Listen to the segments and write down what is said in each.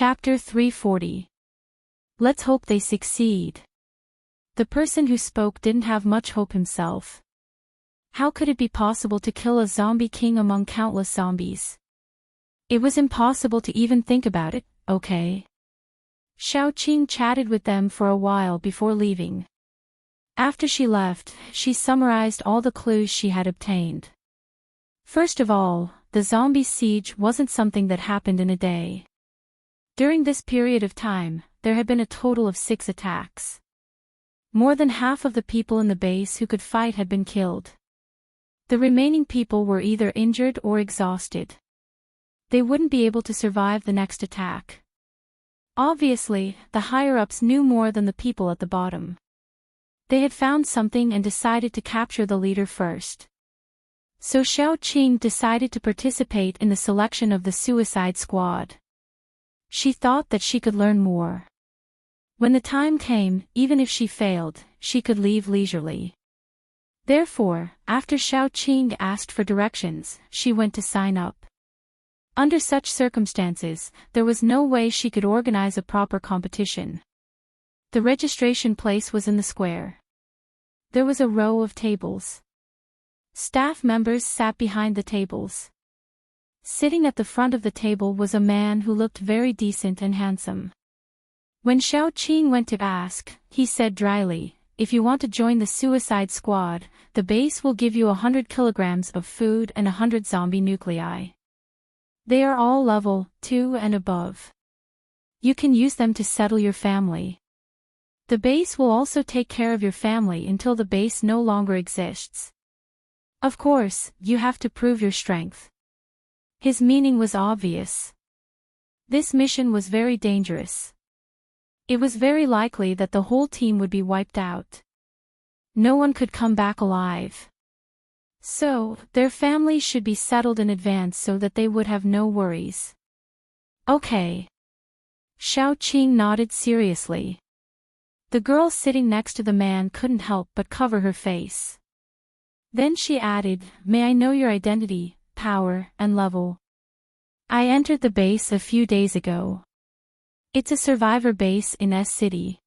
Chapter 340. Let's hope they succeed. The person who spoke didn't have much hope himself. How could it be possible to kill a zombie king among countless zombies? It was impossible to even think about it, okay? Xiaoqing chatted with them for a while before leaving. After she left, she summarized all the clues she had obtained. First of all, the zombie siege wasn't something that happened in a day. During this period of time, there had been a total of 6 attacks. More than half of the people in the base who could fight had been killed. The remaining people were either injured or exhausted. They wouldn't be able to survive the next attack. Obviously, the higher-ups knew more than the people at the bottom. They had found something and decided to capture the leader first. So Xiaoqing decided to participate in the selection of the suicide squad. She thought that she could learn more. When the time came, even if she failed, she could leave leisurely. Therefore, after Xiaoqing asked for directions, she went to sign up. Under such circumstances, there was no way she could organize a proper competition. The registration place was in the square. There was a row of tables. Staff members sat behind the tables. Sitting at the front of the table was a man who looked very decent and handsome. When Xiaoqing went to ask, he said dryly, "If you want to join the suicide squad, the base will give you 100 kilograms of food and 100 zombie nuclei. They are all level 2 and above. You can use them to settle your family. The base will also take care of your family until the base no longer exists. Of course, you have to prove your strength." His meaning was obvious. This mission was very dangerous. It was very likely that the whole team would be wiped out. No one could come back alive. So, their families should be settled in advance so that they would have no worries. Okay. Xiaoqing nodded seriously. The girl sitting next to the man couldn't help but cover her face. Then she added, "May I know your identity, power, and level?" "I entered the base a few days ago. It's a survivor base in S City.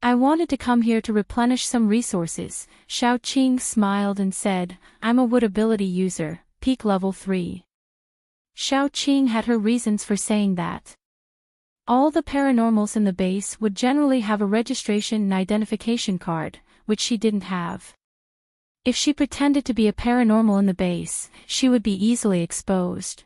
I wanted to come here to replenish some resources." Xiaoqing smiled and said, "I'm a wood ability user, peak level 3. Xiaoqing had her reasons for saying that. All the paranormals in the base would generally have a registration and identification card, which she didn't have. If she pretended to be a paranormal in the base, she would be easily exposed.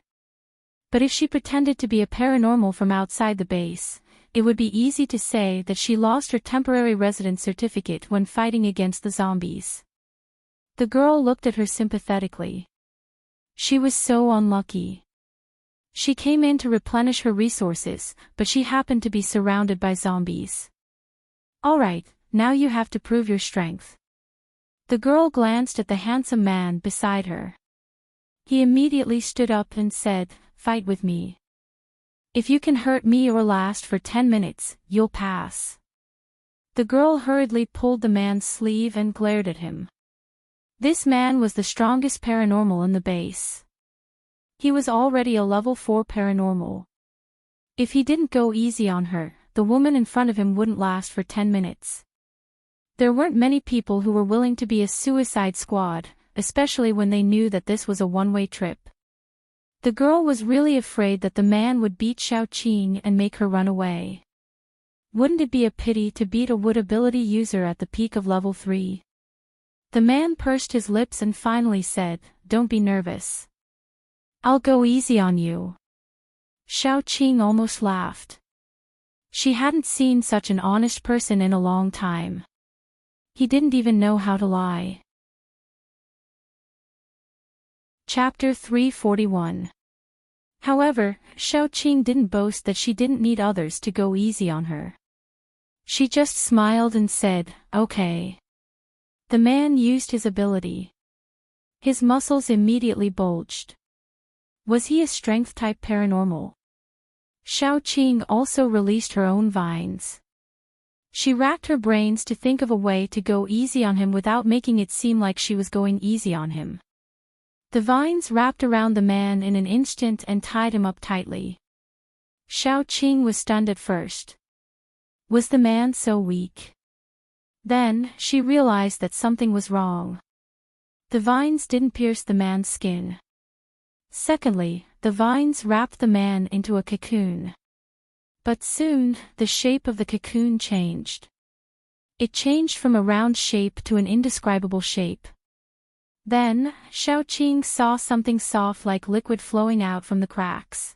But if she pretended to be a paranormal from outside the base, it would be easy to say that she lost her temporary residence certificate when fighting against the zombies. The girl looked at her sympathetically. She was so unlucky. She came in to replenish her resources, but she happened to be surrounded by zombies. "All right, now you have to prove your strength." The girl glanced at the handsome man beside her. He immediately stood up and said, "Fight with me. If you can hurt me or last for 10 minutes, you'll pass." The girl hurriedly pulled the man's sleeve and glared at him. This man was the strongest paranormal in the base. He was already a level 4 paranormal. If he didn't go easy on her, the woman in front of him wouldn't last for 10 minutes. There weren't many people who were willing to be a suicide squad, especially when they knew that this was a one-way trip. The girl was really afraid that the man would beat Xiaoqing and make her run away. Wouldn't it be a pity to beat a wood ability user at the peak of level 3? The man pursed his lips and finally said, "Don't be nervous. I'll go easy on you." Xiaoqing almost laughed. She hadn't seen such an honest person in a long time. He didn't even know how to lie. Chapter 341. However, Xiaoqing didn't boast that she didn't need others to go easy on her. She just smiled and said, "Okay." The man used his ability. His muscles immediately bulged. Was he a strength-type paranormal? Xiaoqing also released her own vines. She racked her brains to think of a way to go easy on him without making it seem like she was going easy on him. The vines wrapped around the man in an instant and tied him up tightly. Xiaoqing was stunned at first. Was the man so weak? Then, she realized that something was wrong. The vines didn't pierce the man's skin. Secondly, the vines wrapped the man into a cocoon. But soon, the shape of the cocoon changed. It changed from a round shape to an indescribable shape. Then, Xiaoqing saw something soft like liquid flowing out from the cracks.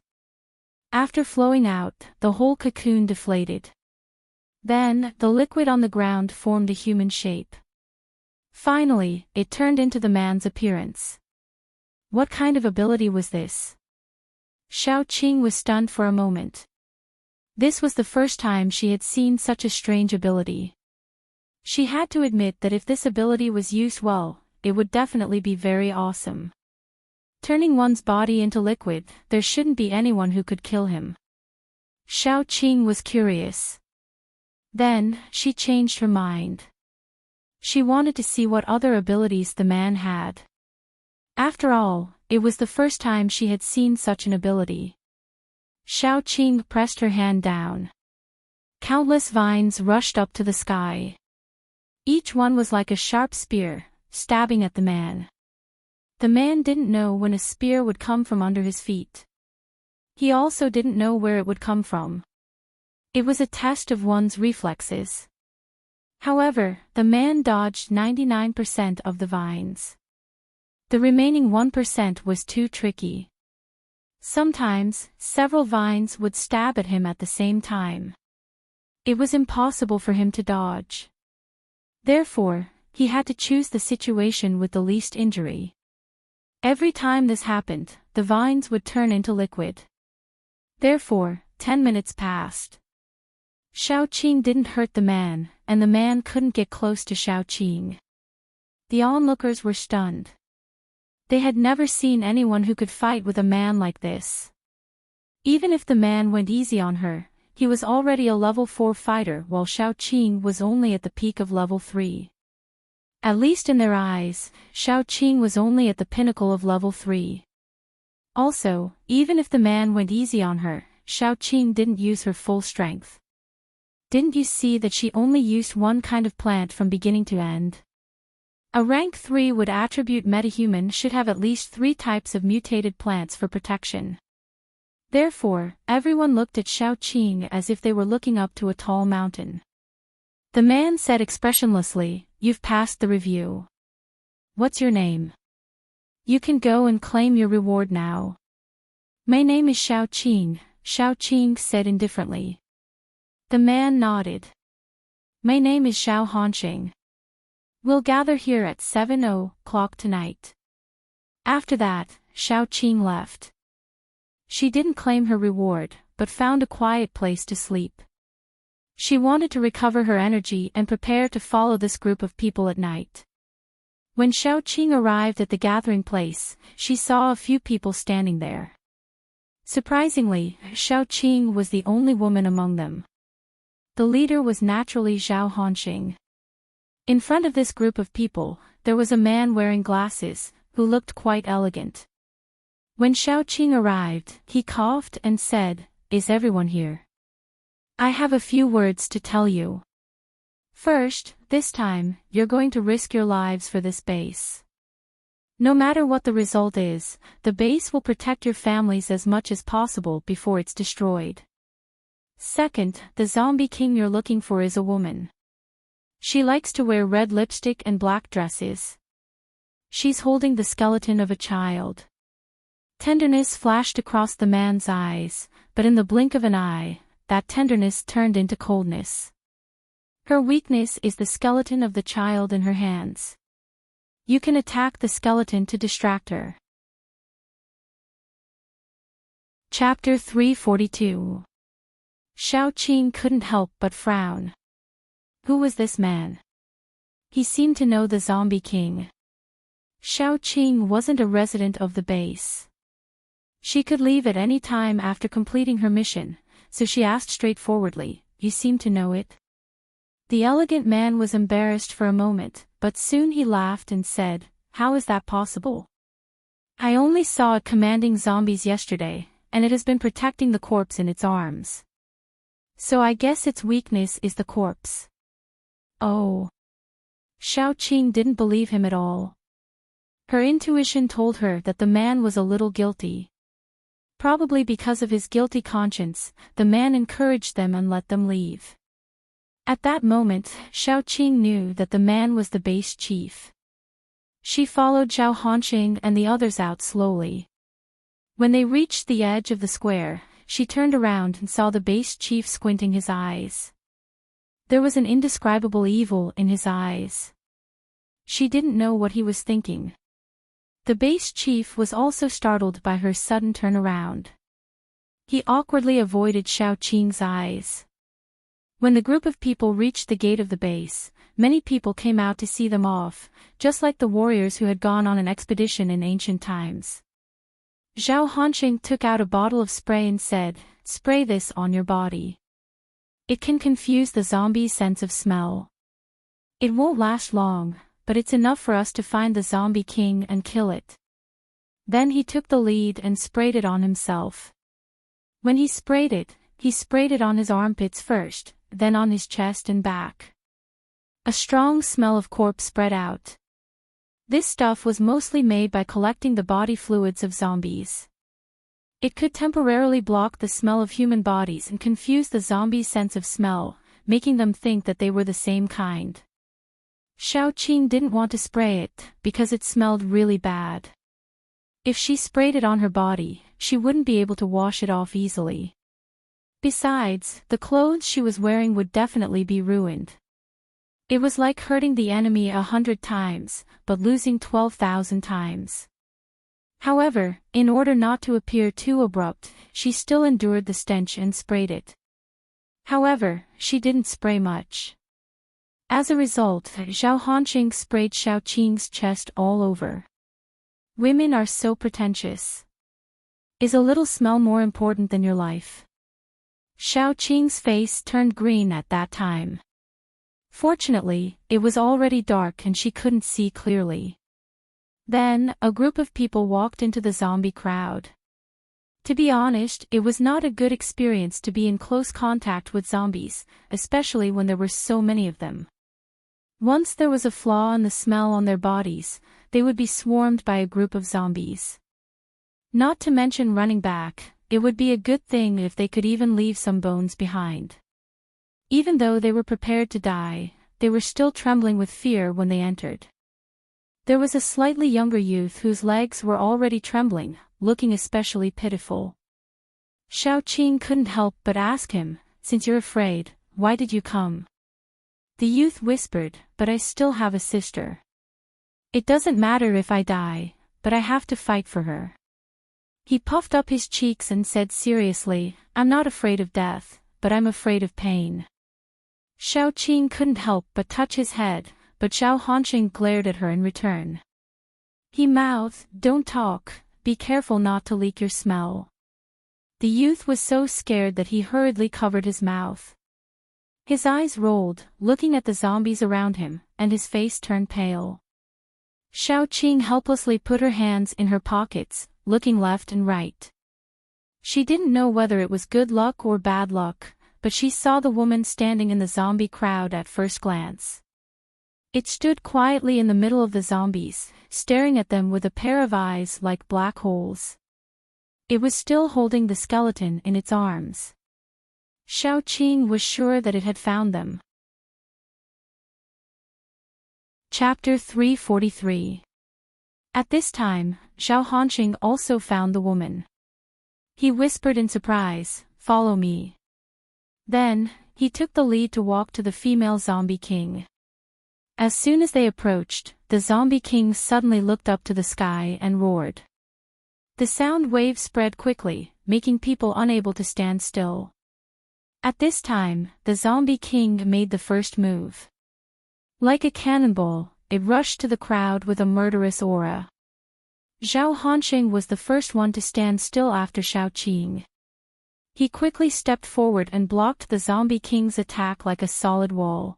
After flowing out, the whole cocoon deflated. Then, the liquid on the ground formed a human shape. Finally, it turned into the man's appearance. What kind of ability was this? Xiaoqing was stunned for a moment. This was the first time she had seen such a strange ability. She had to admit that if this ability was used well, it would definitely be very awesome. Turning one's body into liquid, there shouldn't be anyone who could kill him. Xiaoqing was curious. Then, she changed her mind. She wanted to see what other abilities the man had. After all, it was the first time she had seen such an ability. Xiaoqing pressed her hand down. Countless vines rushed up to the sky. Each one was like a sharp spear, stabbing at the man. The man didn't know when a spear would come from under his feet. He also didn't know where it would come from. It was a test of one's reflexes. However, the man dodged 99% of the vines. The remaining 1% was too tricky. Sometimes, several vines would stab at him at the same time. It was impossible for him to dodge. Therefore, he had to choose the situation with the least injury. Every time this happened, the vines would turn into liquid. Therefore, 10 minutes passed. Xiaoqing didn't hurt the man, and the man couldn't get close to Xiaoqing. The onlookers were stunned. They had never seen anyone who could fight with a man like this. Even if the man went easy on her, he was already a level 4 fighter while Xiaoqing was only at the peak of level 3. At least in their eyes, Xiaoqing was only at the pinnacle of level 3. Also, even if the man went easy on her, Xiaoqing didn't use her full strength. Didn't you see that she only used one kind of plant from beginning to end? A rank 3 would attribute metahuman should have at least 3 types of mutated plants for protection. Therefore, everyone looked at Xiaoqing as if they were looking up to a tall mountain. The man said expressionlessly, "You've passed the review. What's your name? You can go and claim your reward now." "My name is Xiaoqing," Xiaoqing said indifferently. The man nodded. "My name is Xiao Hanxing. We'll gather here at 7 o'clock tonight." After that, Xiaoqing left. She didn't claim her reward, but found a quiet place to sleep. She wanted to recover her energy and prepare to follow this group of people at night. When Xiaoqing arrived at the gathering place, she saw a few people standing there. Surprisingly, Xiaoqing was the only woman among them. The leader was naturally Xiao Hanxing. In front of this group of people, there was a man wearing glasses, who looked quite elegant. When Xiaoqing arrived, he coughed and said, "Is everyone here? I have a few words to tell you. First, this time, you're going to risk your lives for this base. No matter what the result is, the base will protect your families as much as possible before it's destroyed. Second, the zombie king you're looking for is a woman. She likes to wear red lipstick and black dresses. She's holding the skeleton of a child." Tenderness flashed across the man's eyes, but in the blink of an eye, that tenderness turned into coldness. Her weakness is the skeleton of the child in her hands. You can attack the skeleton to distract her. Chapter 342. Xiaoqing couldn't help but frown. Who was this man? He seemed to know the zombie king. Xiaoqing wasn't a resident of the base. She could leave at any time after completing her mission, so she asked straightforwardly, "You seem to know it?" The elegant man was embarrassed for a moment, but soon he laughed and said, "How is that possible? I only saw it commanding zombies yesterday, and it has been protecting the corpse in its arms. So I guess its weakness is the corpse. Oh. Xiaoqing didn't believe him at all. Her intuition told her that the man was a little guilty. Probably because of his guilty conscience, the man encouraged them and let them leave. At that moment, Xiaoqing knew that the man was the base chief. She followed Zhao Hanqing and the others out slowly. When they reached the edge of the square, she turned around and saw the base chief squinting his eyes. There was an indescribable evil in his eyes. She didn't know what he was thinking. The base chief was also startled by her sudden turnaround. He awkwardly avoided Xiaoqing's eyes. When the group of people reached the gate of the base, many people came out to see them off, just like the warriors who had gone on an expedition in ancient times. Zhao Hanqing took out a bottle of spray and said, "Spray this on your body. It can confuse the zombie's sense of smell. It won't last long, but it's enough for us to find the zombie king and kill it." Then he took the lead and sprayed it on himself. When he sprayed it on his armpits first, then on his chest and back. A strong smell of corpse spread out. This stuff was mostly made by collecting the body fluids of zombies. It could temporarily block the smell of human bodies and confuse the zombies' sense of smell, making them think that they were the same kind. Xiaoqing didn't want to spray it, because it smelled really bad. If she sprayed it on her body, she wouldn't be able to wash it off easily. Besides, the clothes she was wearing would definitely be ruined. It was like hurting the enemy 100 times, but losing 12,000 times. However, in order not to appear too abrupt, she still endured the stench and sprayed it. However, she didn't spray much. As a result, Zhao Hanqing sprayed Xiaoqing's chest all over. Women are so pretentious. Is a little smell more important than your life? Xiaoqing's face turned green at that time. Fortunately, it was already dark and she couldn't see clearly. Then, a group of people walked into the zombie crowd. To be honest, it was not a good experience to be in close contact with zombies, especially when there were so many of them. Once there was a flaw in the smell on their bodies, they would be swarmed by a group of zombies. Not to mention running back, it would be a good thing if they could even leave some bones behind. Even though they were prepared to die, they were still trembling with fear when they entered. There was a slightly younger youth whose legs were already trembling, looking especially pitiful. Xiaoqing couldn't help but ask him, "Since you're afraid, why did you come?" The youth whispered, "But I still have a sister. It doesn't matter if I die, but I have to fight for her." He puffed up his cheeks and said seriously, "I'm not afraid of death, but I'm afraid of pain." Xiaoqing couldn't help but touch his head, but Zhao Hanqing glared at her in return. He mouthed, "Don't talk, be careful not to leak your smell." The youth was so scared that he hurriedly covered his mouth. His eyes rolled, looking at the zombies around him, and his face turned pale. Xiaoqing helplessly put her hands in her pockets, looking left and right. She didn't know whether it was good luck or bad luck, but she saw the woman standing in the zombie crowd at first glance. It stood quietly in the middle of the zombies, staring at them with a pair of eyes like black holes. It was still holding the skeleton in its arms. Xiaoqing was sure that it had found them. Chapter 343. At this time, Zhao Hanqing also found the woman. He whispered in surprise, "Follow me." Then, he took the lead to walk to the female zombie king. As soon as they approached, the zombie king suddenly looked up to the sky and roared. The sound waves spread quickly, making people unable to stand still. At this time, the zombie king made the first move. Like a cannonball, it rushed to the crowd with a murderous aura. Zhao Hanqing was the first one to stand still after Xiaoqing. He quickly stepped forward and blocked the zombie king's attack like a solid wall.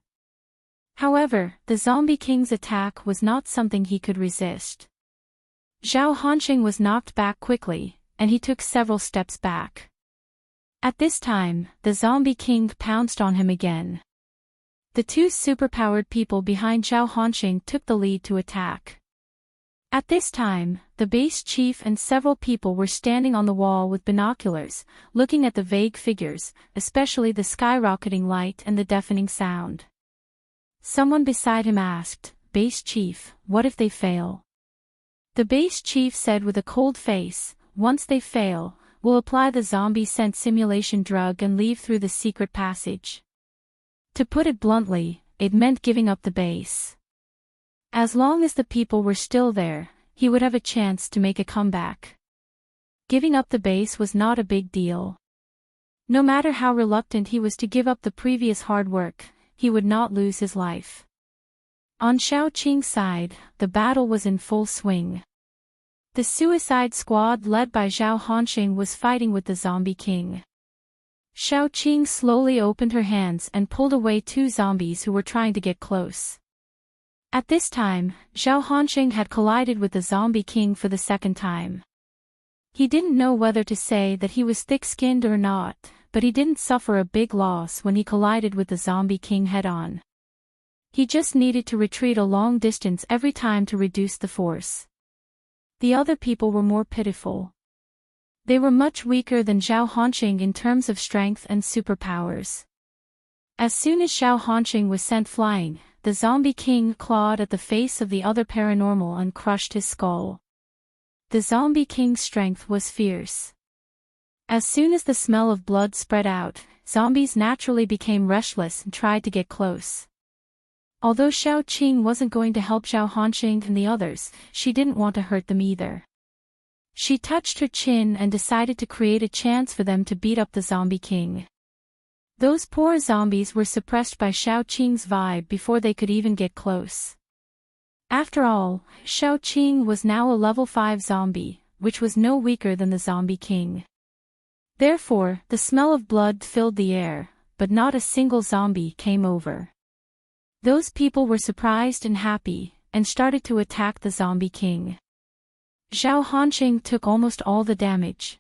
However, the zombie king's attack was not something he could resist. Zhao Hanqing was knocked back quickly, and he took several steps back. At this time, the Zombie King pounced on him again. The two superpowered people behind Zhao Hanxing took the lead to attack. At this time, the base chief and several people were standing on the wall with binoculars, looking at the vague figures, especially the skyrocketing light and the deafening sound. Someone beside him asked, "Base chief, what if they fail?" The base chief said with a cold face, "Once they fail, we'll apply the zombie scent simulation drug and leave through the secret passage." To put it bluntly, it meant giving up the base. As long as the people were still there, he would have a chance to make a comeback. Giving up the base was not a big deal. No matter how reluctant he was to give up the previous hard work, he would not lose his life. On Xiaoqing's side, the battle was in full swing. The suicide squad led by Zhao Hanxing was fighting with the Zombie King. Xiaoqing slowly opened her hands and pulled away two zombies who were trying to get close. At this time, Zhao Hanxing had collided with the Zombie King for the second time. He didn't know whether to say that he was thick-skinned or not, but he didn't suffer a big loss when he collided with the Zombie King head-on. He just needed to retreat a long distance every time to reduce the force. The other people were more pitiful. They were much weaker than Zhao Hanxing in terms of strength and superpowers. As soon as Zhao Hanxing was sent flying, the Zombie King clawed at the face of the other paranormal and crushed his skull. The Zombie King's strength was fierce. As soon as the smell of blood spread out, zombies naturally became restless and tried to get close. Although Xiaoqing wasn't going to help Zhao Hanxing and the others, she didn't want to hurt them either. She touched her chin and decided to create a chance for them to beat up the Zombie King. Those poor zombies were suppressed by Xiaoqing's vibe before they could even get close. After all, Xiaoqing was now a level 5 zombie, which was no weaker than the Zombie King. Therefore, the smell of blood filled the air, but not a single zombie came over. Those people were surprised and happy, and started to attack the Zombie King. Zhao Hanxing took almost all the damage.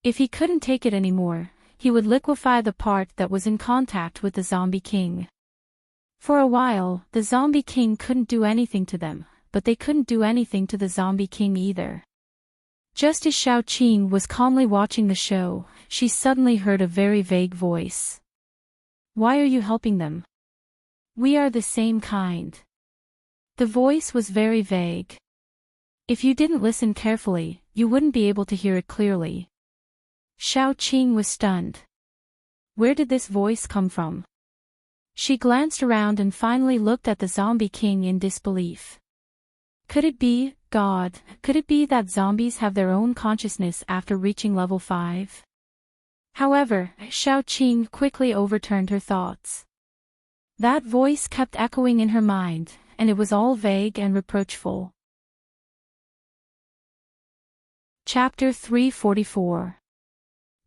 If he couldn't take it anymore, he would liquefy the part that was in contact with the Zombie King. For a while, the Zombie King couldn't do anything to them, but they couldn't do anything to the Zombie King either. Just as Xiaoqing was calmly watching the show, she suddenly heard a very vague voice. "Why are you helping them? We are the same kind." The voice was very vague. If you didn't listen carefully, you wouldn't be able to hear it clearly. Xiaoqing was stunned. Where did this voice come from? She glanced around and finally looked at the Zombie King in disbelief. Could it be, God, could it be that zombies have their own consciousness after reaching level 5? However, Xiaoqing quickly overturned her thoughts. That voice kept echoing in her mind, and it was all vague and reproachful. Chapter 344.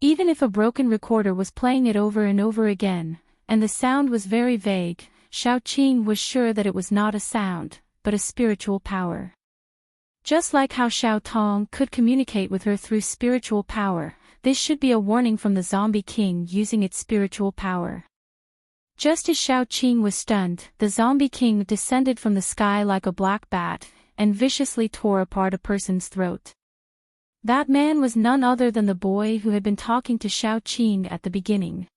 Even if a broken recorder was playing it over and over again, and the sound was very vague, Xiaoqing was sure that it was not a sound, but a spiritual power. Just like how Xiao Tong could communicate with her through spiritual power, this should be a warning from the Zombie King using its spiritual power. Just as Xiaoqing was stunned, the Zombie King descended from the sky like a black bat, and viciously tore apart a person's throat. That man was none other than the boy who had been talking to Xiaoqing at the beginning.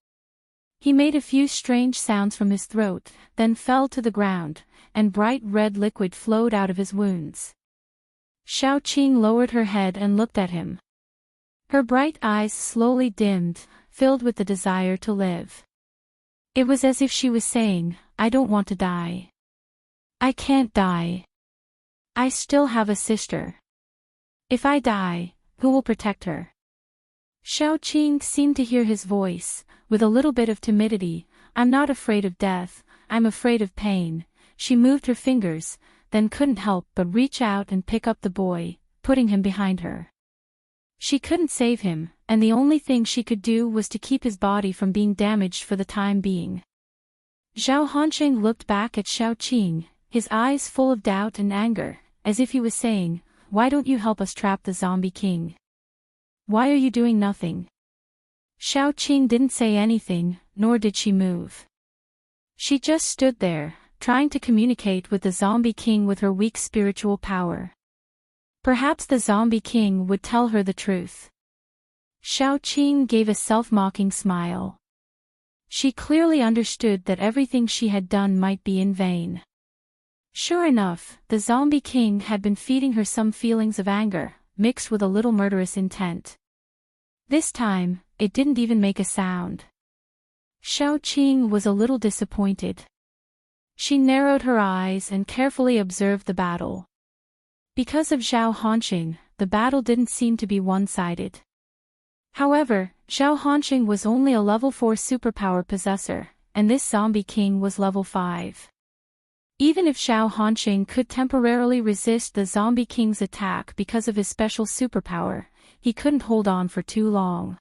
He made a few strange sounds from his throat, then fell to the ground, and bright red liquid flowed out of his wounds. Xiaoqing lowered her head and looked at him. Her bright eyes slowly dimmed, filled with the desire to live. It was as if she was saying, "I don't want to die. I can't die. I still have a sister. If I die, who will protect her?" Xiaoqing seemed to hear his voice, with a little bit of timidity. "I'm not afraid of death, I'm afraid of pain." She moved her fingers, then couldn't help but reach out and pick up the boy, putting him behind her. She couldn't save him, and the only thing she could do was to keep his body from being damaged for the time being. Zhao Hanxing looked back at Xiaoqing, his eyes full of doubt and anger, as if he was saying, "Why don't you help us trap the Zombie King?" why are you doing nothing?" Xiaoqing didn't say anything, nor did she move. She just stood there, trying to communicate with the Zombie King with her weak spiritual power. Perhaps the Zombie King would tell her the truth. Xiaoqing gave a self-mocking smile. She clearly understood that everything she had done might be in vain. Sure enough, the Zombie King had been feeding her some feelings of anger, mixed with a little murderous intent. This time, it didn't even make a sound. Xiaoqing was a little disappointed. She narrowed her eyes and carefully observed the battle. Because of Zhao Hanqing, the battle didn't seem to be one-sided. However, Zhao Hanqing was only a level 4 superpower possessor, and this Zombie King was level 5. Even if Zhao Hanqing could temporarily resist the Zombie King's attack because of his special superpower, he couldn't hold on for too long.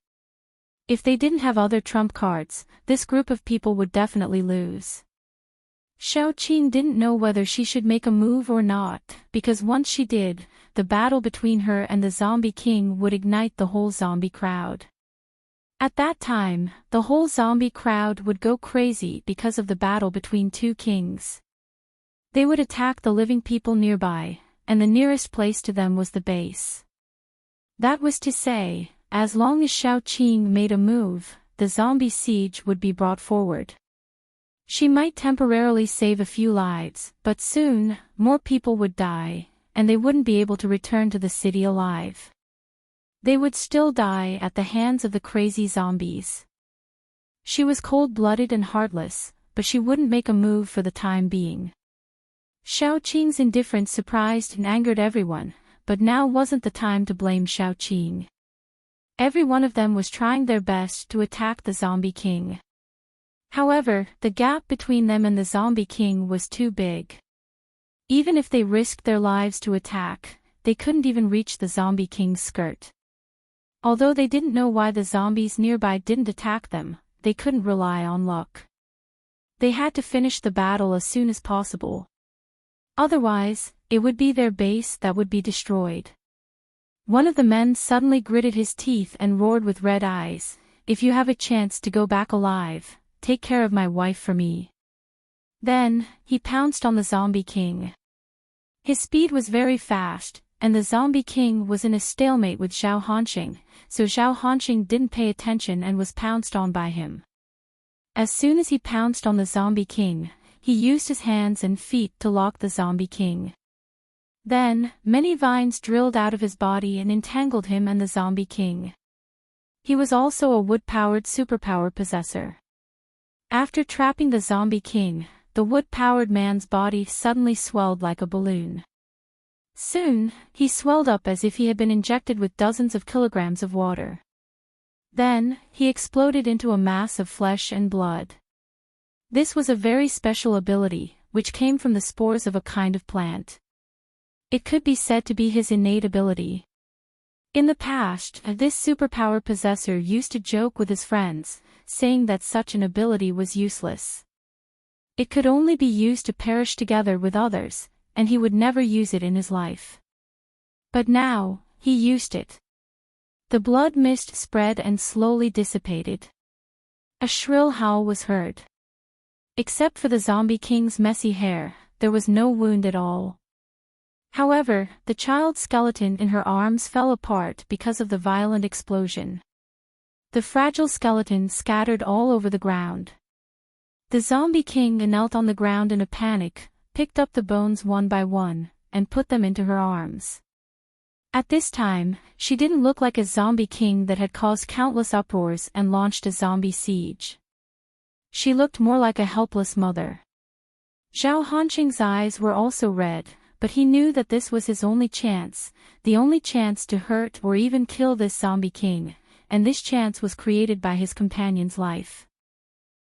If they didn't have other trump cards, this group of people would definitely lose. Xiaoqing didn't know whether she should make a move or not, because once she did, the battle between her and the Zombie King would ignite the whole zombie crowd. At that time, the whole zombie crowd would go crazy because of the battle between two kings. They would attack the living people nearby, and the nearest place to them was the base. That was to say, as long as Xiaoqing made a move, the zombie siege would be brought forward. She might temporarily save a few lives, but soon, more people would die, and they wouldn't be able to return to the city alive. They would still die at the hands of the crazy zombies. She was cold-blooded and heartless, but she wouldn't make a move for the time being. Xiaoqing's indifference surprised and angered everyone, but now wasn't the time to blame Xiaoqing. Every one of them was trying their best to attack the Zombie King. However, the gap between them and the Zombie King was too big. Even if they risked their lives to attack, they couldn't even reach the Zombie King's skirt. Although they didn't know why the zombies nearby didn't attack them, they couldn't rely on luck. They had to finish the battle as soon as possible. Otherwise, it would be their base that would be destroyed. One of the men suddenly gritted his teeth and roared with red eyes, "If you have a chance to go back alive, take care of my wife for me." Then, he pounced on the Zombie King. His speed was very fast, and the Zombie King was in a stalemate with Zhao Hanqing, so Zhao Hanqing didn't pay attention and was pounced on by him. As soon as he pounced on the Zombie King, he used his hands and feet to lock the Zombie King. Then, many vines drilled out of his body and entangled him and the Zombie King. He was also a wood-powered superpower possessor. After trapping the Zombie King, the wood-powered man's body suddenly swelled like a balloon. Soon, he swelled up as if he had been injected with dozens of kilograms of water. Then, he exploded into a mass of flesh and blood. This was a very special ability, which came from the spores of a kind of plant. It could be said to be his innate ability. In the past, this superpower possessor used to joke with his friends, saying that such an ability was useless. It could only be used to perish together with others, and he would never use it in his life. But now, he used it. The blood mist spread and slowly dissipated. A shrill howl was heard. Except for the Zombie King's messy hair, there was no wound at all. However, the child's skeleton in her arms fell apart because of the violent explosion. The fragile skeleton scattered all over the ground. The Zombie King knelt on the ground in a panic, picked up the bones one by one, and put them into her arms. At this time, she didn't look like a Zombie King that had caused countless uproars and launched a zombie siege. She looked more like a helpless mother. Zhao Hanqing's eyes were also red, but he knew that this was his only chance, the only chance to hurt or even kill this Zombie King, and this chance was created by his companion's life.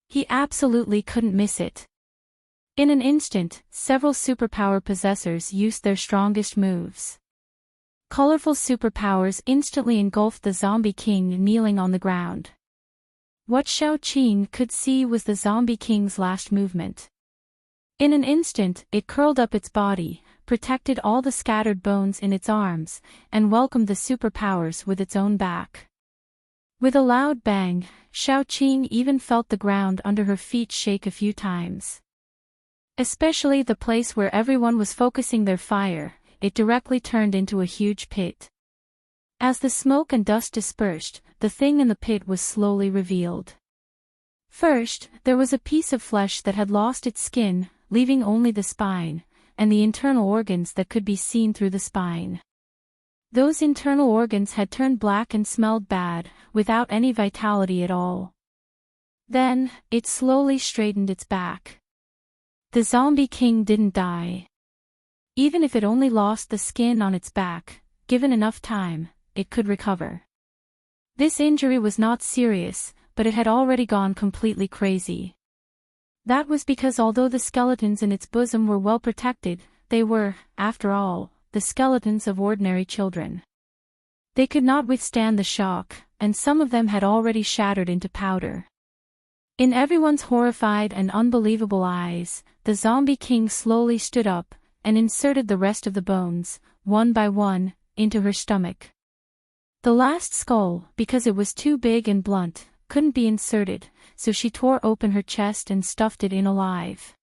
He absolutely couldn't miss it. In an instant, several superpower possessors used their strongest moves. Colorful superpowers instantly engulfed the Zombie King kneeling on the ground. What Xiaoqing could see was the Zombie King's last movement. In an instant, it curled up its body, protected all the scattered bones in its arms, and welcomed the superpowers with its own back. With a loud bang, Xiaoqing even felt the ground under her feet shake a few times. Especially the place where everyone was focusing their fire, it directly turned into a huge pit. As the smoke and dust dispersed, the thing in the pit was slowly revealed. First, there was a piece of flesh that had lost its skin, leaving only the spine, and the internal organs that could be seen through the spine. Those internal organs had turned black and smelled bad, without any vitality at all. Then, it slowly straightened its back. The zombie king didn't die. Even if it only lost the skin on its back, given enough time, it could recover. This injury was not serious, but it had already gone completely crazy. That was because although the skeletons in its bosom were well protected, they were, after all, the skeletons of ordinary children. They could not withstand the shock, and some of them had already shattered into powder. In everyone's horrified and unbelievable eyes, the zombie king slowly stood up, and inserted the rest of the bones, one by one, into her stomach. The last skull, because it was too big and blunt, couldn't be inserted, so she tore open her chest and stuffed it in alive.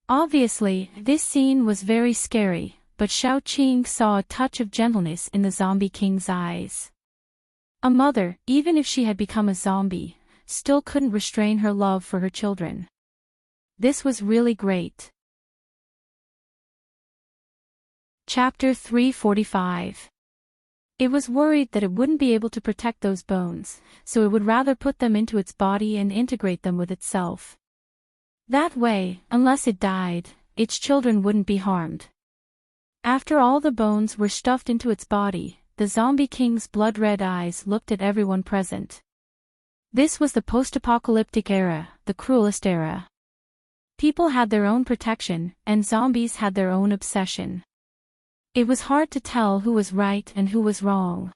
Obviously, this scene was very scary, but Xiaoqing saw a touch of gentleness in the zombie king's eyes. A mother, even if she had become a zombie, still couldn't restrain her love for her children. This was really great. Chapter 345. It was worried that it wouldn't be able to protect those bones, so it would rather put them into its body and integrate them with itself. That way, unless it died, its children wouldn't be harmed. After all the bones were stuffed into its body, the zombie king's blood-red eyes looked at everyone present. This was the post-apocalyptic era, the cruelest era. People had their own protection, and zombies had their own obsession. It was hard to tell who was right and who was wrong.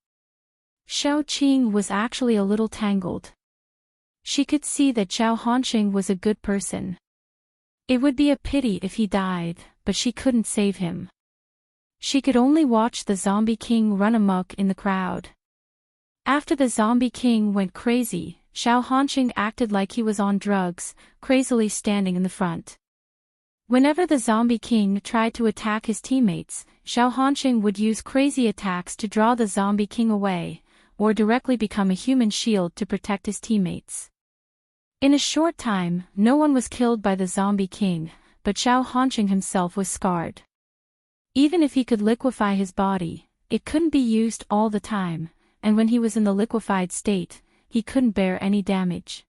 Xiaoqing was actually a little tangled. She could see that Zhao Hanxing was a good person. It would be a pity if he died, but she couldn't save him. She could only watch the zombie king run amok in the crowd. After the zombie king went crazy, Zhao Hanxing acted like he was on drugs, crazily standing in the front. Whenever the zombie king tried to attack his teammates, Zhao Hanxing would use crazy attacks to draw the zombie king away, or directly become a human shield to protect his teammates. In a short time, no one was killed by the zombie king, but Zhao Hanxing himself was scarred. Even if he could liquefy his body, it couldn't be used all the time, and when he was in the liquefied state, he couldn't bear any damage.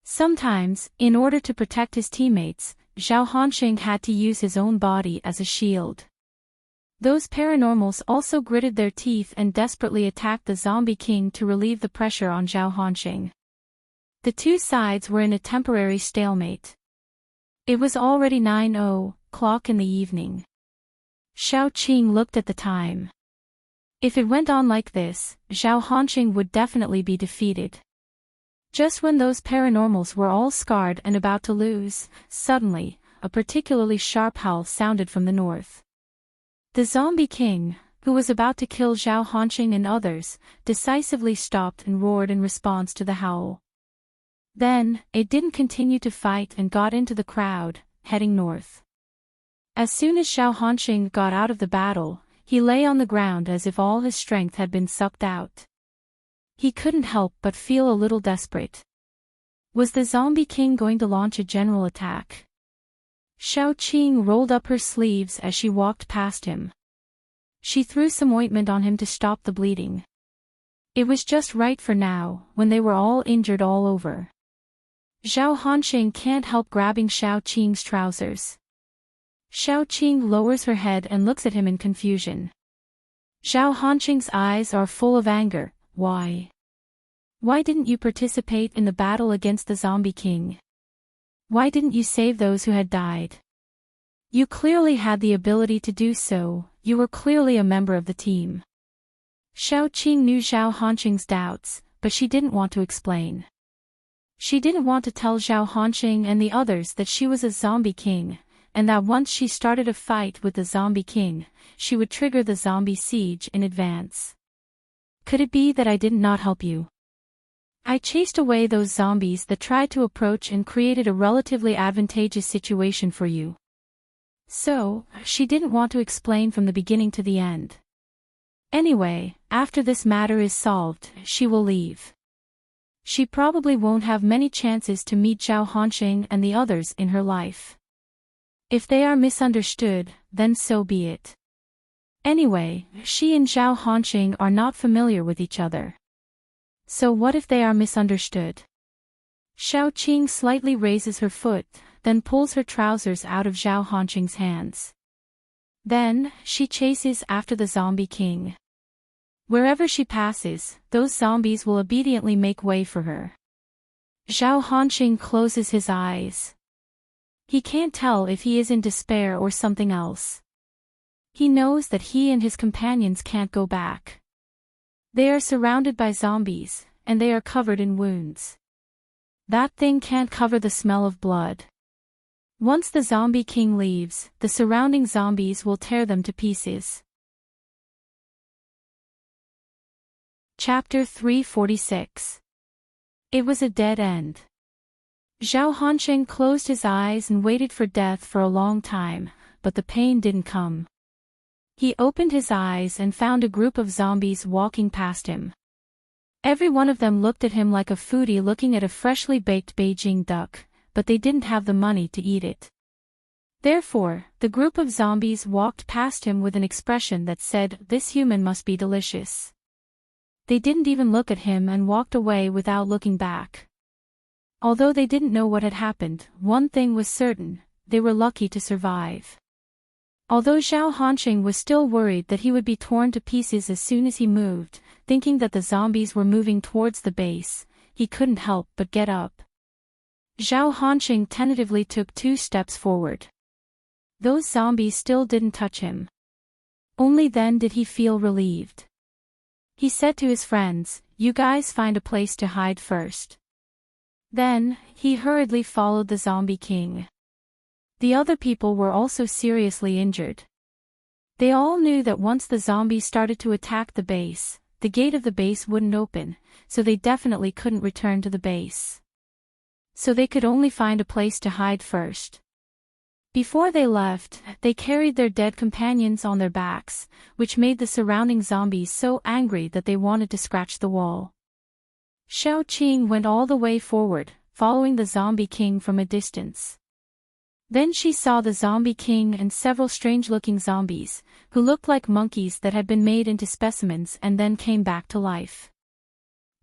Sometimes, in order to protect his teammates, Zhao Hanxing had to use his own body as a shield. Those paranormals also gritted their teeth and desperately attacked the zombie king to relieve the pressure on Zhao Hanxing. The two sides were in a temporary stalemate. It was already 9:00 in the evening. Xiaoqing looked at the time. If it went on like this, Zhao Hanxing would definitely be defeated. Just when those paranormals were all scarred and about to lose, suddenly, a particularly sharp howl sounded from the north. The zombie king, who was about to kill Zhao Hanxing and others, decisively stopped and roared in response to the howl. Then, it didn't continue to fight and got into the crowd, heading north. As soon as Zhao Hanxing got out of the battle, he lay on the ground as if all his strength had been sucked out. He couldn't help but feel a little desperate. Was the zombie king going to launch a general attack? Xiaoqing rolled up her sleeves as she walked past him. She threw some ointment on him to stop the bleeding. It was just right for now, when they were all injured all over. Zhao Hanxing can't help grabbing Xiaoqing's trousers. Xiaoqing lowers her head and looks at him in confusion. Zhao Hanxing's eyes are full of anger. Why? Why didn't you participate in the battle against the zombie king? Why didn't you save those who had died? You clearly had the ability to do so, you were clearly a member of the team. Xiaoqing knew Zhao Hanxing's doubts, but she didn't want to explain. She didn't want to tell Zhao Hanxing and the others that she was a zombie king, and that once she started a fight with the Zombie King, she would trigger the zombie siege in advance. Could it be that I did not help you? I chased away those zombies that tried to approach and created a relatively advantageous situation for you. So, she didn't want to explain from the beginning to the end. Anyway, after this matter is solved, she will leave. She probably won't have many chances to meet Zhao Hanxing and the others in her life. If they are misunderstood, then so be it. Anyway, she and Zhao Hanxing are not familiar with each other. So what if they are misunderstood? Xiao Qing slightly raises her foot, then pulls her trousers out of Zhao Hanxing's hands. Then, she chases after the Zombie King. Wherever she passes, those zombies will obediently make way for her. Zhao Hanxing closes his eyes. He can't tell if he is in despair or something else. He knows that he and his companions can't go back. They are surrounded by zombies, and they are covered in wounds. That thing can't cover the smell of blood. Once the Zombie King leaves, the surrounding zombies will tear them to pieces. Chapter 346. It was a dead end. Zhao Hanxing closed his eyes and waited for death for a long time, but the pain didn't come. He opened his eyes and found a group of zombies walking past him. Every one of them looked at him like a foodie looking at a freshly baked Beijing duck, but they didn't have the money to eat it. Therefore, the group of zombies walked past him with an expression that said, "This human must be delicious." They didn't even look at him and walked away without looking back. Although they didn't know what had happened, one thing was certain: they were lucky to survive. Although Zhao Hanxing was still worried that he would be torn to pieces as soon as he moved, thinking that the zombies were moving towards the base, he couldn't help but get up. Zhao Hanxing tentatively took 2 steps forward. Those zombies still didn't touch him. Only then did he feel relieved. He said to his friends, "You guys find a place to hide first." Then, he hurriedly followed the Zombie King. The other people were also seriously injured. They all knew that once the zombies started to attack the base, the gate of the base wouldn't open, so they definitely couldn't return to the base. So they could only find a place to hide first. Before they left, they carried their dead companions on their backs, which made the surrounding zombies so angry that they wanted to scratch the wall. Xiao Qing went all the way forward, following the Zombie King from a distance. Then she saw the Zombie King and several strange-looking zombies, who looked like monkeys that had been made into specimens and then came back to life.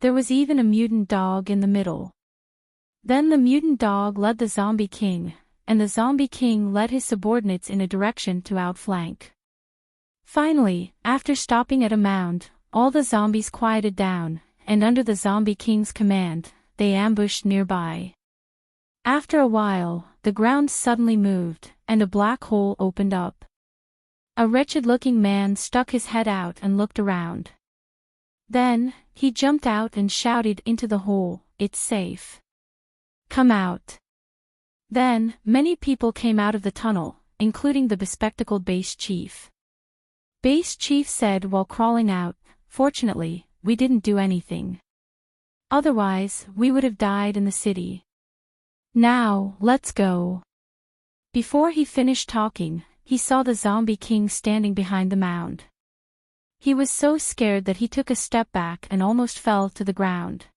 There was even a mutant dog in the middle. Then the mutant dog led the Zombie King, and the Zombie King led his subordinates in a direction to outflank. Finally, after stopping at a mound, all the zombies quieted down, and under the Zombie King's command, they ambushed nearby. After a while, the ground suddenly moved, and a black hole opened up. A wretched-looking man stuck his head out and looked around. Then, he jumped out and shouted into the hole, "It's safe. Come out." Then, many people came out of the tunnel, including the bespectacled base chief. Base chief said while crawling out, "Fortunately, we didn't do anything. Otherwise, we would have died in the city. Now, let's go." Before he finished talking, he saw the Zombie King standing behind the mound. He was so scared that he took a step back and almost fell to the ground.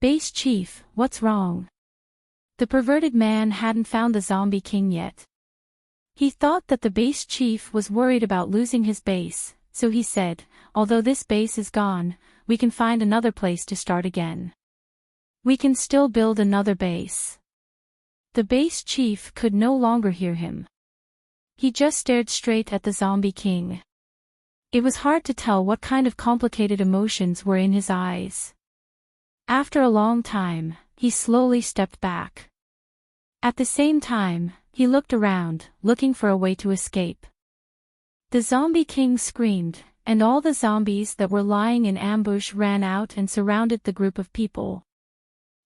"Base Chief, what's wrong?" The perverted man hadn't found the Zombie King yet. He thought that the base chief was worried about losing his base, so he said, "Although this base is gone, we can find another place to start again. We can still build another base." The base chief could no longer hear him. He just stared straight at the Zombie King. It was hard to tell what kind of complicated emotions were in his eyes. After a long time, he slowly stepped back. At the same time, he looked around, looking for a way to escape. The Zombie King screamed, and all the zombies that were lying in ambush ran out and surrounded the group of people.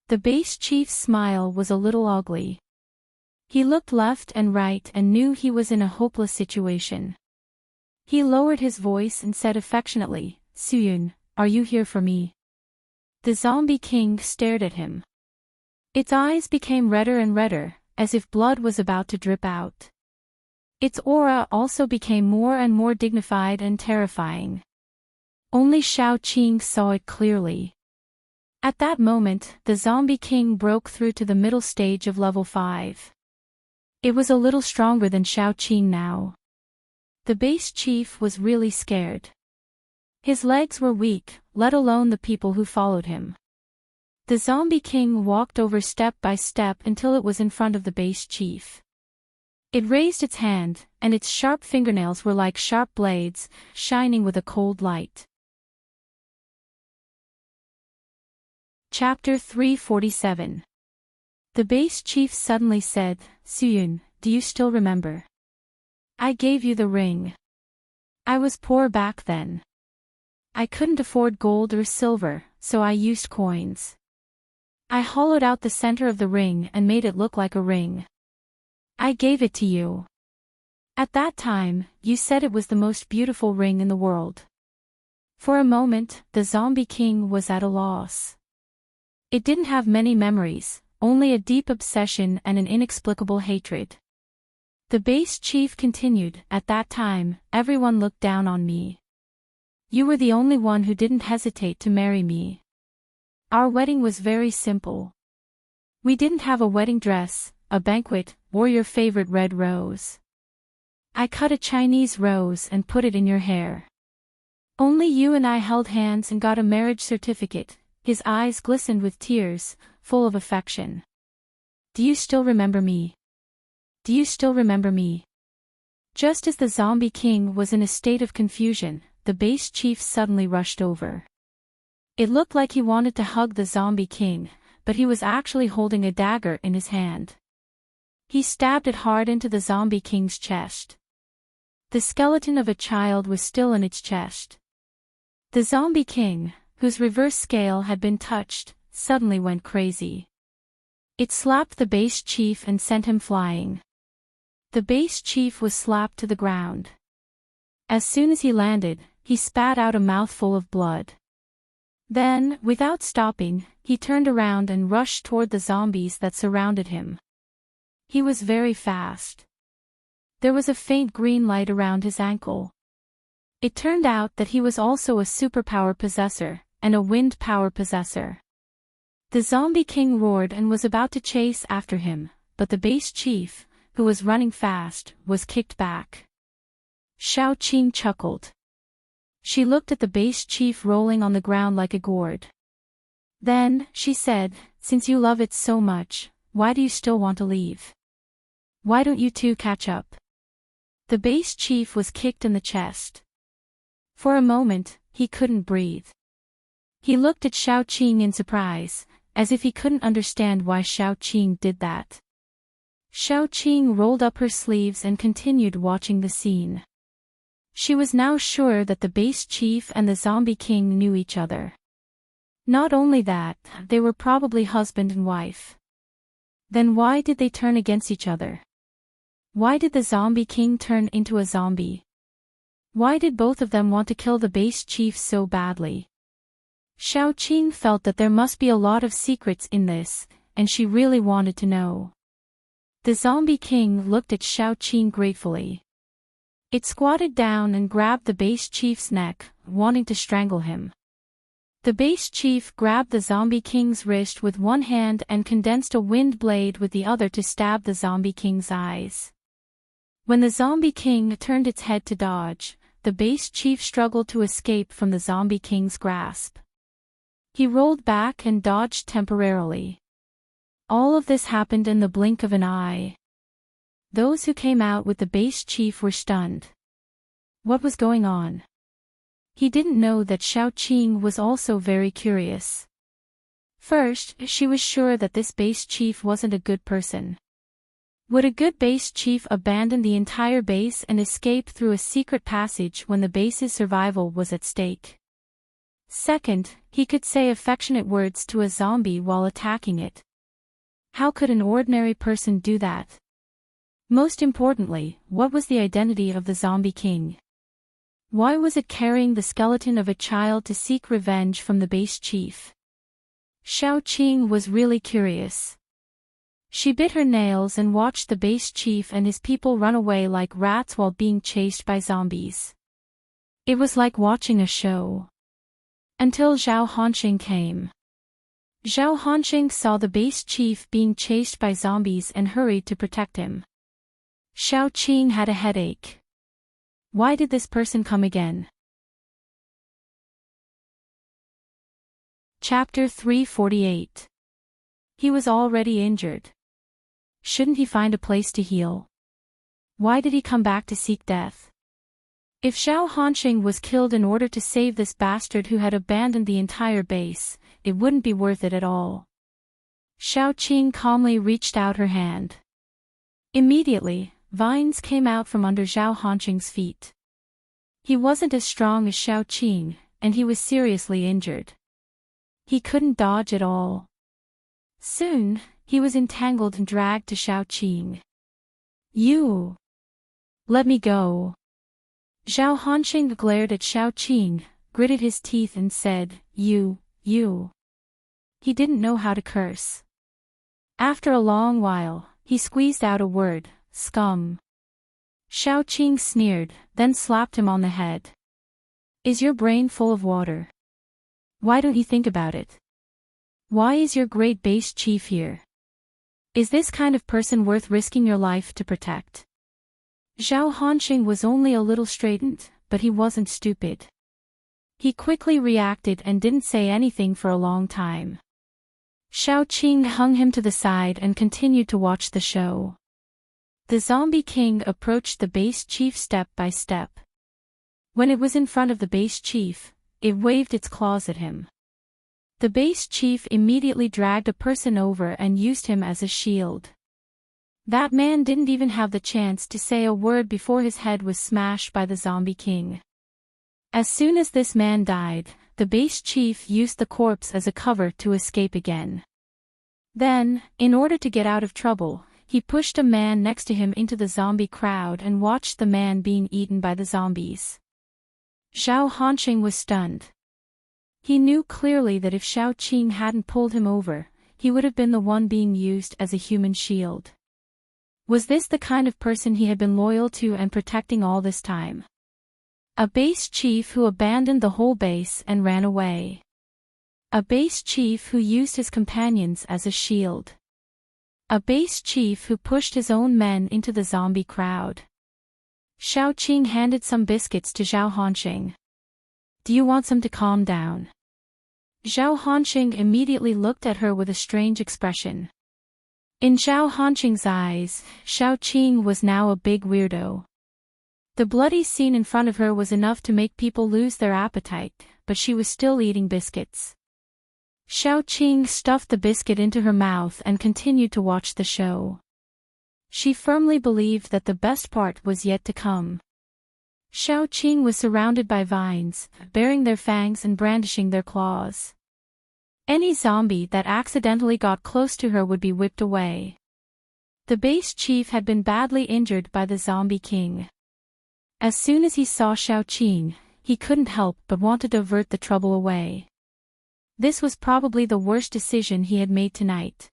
The base chief's smile was a little ugly. He looked left and right and knew he was in a hopeless situation. He lowered his voice and said affectionately, "Suyun, are you here for me?" The zombie king stared at him. Its eyes became redder and redder, as if blood was about to drip out. Its aura also became more and more dignified and terrifying. Only Shao Qing saw it clearly. At that moment, the zombie king broke through to the middle stage of level 5. It was a little stronger than Shao Qing now. The base chief was really scared. His legs were weak, let alone the people who followed him. The zombie king walked over step by step until it was in front of the base chief. It raised its hand, and its sharp fingernails were like sharp blades, shining with a cold light. Chapter 347. The base chief suddenly said, "Suyun, do you still remember? I gave you the ring. I was poor back then. I couldn't afford gold or silver, so I used coins. I hollowed out the center of the ring and made it look like a ring. I gave it to you. At that time, you said it was the most beautiful ring in the world." For a moment, the zombie king was at a loss. It didn't have many memories, only a deep obsession and an inexplicable hatred. The base chief continued, "At that time, everyone looked down on me. You were the only one who didn't hesitate to marry me. Our wedding was very simple. We didn't have a wedding dress, a banquet, or your favorite red rose. I cut a Chinese rose and put it in your hair. Only you and I held hands and got a marriage certificate." His eyes glistened with tears, full of affection. "Do you still remember me? Do you still remember me?" Just as the zombie king was in a state of confusion, the base chief suddenly rushed over. It looked like he wanted to hug the zombie king, but he was actually holding a dagger in his hand. He stabbed it hard into the zombie king's chest. The skeleton of a child was still in its chest. The zombie king, whose reverse scale had been touched, suddenly went crazy. It slapped the base chief and sent him flying. The base chief was slapped to the ground. As soon as he landed, he spat out a mouthful of blood. Then, without stopping, he turned around and rushed toward the zombies that surrounded him. He was very fast. There was a faint green light around his ankle. It turned out that he was also a superpower possessor, and a wind power possessor. The zombie king roared and was about to chase after him, but the base chief, who was running fast, was kicked back. Shao Qing chuckled. She looked at the base chief rolling on the ground like a gourd. Then, she said, "Since you love it so much, why do you still want to leave? Why don't you two catch up?" The base chief was kicked in the chest. For a moment, he couldn't breathe. He looked at Shao Qing in surprise, as if he couldn't understand why Shao Qing did that. Shao Qing rolled up her sleeves and continued watching the scene. She was now sure that the base chief and the zombie king knew each other. Not only that, they were probably husband and wife. Then why did they turn against each other? Why did the zombie king turn into a zombie? Why did both of them want to kill the base chief so badly? Shao Qing felt that there must be a lot of secrets in this, and she really wanted to know. The zombie king looked at Shao Qing gratefully. It squatted down and grabbed the base chief's neck, wanting to strangle him. The base chief grabbed the zombie king's wrist with one hand and condensed a wind blade with the other to stab the zombie king's eyes. When the zombie king turned its head to dodge, the base chief struggled to escape from the zombie king's grasp. He rolled back and dodged temporarily. All of this happened in the blink of an eye. Those who came out with the base chief were stunned. What was going on? He didn't know that Shao Qing was also very curious. First, she was sure that this base chief wasn't a good person. Would a good base chief abandon the entire base and escape through a secret passage when the base's survival was at stake? Second, he could say affectionate words to a zombie while attacking it. How could an ordinary person do that? Most importantly, what was the identity of the zombie king? Why was it carrying the skeleton of a child to seek revenge from the base chief? Xiaoqing was really curious. She bit her nails and watched the base chief and his people run away like rats while being chased by zombies. It was like watching a show. Until Zhao Hanxing came. Zhao Hanxing saw the base chief being chased by zombies and hurried to protect him. Xiaoqing had a headache. Why did this person come again? Chapter 348. He was already injured. Shouldn't he find a place to heal? Why did he come back to seek death? If Zhao Hanxing was killed in order to save this bastard who had abandoned the entire base, it wouldn't be worth it at all. Xiaoqing calmly reached out her hand. Immediately, vines came out from under Zhao Hanxing's feet. He wasn't as strong as Xiaoqing, and he was seriously injured. He couldn't dodge at all. Soon, he was entangled and dragged to Xiaoqing. You! Let me go! Zhao Hanxing glared at Xiaoqing, gritted his teeth and said, You. He didn't know how to curse. After a long while, he squeezed out a word, scum. Xiaoqing sneered, then slapped him on the head. Is your brain full of water? Why don't you think about it? Why is your great base chief here? Is this kind of person worth risking your life to protect? Zhao Hanxing was only a little straitened, but he wasn't stupid. He quickly reacted and didn't say anything for a long time. Xiaoqing hung him to the side and continued to watch the show. The zombie king approached the base chief step by step. When it was in front of the base chief, it waved its claws at him. The base chief immediately dragged a person over and used him as a shield. That man didn't even have the chance to say a word before his head was smashed by the zombie king. As soon as this man died, the base chief used the corpse as a cover to escape again. Then, in order to get out of trouble, he pushed a man next to him into the zombie crowd and watched the man being eaten by the zombies. Zhao Hanxing was stunned. He knew clearly that if Xiaoqing hadn't pulled him over, he would have been the one being used as a human shield. Was this the kind of person he had been loyal to and protecting all this time? A base chief who abandoned the whole base and ran away. A base chief who used his companions as a shield. A base chief who pushed his own men into the zombie crowd. Xiaoqing handed some biscuits to Zhao Hanxing. Do you want some to calm down? Zhao Hanxing immediately looked at her with a strange expression. In Zhao Hanxing's eyes, Xiaoqing was now a big weirdo. The bloody scene in front of her was enough to make people lose their appetite, but she was still eating biscuits. Xiaoqing stuffed the biscuit into her mouth and continued to watch the show. She firmly believed that the best part was yet to come. Xiaoqing was surrounded by vines, baring their fangs and brandishing their claws. Any zombie that accidentally got close to her would be whipped away. The base chief had been badly injured by the zombie king. As soon as he saw Xiaoqing, he couldn't help but want to divert the trouble away. This was probably the worst decision he had made tonight.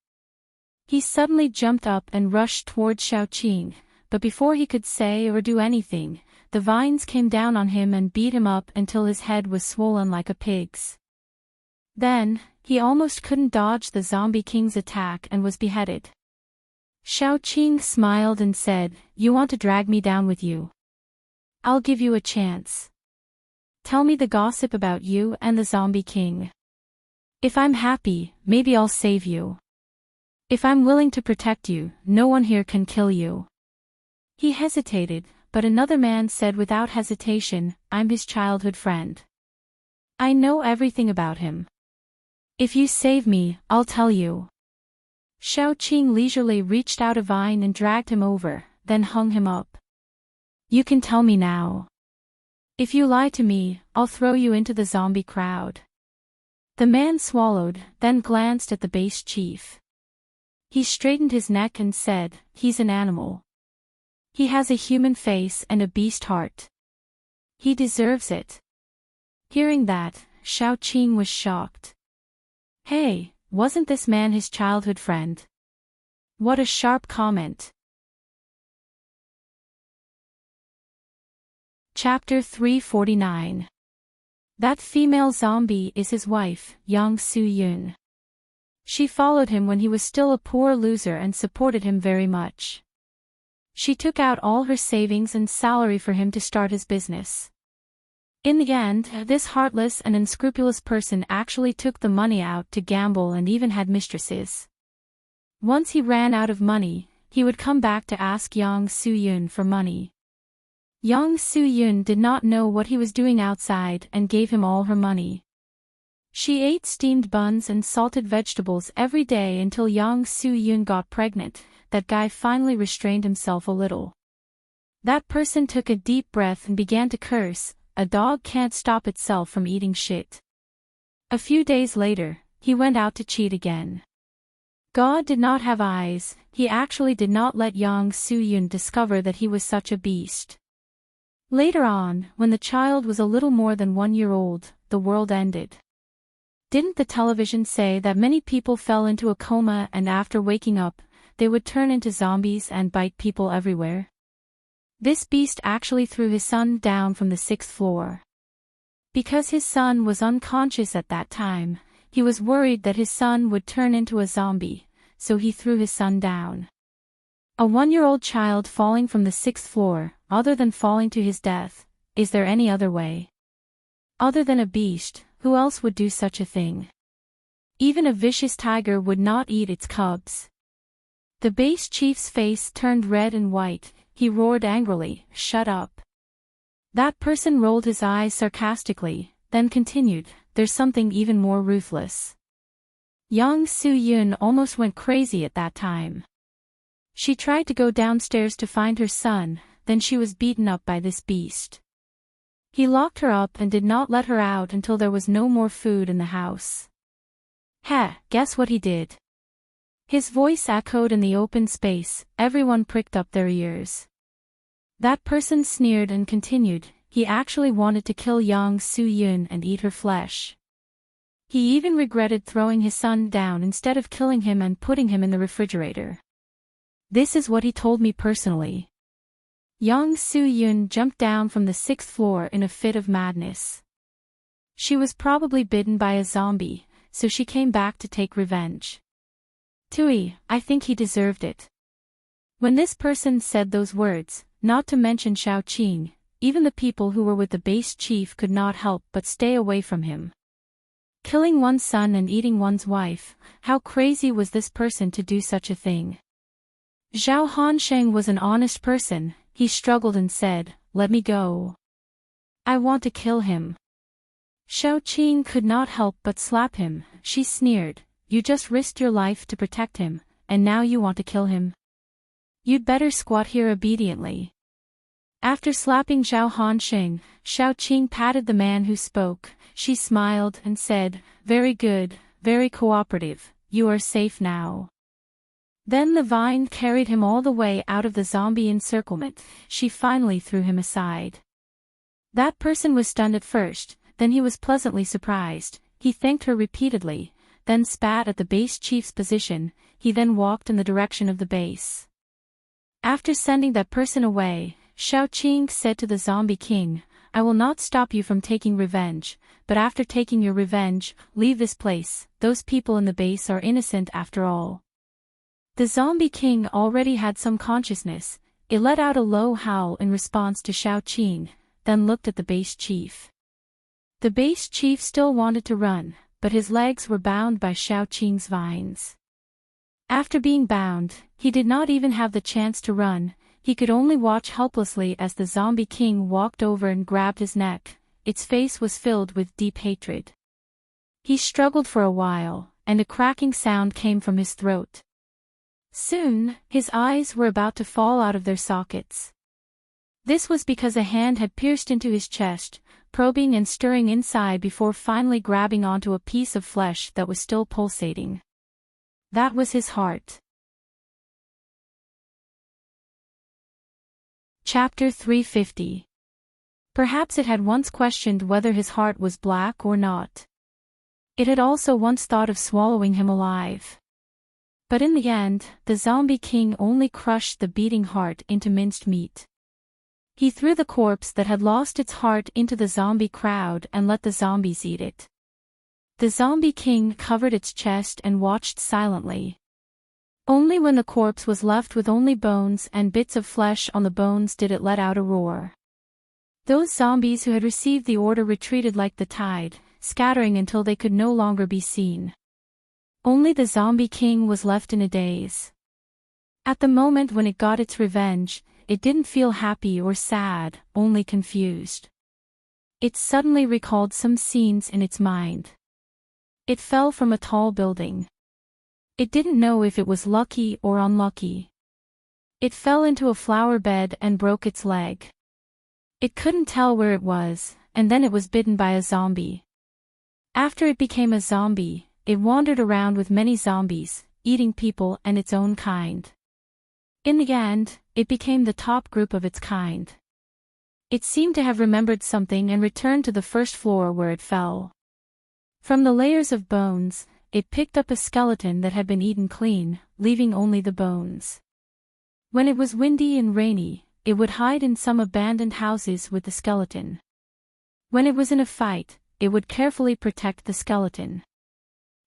He suddenly jumped up and rushed towards Xiaoqing, but before he could say or do anything, the vines came down on him and beat him up until his head was swollen like a pig's. Then, he almost couldn't dodge the zombie king's attack and was beheaded. Xiaoqing smiled and said, "You want to drag me down with you? I'll give you a chance. Tell me the gossip about you and the zombie king. If I'm happy, maybe I'll save you. If I'm willing to protect you, no one here can kill you." He hesitated, but another man said without hesitation, "I'm his childhood friend. I know everything about him. If you save me, I'll tell you." Xiaoqing leisurely reached out a vine and dragged him over, then hung him up. "You can tell me now. If you lie to me, I'll throw you into the zombie crowd." The man swallowed, then glanced at the base chief. He straightened his neck and said, "He's an animal. He has a human face and a beast heart. He deserves it. Hearing that, Xiaoqing was shocked. Hey, wasn't this man his childhood friend? What a sharp comment. Chapter 349. That female zombie is his wife, Yang Su-yun. She followed him when he was still a poor loser and supported him very much. She took out all her savings and salary for him to start his business. In the end, this heartless and unscrupulous person actually took the money out to gamble and even had mistresses. Once he ran out of money, he would come back to ask Yang Su-yun for money. Yang Su-yun did not know what he was doing outside and gave him all her money. She ate steamed buns and salted vegetables every day until Yang Su-yun got pregnant. That guy finally restrained himself a little. That person took a deep breath and began to curse. A dog can't stop itself from eating shit. A few days later, he went out to cheat again. God did not have eyes. He actually did not let Yang Su-yun discover that he was such a beast. Later on, when the child was a little more than 1 year old, the world ended. Didn't the television say that many people fell into a coma and after waking up, they would turn into zombies and bite people everywhere? This beast actually threw his son down from the 6th floor. Because his son was unconscious at that time, he was worried that his son would turn into a zombie, so he threw his son down. A 1-year-old child falling from the 6th floor, other than falling to his death, is there any other way? Other than a beast, who else would do such a thing? Even a vicious tiger would not eat its cubs. The base chief's face turned red and white. He roared angrily, "Shut up." That person rolled his eyes sarcastically, then continued, "There's something even more ruthless." Yang Su-yun almost went crazy at that time. She tried to go downstairs to find her son, then she was beaten up by this beast. He locked her up and did not let her out until there was no more food in the house. Guess what he did? His voice echoed in the open space. Everyone pricked up their ears. That person sneered and continued, he actually wanted to kill Yang Su-yun and eat her flesh. He even regretted throwing his son down instead of killing him and putting him in the refrigerator. This is what he told me personally. Yang Su-yun jumped down from the 6th floor in a fit of madness. She was probably bitten by a zombie, so she came back to take revenge. Tui, I think he deserved it. When this person said those words, not to mention Xiaoqing, even the people who were with the base chief could not help but stay away from him. Killing one's son and eating one's wife, how crazy was this person to do such a thing? Zhao Hansheng was an honest person. He struggled and said, "Let me go. I want to kill him." Xiaoqing could not help but slap him. She sneered, "You just risked your life to protect him, and now you want to kill him? You'd better squat here obediently." After slapping Zhao Hansheng, Xiaoqing patted the man who spoke. She smiled and said, "Very good, very cooperative, you are safe now." Then the vine carried him all the way out of the zombie encirclement. She finally threw him aside. That person was stunned at first, then he was pleasantly surprised. He thanked her repeatedly, then spat at the base chief's position. He then walked in the direction of the base. After sending that person away, Xiaoqing said to the zombie king, "I will not stop you from taking revenge, but after taking your revenge, leave this place. Those people in the base are innocent after all." The zombie king already had some consciousness. It let out a low howl in response to Xiaoqing, then looked at the base chief. The base chief still wanted to run, but his legs were bound by Xiaoqing's vines. After being bound, he did not even have the chance to run. He could only watch helplessly as the zombie king walked over and grabbed his neck. Its face was filled with deep hatred. He struggled for a while, and a cracking sound came from his throat. Soon, his eyes were about to fall out of their sockets. This was because a hand had pierced into his chest, probing and stirring inside before finally grabbing onto a piece of flesh that was still pulsating. That was his heart. Chapter 350. Perhaps it had once questioned whether his heart was black or not. It had also once thought of swallowing him alive. But in the end, the zombie king only crushed the beating heart into minced meat. He threw the corpse that had lost its heart into the zombie crowd and let the zombies eat it. The zombie king covered its chest and watched silently. Only when the corpse was left with only bones and bits of flesh on the bones did it let out a roar. Those zombies who had received the order retreated like the tide, scattering until they could no longer be seen. Only the zombie king was left in a daze. At the moment when it got its revenge, it didn't feel happy or sad, only confused. It suddenly recalled some scenes in its mind. It fell from a tall building. It didn't know if it was lucky or unlucky. It fell into a flower bed and broke its leg. It couldn't tell where it was, and then it was bitten by a zombie. After it became a zombie, it wandered around with many zombies, eating people and its own kind. In the end, it became the top group of its kind. It seemed to have remembered something and returned to the first floor where it fell. From the layers of bones, it picked up a skeleton that had been eaten clean, leaving only the bones. When it was windy and rainy, it would hide in some abandoned houses with the skeleton. When it was in a fight, it would carefully protect the skeleton.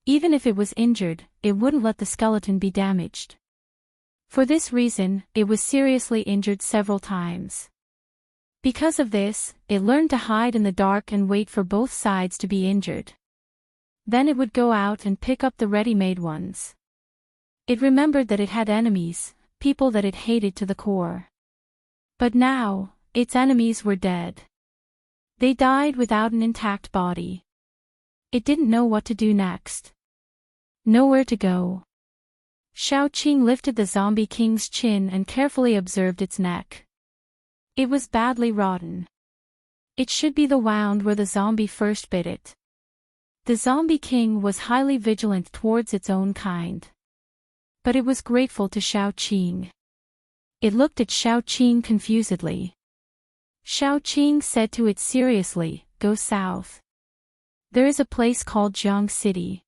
Even if it was injured, it wouldn't let the skeleton be damaged. For this reason, it was seriously injured several times. Because of this, it learned to hide in the dark and wait for both sides to be injured. Then it would go out and pick up the ready-made ones. It remembered that it had enemies, people that it hated to the core. But now, its enemies were dead. They died without an intact body. It didn't know what to do next. Nowhere to go. Xiaoqing lifted the zombie king's chin and carefully observed its neck. It was badly rotten. It should be the wound where the zombie first bit it. The zombie king was highly vigilant towards its own kind. But it was grateful to Xiaoqing. It looked at Xiaoqing confusedly. Xiaoqing said to it seriously, "Go south. There is a place called Jiang City.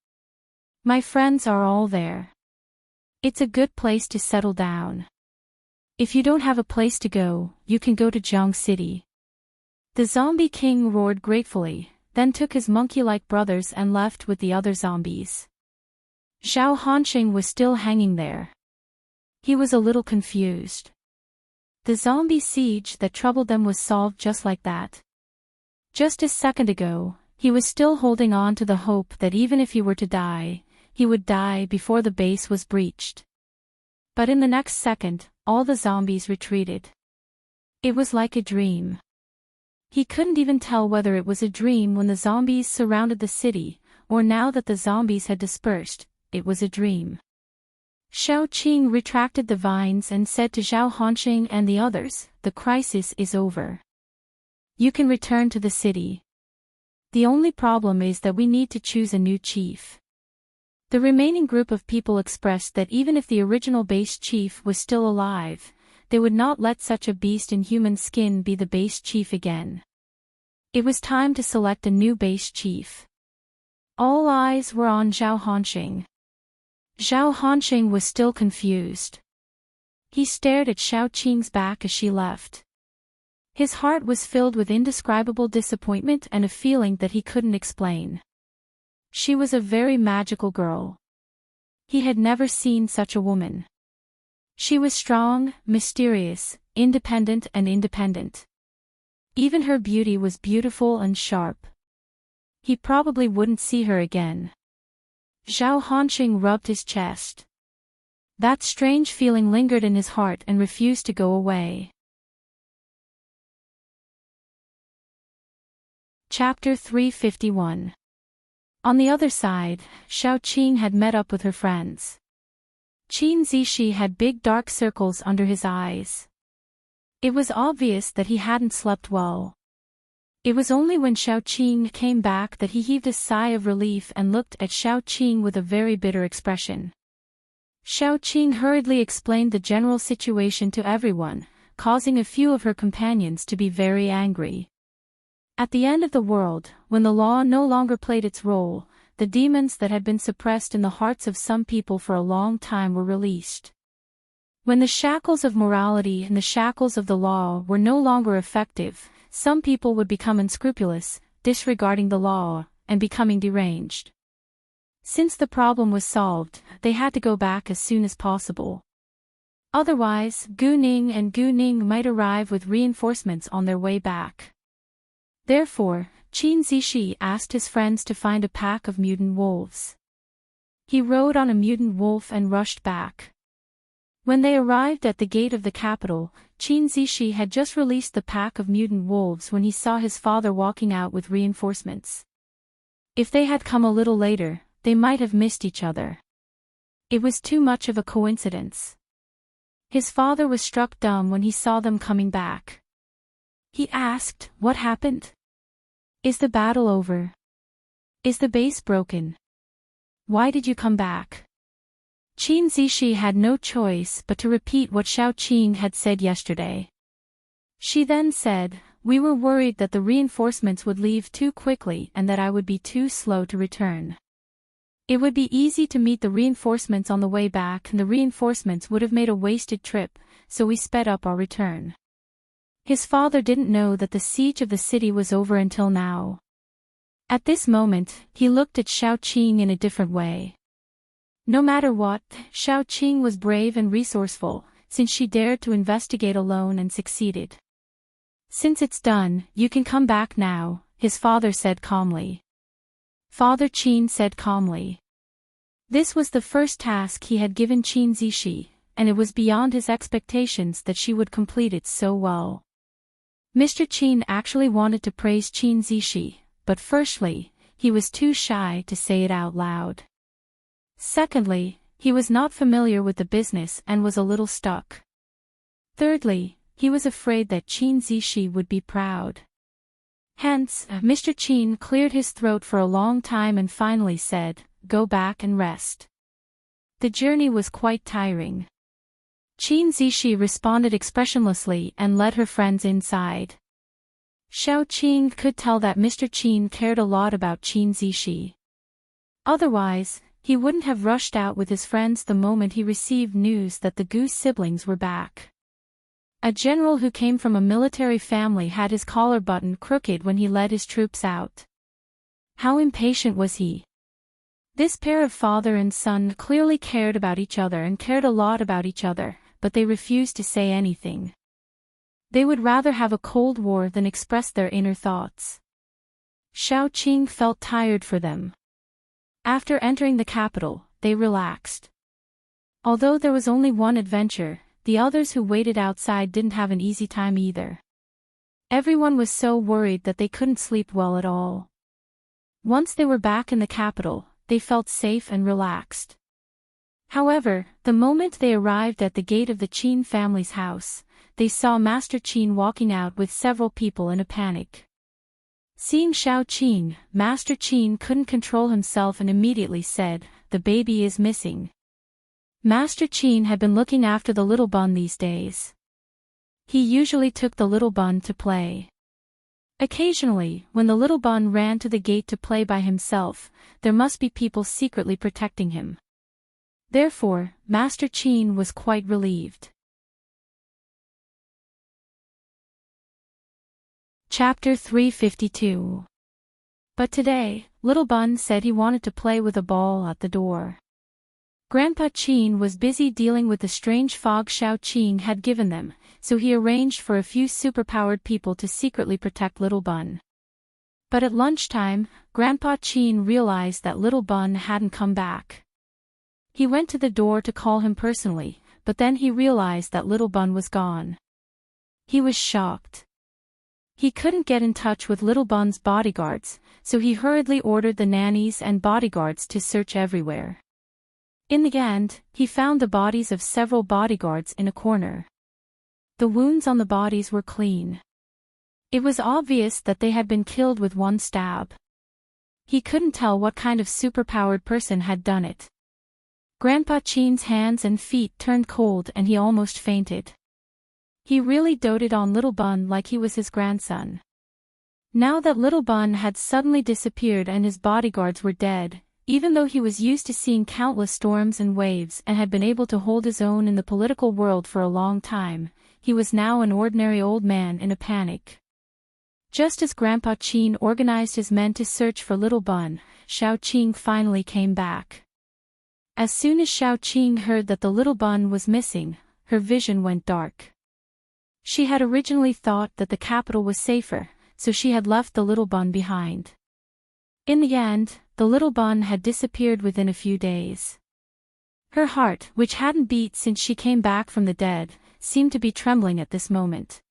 My friends are all there. It's a good place to settle down. If you don't have a place to go, you can go to Jiang City." The zombie king roared gratefully, then took his monkey-like brothers and left with the other zombies. Zhao Hanqing was still hanging there. He was a little confused. The zombie siege that troubled them was solved just like that. Just a second ago, he was still holding on to the hope that even if he were to die, he would die before the base was breached. But in the next second, all the zombies retreated. It was like a dream. He couldn't even tell whether it was a dream when the zombies surrounded the city, or now that the zombies had dispersed, it was a dream. Xiaoqing retracted the vines and said to Zhao Hanqing and the others, "The crisis is over. You can return to the city. The only problem is that we need to choose a new chief." The remaining group of people expressed that even if the original base chief was still alive, they would not let such a beast in human skin be the base chief again. It was time to select a new base chief. All eyes were on Zhao Hanqing. Zhao Hanqing was still confused. He stared at Xiaoqing's back as she left. His heart was filled with indescribable disappointment and a feeling that he couldn't explain. She was a very magical girl. He had never seen such a woman. She was strong, mysterious, independent. Even her beauty was beautiful and sharp. He probably wouldn't see her again. Zhao Hanqing rubbed his chest. That strange feeling lingered in his heart and refused to go away. Chapter 351. On the other side, Xiaoqing had met up with her friends. Qin Zishi had big dark circles under his eyes. It was obvious that he hadn't slept well. It was only when Xiaoqing came back that he heaved a sigh of relief and looked at Xiaoqing with a very bitter expression. Xiaoqing hurriedly explained the general situation to everyone, causing a few of her companions to be very angry. At the end of the world, when the law no longer played its role, the demons that had been suppressed in the hearts of some people for a long time were released. When the shackles of morality and the shackles of the law were no longer effective, some people would become unscrupulous, disregarding the law, and becoming deranged. Since the problem was solved, they had to go back as soon as possible. Otherwise, Gu Ning and Gu Ning might arrive with reinforcements on their way back. Therefore, Qin Zishi asked his friends to find a pack of mutant wolves. He rode on a mutant wolf and rushed back. When they arrived at the gate of the capital, Qin Zishi had just released the pack of mutant wolves when he saw his father walking out with reinforcements. If they had come a little later, they might have missed each other. It was too much of a coincidence. His father was struck dumb when he saw them coming back. He asked, "What happened? Is the battle over? Is the base broken? Why did you come back?" Qin Zishi had no choice but to repeat what Xiao Qing had said yesterday. She then said, "We were worried that the reinforcements would leave too quickly and that I would be too slow to return. It would be easy to meet the reinforcements on the way back and the reinforcements would have made a wasted trip, so we sped up our return." His father didn't know that the siege of the city was over until now. At this moment, he looked at Xiao Qing in a different way. No matter what, Xiao Qing was brave and resourceful, since she dared to investigate alone and succeeded. "Since it's done, you can come back now," his father said calmly. Father Qin said calmly. This was the first task he had given Qin Zishi, and it was beyond his expectations that she would complete it so well. Mr. Qin actually wanted to praise Qin Zishi, but firstly, he was too shy to say it out loud. Secondly, he was not familiar with the business and was a little stuck. Thirdly, he was afraid that Qin Zishi would be proud. Hence, Mr. Qin cleared his throat for a long time and finally said, "Go back and rest." The journey was quite tiring. Qin Zishi responded expressionlessly and led her friends inside. Xiao Qing could tell that Mr. Qin cared a lot about Qin Zishi. Otherwise, he wouldn't have rushed out with his friends the moment he received news that the Gu siblings were back. A general who came from a military family had his collar button crooked when he led his troops out. How impatient was he? This pair of father and son clearly cared about each other and cared a lot about each other, but they refused to say anything. They would rather have a cold war than express their inner thoughts. Xiao Qing felt tired for them. After entering the capital, they relaxed. Although there was only one adventure, the others who waited outside didn't have an easy time either. Everyone was so worried that they couldn't sleep well at all. Once they were back in the capital, they felt safe and relaxed. However, the moment they arrived at the gate of the Qin family's house, they saw Master Qin walking out with several people in a panic. Seeing Xiao Qing, Master Qin couldn't control himself and immediately said, "The baby is missing." Master Qin had been looking after the little bun these days. He usually took the little bun to play. Occasionally, when the little bun ran to the gate to play by himself, there must be people secretly protecting him. Therefore, Master Qin was quite relieved. Chapter 352. But today, Little Bun said he wanted to play with a ball at the door. Grandpa Qin was busy dealing with the strange fog Xiao Qing had given them, so he arranged for a few superpowered people to secretly protect Little Bun. But at lunchtime, Grandpa Qin realized that Little Bun hadn't come back. He went to the door to call him personally, but then he realized that Little Bun was gone. He was shocked. He couldn't get in touch with Little Bun's bodyguards, so he hurriedly ordered the nannies and bodyguards to search everywhere. In the end, he found the bodies of several bodyguards in a corner. The wounds on the bodies were clean. It was obvious that they had been killed with one stab. He couldn't tell what kind of superpowered person had done it. Grandpa Qin's hands and feet turned cold and he almost fainted. He really doted on Little Bun like he was his grandson. Now that Little Bun had suddenly disappeared and his bodyguards were dead, even though he was used to seeing countless storms and waves and had been able to hold his own in the political world for a long time, he was now an ordinary old man in a panic. Just as Grandpa Qin organized his men to search for Little Bun, Xiao Qing finally came back. As soon as Xiao Qing heard that the Little Bun was missing, her vision went dark. She had originally thought that the capital was safer, so she had left the Little Bun behind. In the end, the Little Bun had disappeared within a few days. Her heart, which hadn't beat since she came back from the dead, seemed to be trembling at this moment.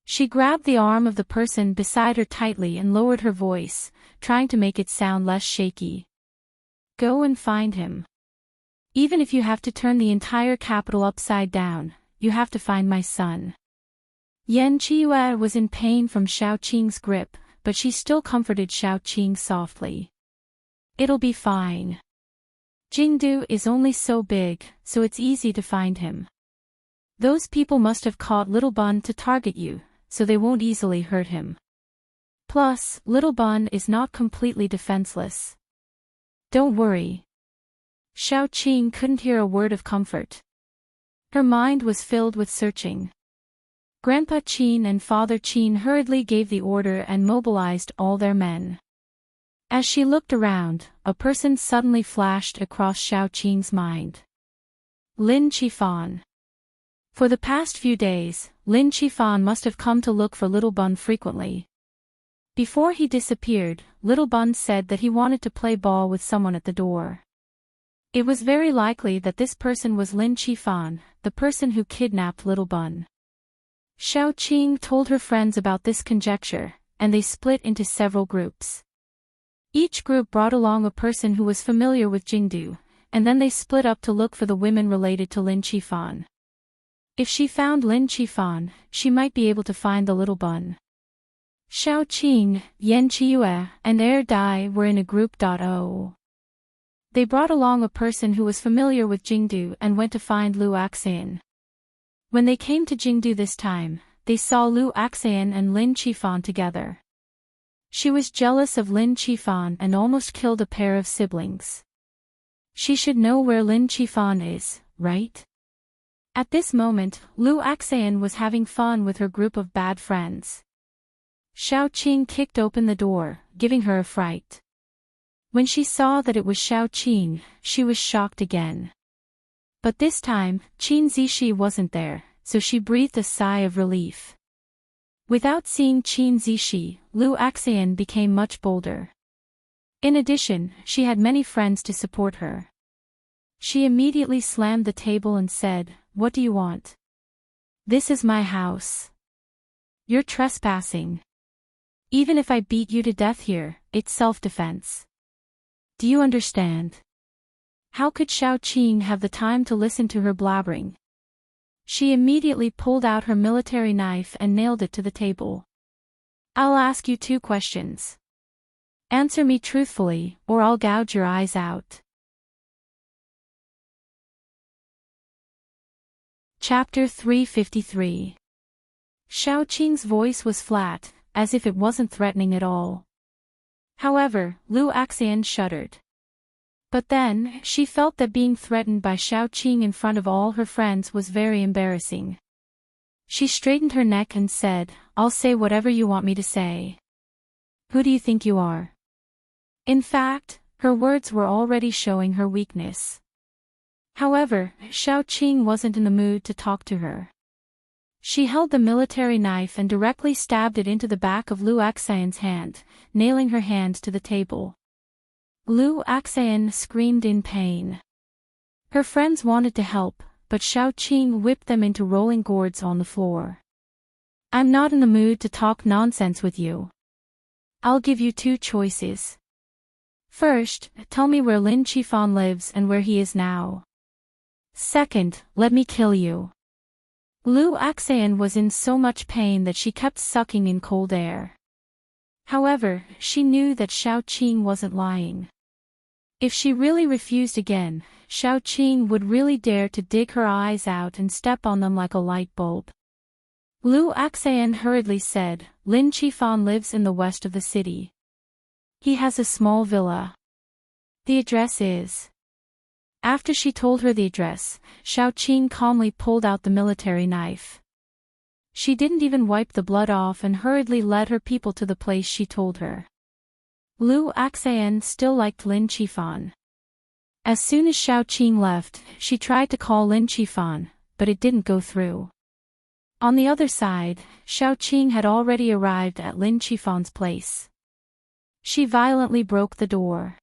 She grabbed the arm of the person beside her tightly and lowered her voice, trying to make it sound less shaky. Go and find him. Even if you have to turn the entire capital upside down, you have to find my son. Yan Qiyu was in pain from Xiao Qing's grip, but she still comforted Xiao Qing softly. It'll be fine. Jingdu is only so big, so it's easy to find him. Those people must have caught Little Bun to target you, so they won't easily hurt him. Plus, Little Bun is not completely defenseless. Don't worry. Xiao Qing couldn't hear a word of comfort. Her mind was filled with searching. Grandpa Qin and Father Qin hurriedly gave the order and mobilized all their men. As she looked around, a person suddenly flashed across Xiao Qing's mind. Lin Qifan. For the past few days, Lin Qifan must have come to look for Little Bun frequently. Before he disappeared, Little Bun said that he wanted to play ball with someone at the door. It was very likely that this person was Lin Qifan, the person who kidnapped Little Bun. Xiao Qing told her friends about this conjecture, and they split into several groups. Each group brought along a person who was familiar with Jingdu, and then they split up to look for the women related to Lin Qifan. If she found Lin Qifan, she might be able to find the Little Bun. Xiao Qing, Yan Qiyu, and Dai were in a group. They brought along a person who was familiar with Jingdu and went to find Lu Axan. When they came to Jingdu this time, they saw Lu Axan and Lin Qifan together. She was jealous of Lin Qifan and almost killed a pair of siblings. She should know where Lin Qifan is, right? At this moment, Lu Axan was having fun with her group of bad friends. Xiao Qing kicked open the door, giving her a fright. When she saw that it was Xiao Qing, she was shocked again. But this time, Qin Zishi wasn't there, so she breathed a sigh of relief. Without seeing Qin Zishi, Lu Axan became much bolder. In addition, she had many friends to support her. She immediately slammed the table and said, "What do you want? This is my house. You're trespassing. Even if I beat you to death here, it's self-defense. Do you understand?" How could Xiao Qing have the time to listen to her blabbering? She immediately pulled out her military knife and nailed it to the table. "I'll ask you 2 questions. Answer me truthfully, or I'll gouge your eyes out." Chapter 353. Xiao Qing's voice was flat, as if it wasn't threatening at all. However, Lu Axan shuddered. But then, she felt that being threatened by Xiao Qing in front of all her friends was very embarrassing. She straightened her neck and said, "I'll say whatever you want me to say. Who do you think you are?" In fact, her words were already showing her weakness. However, Xiao Qing wasn't in the mood to talk to her. She held the military knife and directly stabbed it into the back of Lu Axan's hand, nailing her hand to the table. Lu Axan screamed in pain. Her friends wanted to help, but Xiao Qing whipped them into rolling gourds on the floor. "I'm not in the mood to talk nonsense with you. I'll give you 2 choices. First, tell me where Lin Qifan lives and where he is now. Second, let me kill you." Lu Axan was in so much pain that she kept sucking in cold air. However, she knew that Xiao Qing wasn't lying. If she really refused again, Xiao Qing would really dare to dig her eyes out and step on them like a light bulb. Lu Axayan hurriedly said, Lin Qifan lives in the west of the city. He has a small villa. The address is. After she told her the address, Xiaoqing calmly pulled out the military knife. She didn't even wipe the blood off and hurriedly led her people to the place she told her. Lu Axayan still liked Lin Qifan. As soon as Xiaoqing left, she tried to call Lin Qifan, but it didn't go through. On the other side, Xiaoqing had already arrived at Lin Qifan's place. She violently broke the door.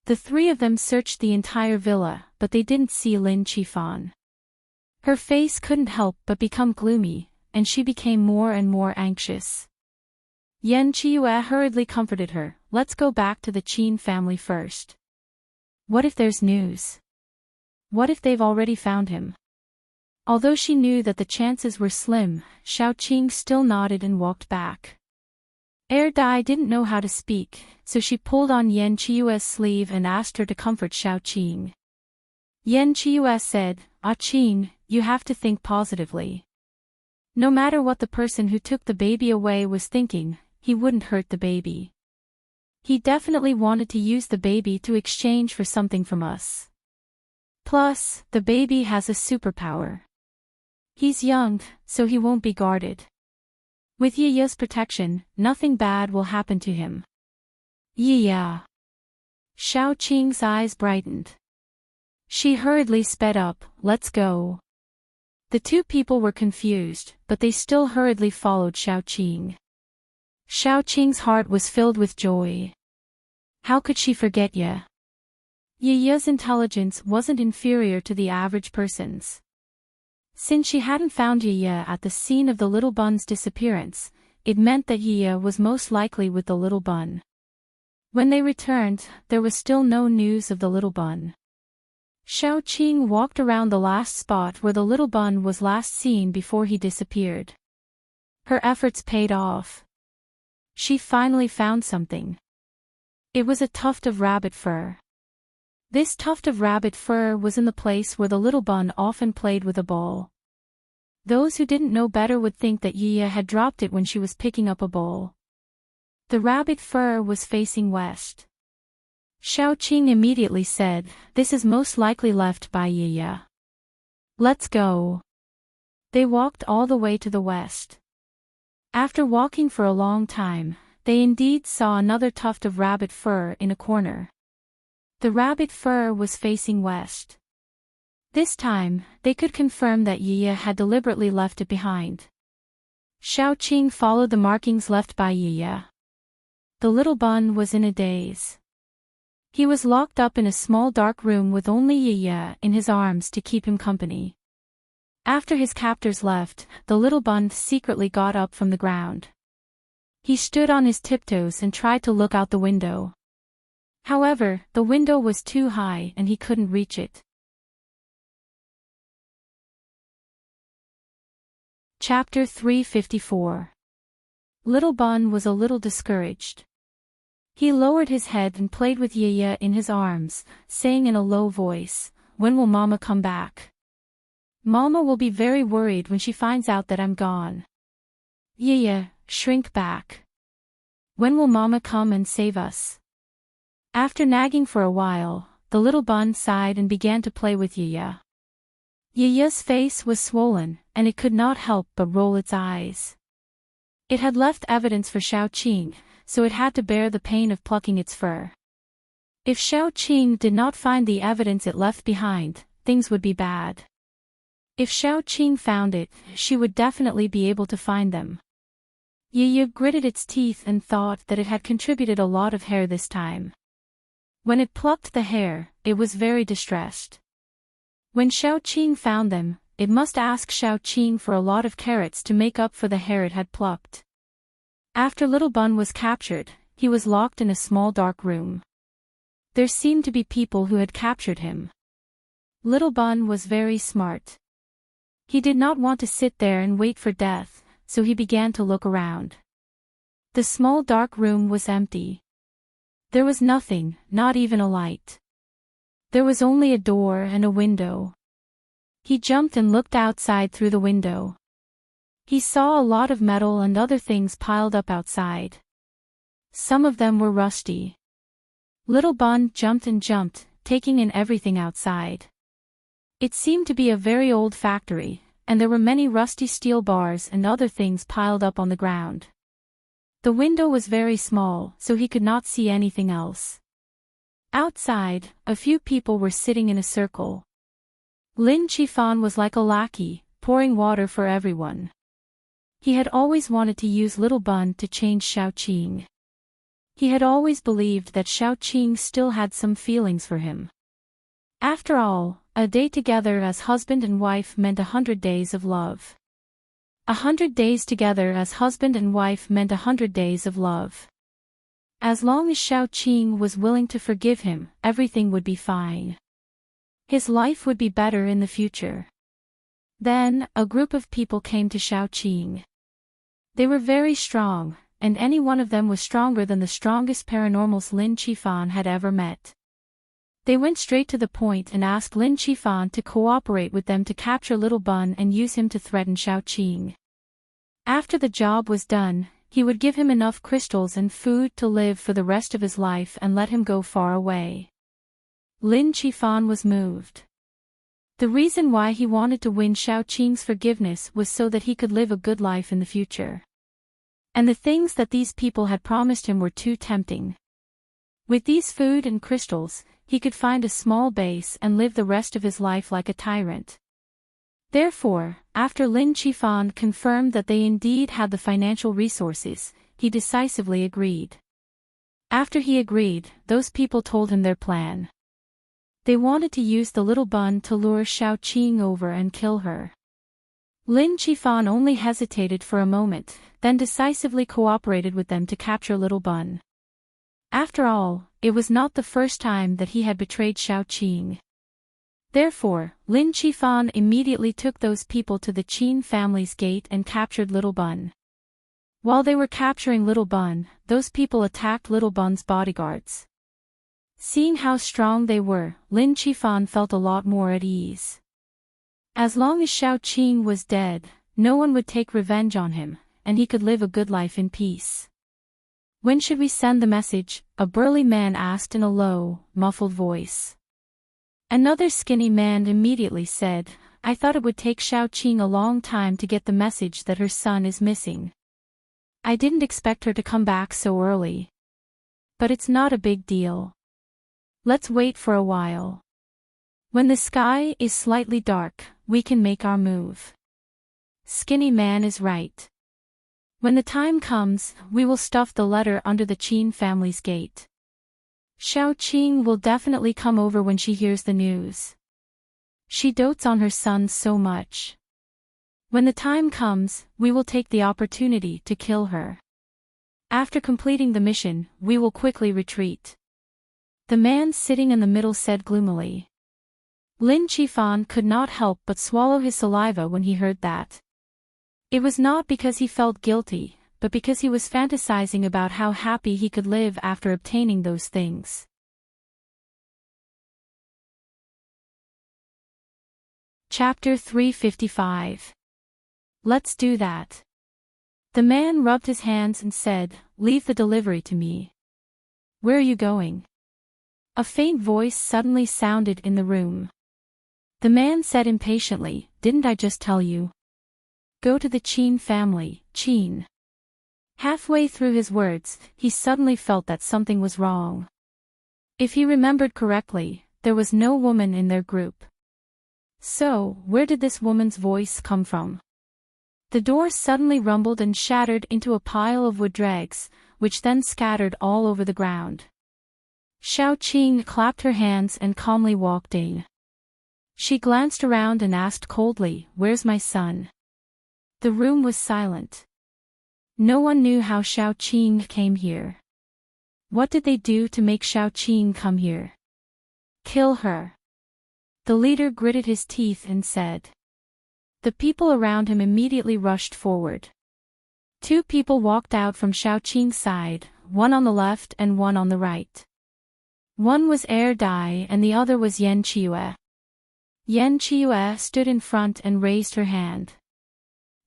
The three of them searched the entire villa, but they didn't see Lin Qifan. Her face couldn't help but become gloomy, and she became more and more anxious. Yan Qiue hurriedly comforted her, let's go back to the Qin family first. What if there's news? What if they've already found him? Although she knew that the chances were slim, Xiaoqing still nodded and walked back. Dai didn't know how to speak, so she pulled on Yan Qiue's sleeve and asked her to comfort Xiaoqing. Yan Qiue said, Qin, you have to think positively. No matter what the person who took the baby away was thinking, he wouldn't hurt the baby. He definitely wanted to use the baby to exchange for something from us. Plus, the baby has a superpower. He's young, so he won't be guarded. With Yiya's protection, nothing bad will happen to him. Yiya. Xiaoqing's eyes brightened. She hurriedly sped up, let's go. The two people were confused, but they still hurriedly followed Xiaoqing. Xiaoqing's heart was filled with joy. How could she forget Ye? Yiya's intelligence wasn't inferior to the average person's. Since she hadn't found Yiya at the scene of the little bun's disappearance, it meant that Yiya was most likely with the little bun. When they returned, there was still no news of the little bun. Xiaoqing walked around the last spot where the little bun was last seen before he disappeared. Her efforts paid off. She finally found something. It was a tuft of rabbit fur. This tuft of rabbit fur was in the place where the little bun often played with a ball. Those who didn't know better would think that Yiya had dropped it when she was picking up a ball. The rabbit fur was facing west. Xiaoqing immediately said, this is most likely left by Yiya. Let's go. They walked all the way to the west. After walking for a long time, they indeed saw another tuft of rabbit fur in a corner. The rabbit fur was facing west. This time, they could confirm that Yiya had deliberately left it behind. Xiaoqing followed the markings left by Yiya. The little bun was in a daze. He was locked up in a small dark room with only Yiya in his arms to keep him company. After his captors left, the little bun secretly got up from the ground. He stood on his tiptoes and tried to look out the window. However, the window was too high and he couldn't reach it. Chapter 354. Little Bun was a little discouraged. He lowered his head and played with Yiya in his arms, saying in a low voice, when will Mama come back? Mama will be very worried when she finds out that I'm gone. Yiya, shrink back. When will Mama come and save us? After nagging for a while, the little bun sighed and began to play with Yiya. Yiya's face was swollen, and it could not help but roll its eyes. It had left evidence for Xiaoqing, so it had to bear the pain of plucking its fur. If Xiaoqing did not find the evidence it left behind, things would be bad. If Xiaoqing found it, she would definitely be able to find them. Yiya gritted its teeth and thought that it had contributed a lot of hair this time. When it plucked the hair, it was very distressed. When Xiaoqing found them, it must ask Xiaoqing for a lot of carrots to make up for the hair it had plucked. After Little Bun was captured, he was locked in a small dark room. There seemed to be people who had captured him. Little Bun was very smart. He did not want to sit there and wait for death, so he began to look around. The small dark room was empty. There was nothing, not even a light. There was only a door and a window. He jumped and looked outside through the window. He saw a lot of metal and other things piled up outside. Some of them were rusty. Little Bun jumped and jumped, taking in everything outside. It seemed to be a very old factory, and there were many rusty steel bars and other things piled up on the ground. The window was very small, so he could not see anything else. Outside, a few people were sitting in a circle. Lin Qifan was like a lackey, pouring water for everyone. He had always wanted to use Little Bun to change Xiaoqing. He had always believed that Xiaoqing still had some feelings for him. After all, a day together as husband and wife meant 100 days of love. 100 days together as husband and wife meant 100 days of love. As long as Xiaoqing was willing to forgive him, everything would be fine. His life would be better in the future. Then, a group of people came to Xiaoqing. They were very strong, and any one of them was stronger than the strongest paranormals Lin Qifan had ever met. They went straight to the point and asked Lin Qifan to cooperate with them to capture Little Bun and use him to threaten Xiaoqing. After the job was done, he would give him enough crystals and food to live for the rest of his life and let him go far away. Lin Qifan was moved. The reason why he wanted to win Xiaoqing's forgiveness was so that he could live a good life in the future. And the things that these people had promised him were too tempting. With these food and crystals, he could find a small base and live the rest of his life like a tyrant. Therefore, after Lin Qifan confirmed that they indeed had the financial resources, he decisively agreed. After he agreed, those people told him their plan. They wanted to use the Little Bun to lure Xiaoqing over and kill her. Lin Qifan only hesitated for a moment, then decisively cooperated with them to capture Little Bun. After all, it was not the first time that he had betrayed Xiaoqing. Therefore, Lin Qifan immediately took those people to the Qin family's gate and captured Little Bun. While they were capturing Little Bun, those people attacked Little Bun's bodyguards. Seeing how strong they were, Lin Qifan felt a lot more at ease. As long as Xiaoqing was dead, no one would take revenge on him, and he could live a good life in peace. "When should we send the message?" a burly man asked in a low, muffled voice. Another skinny man immediately said, "I thought it would take Xiaoqing a long time to get the message that her son is missing. I didn't expect her to come back so early. But it's not a big deal. Let's wait for a while. When the sky is slightly dark, we can make our move." Skinny man is right. When the time comes, we will stuff the letter under the Qin family's gate. Xiaoqing will definitely come over when she hears the news. She dotes on her son so much. When the time comes, we will take the opportunity to kill her. After completing the mission, we will quickly retreat. The man sitting in the middle said gloomily. Lin Qifan could not help but swallow his saliva when he heard that. It was not because he felt guilty, but because he was fantasizing about how happy he could live after obtaining those things. Chapter 355. Let's do that. The man rubbed his hands and said, "Leave the delivery to me." "Where are you going?" A faint voice suddenly sounded in the room. The man said impatiently, "Didn't I just tell you? Go to the Qin family, Qin." Halfway through his words, he suddenly felt that something was wrong. If he remembered correctly, there was no woman in their group. So, where did this woman's voice come from? The door suddenly rumbled and shattered into a pile of wood dregs, which then scattered all over the ground. Xiaoqing clapped her hands and calmly walked in. She glanced around and asked coldly, "Where's my son?" The room was silent. No one knew how Xiaoqing came here. What did they do to make Xiaoqing come here? Kill her. The leader gritted his teeth and said. The people around him immediately rushed forward. Two people walked out from Xiaoqing's side, one on the left and one on the right. One was Dai and the other was Yan Qiue. Yan Qiue stood in front and raised her hand.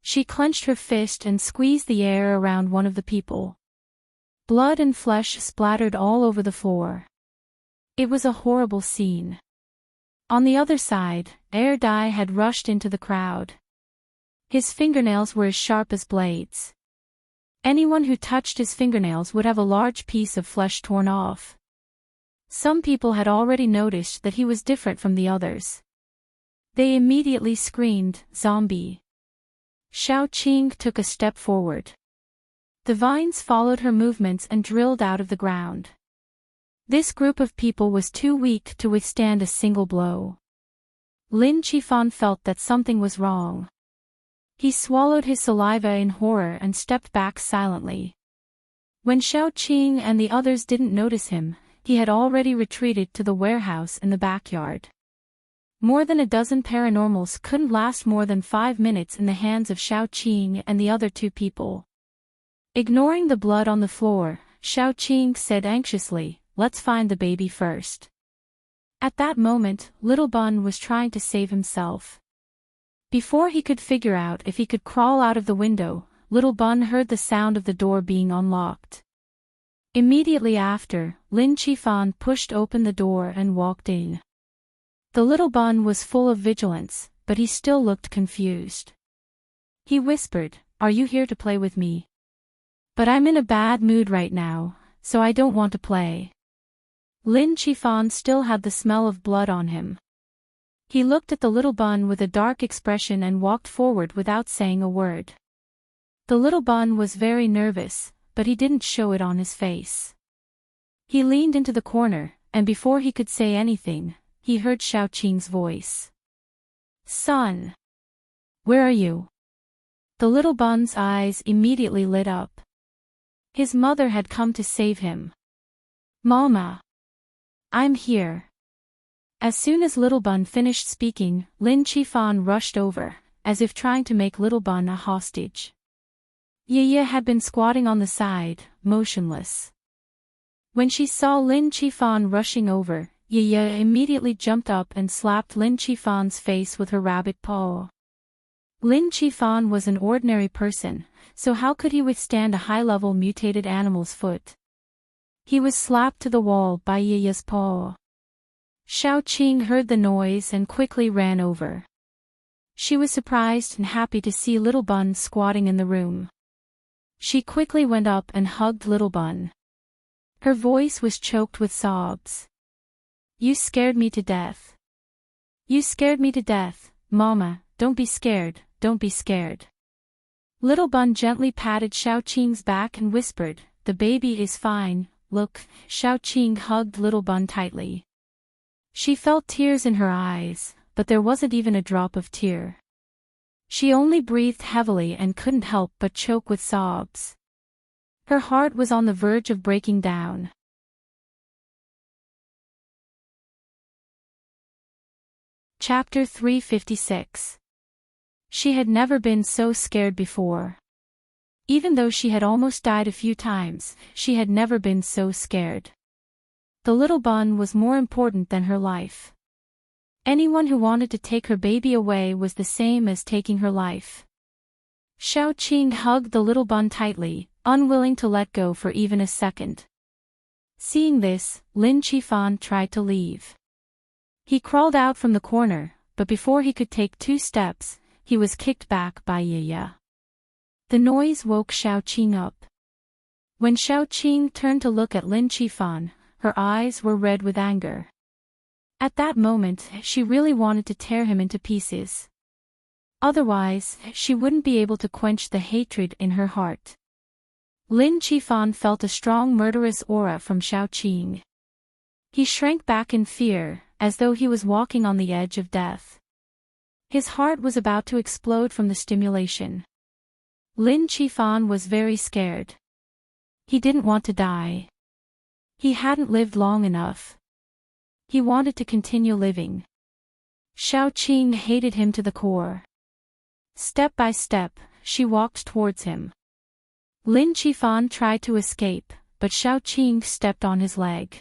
She clenched her fist and squeezed the air around one of the people. Blood and flesh splattered all over the floor. It was a horrible scene. On the other side, Dai had rushed into the crowd. His fingernails were as sharp as blades. Anyone who touched his fingernails would have a large piece of flesh torn off. Some people had already noticed that he was different from the others. They immediately screamed, "Zombie!" Xiaoqing took a step forward. The vines followed her movements and drilled out of the ground. This group of people was too weak to withstand a single blow. Lin Qifan felt that something was wrong. He swallowed his saliva in horror and stepped back silently. When Xiaoqing and the others didn't notice him, he had already retreated to the warehouse in the backyard. More than a dozen paranormals couldn't last more than 5 minutes in the hands of Xiaoqing and the other two people. Ignoring the blood on the floor, Xiaoqing said anxiously, "Let's find the baby first." At that moment, Little Bun was trying to save himself. Before he could figure out if he could crawl out of the window, Little Bun heard the sound of the door being unlocked. Immediately after, Lin Qifan pushed open the door and walked in. The Little Bun was full of vigilance, but he still looked confused. He whispered, "Are you here to play with me? But I'm in a bad mood right now, so I don't want to play." Lin Qifan still had the smell of blood on him. He looked at the Little Bun with a dark expression and walked forward without saying a word. The Little Bun was very nervous, but he didn't show it on his face. He leaned into the corner, and before he could say anything, he heard Xiaoqing's voice. "Son! Where are you?" The Little Bun's eyes immediately lit up. His mother had come to save him. "Mama! I'm here." As soon as Little Bun finished speaking, Lin Qifan rushed over, as if trying to make Little Bun a hostage. Yiye had been squatting on the side, motionless. When she saw Lin Qifan rushing over, Yiye immediately jumped up and slapped Lin Qifan's face with her rabbit paw. Lin Qifan was an ordinary person, so how could he withstand a high-level mutated animal's foot? He was slapped to the wall by Yiye's paw. Xiaoqing heard the noise and quickly ran over. She was surprised and happy to see Little Bun squatting in the room. She quickly went up and hugged Little Bun. Her voice was choked with sobs. "You scared me to death. You scared me to death, Mama, don't be scared, don't be scared." Little Bun gently patted Xiaoqing's back and whispered, "The baby is fine, look." Xiaoqing hugged Little Bun tightly. She felt tears in her eyes, but there wasn't even a drop of tear. She only breathed heavily and couldn't help but choke with sobs. Her heart was on the verge of breaking down. Chapter 356. She had never been so scared before. Even though she had almost died a few times, she had never been so scared. The Little Bun was more important than her life. Anyone who wanted to take her baby away was the same as taking her life. Xiaoqing hugged the Little Bun tightly, unwilling to let go for even a second. Seeing this, Lin Qifan tried to leave. He crawled out from the corner, but before he could take 2 steps, he was kicked back by Yiye. The noise woke Xiaoqing up. When Xiaoqing turned to look at Lin Qifan, her eyes were red with anger. At that moment, she really wanted to tear him into pieces. Otherwise, she wouldn't be able to quench the hatred in her heart. Lin Qifan felt a strong murderous aura from Xiaoqing. He shrank back in fear, as though he was walking on the edge of death. His heart was about to explode from the stimulation. Lin Qifan was very scared. He didn't want to die. He hadn't lived long enough. He wanted to continue living. Xiaoqing hated him to the core. Step by step, she walked towards him. Lin Qifan tried to escape, but Xiaoqing stepped on his leg.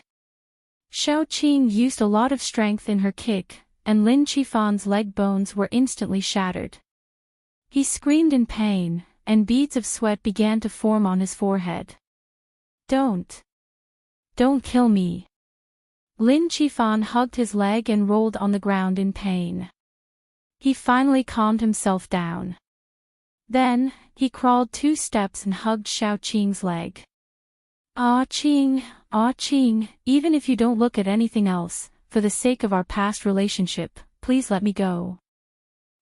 Xiaoqing used a lot of strength in her kick, and Lin Qifan's leg bones were instantly shattered. He screamed in pain, and beads of sweat began to form on his forehead. Don't kill me. Lin Qifan hugged his leg and rolled on the ground in pain. He finally calmed himself down. Then, he crawled 2 steps and hugged Xiaoqing's leg. Ah Qing, even if you don't look at anything else, for the sake of our past relationship, please let me go.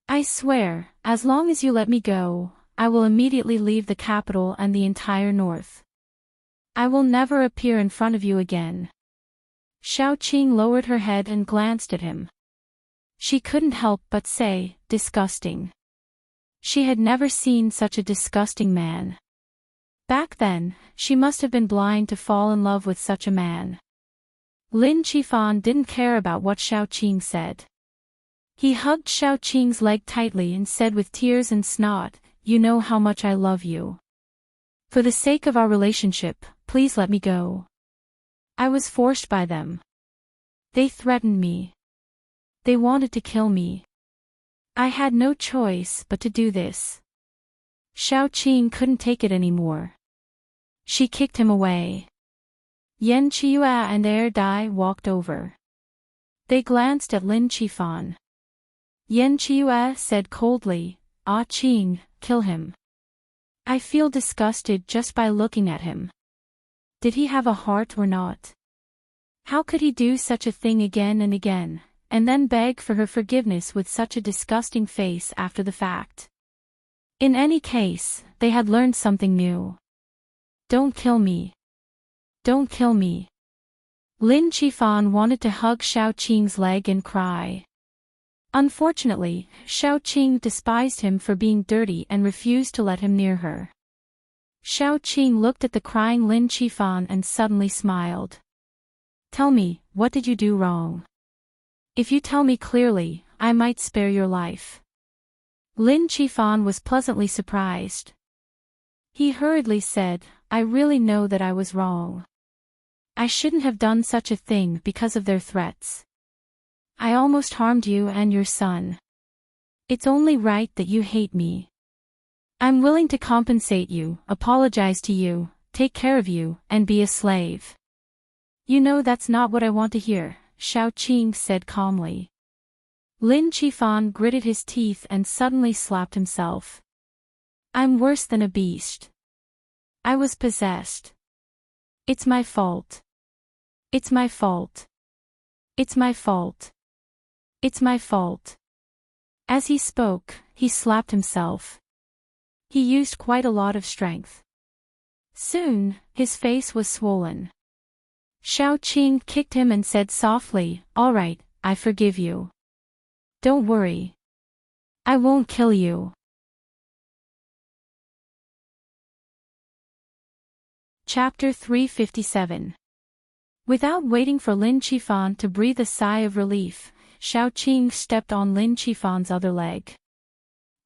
I swear, as long as you let me go, I will immediately leave the capital and the entire north. I will never appear in front of you again. Xiaoqing lowered her head and glanced at him. She couldn't help but say, disgusting. She had never seen such a disgusting man. Back then, she must have been blind to fall in love with such a man. Lin Qifan didn't care about what Xiaoqing said. He hugged Xiaoqing's leg tightly and said with tears and snot, "You know how much I love you. For the sake of our relationship, please let me go. I was forced by them. They threatened me. They wanted to kill me. I had no choice but to do this." Xiaoqing couldn't take it anymore. She kicked him away. Yan Qiua and Dai walked over. They glanced at Lin Qifan. Yan Qiua said coldly, "Ah Qing, kill him. I feel disgusted just by looking at him. Did he have a heart or not? How could he do such a thing again and again, and then beg for her forgiveness with such a disgusting face after the fact?" In any case, they had learned something new. Don't kill me. Don't kill me. Lin Qifan wanted to hug Xiaoqing's leg and cry. Unfortunately, Xiaoqing despised him for being dirty and refused to let him near her. Xiaoqing looked at the crying Lin Qifan and suddenly smiled. "Tell me, what did you do wrong? If you tell me clearly, I might spare your life." Lin Qifan was pleasantly surprised. He hurriedly said, "I really know that I was wrong. I shouldn't have done such a thing because of their threats. I almost harmed you and your son. It's only right that you hate me. I'm willing to compensate you, apologize to you, take care of you, and be a slave." "You know that's not what I want to hear," Xiaoqing said calmly. Lin Qifan gritted his teeth and suddenly slapped himself. "I'm worse than a beast. I was possessed. It's my fault. It's my fault. It's my fault. It's my fault." As he spoke, he slapped himself. He used quite a lot of strength. Soon, his face was swollen. Xiaoqing kicked him and said softly, "All right, I forgive you. Don't worry. I won't kill you." Chapter 357. Without waiting for Lin Qifan to breathe a sigh of relief, Xiaoqing stepped on Lin Qifan's other leg.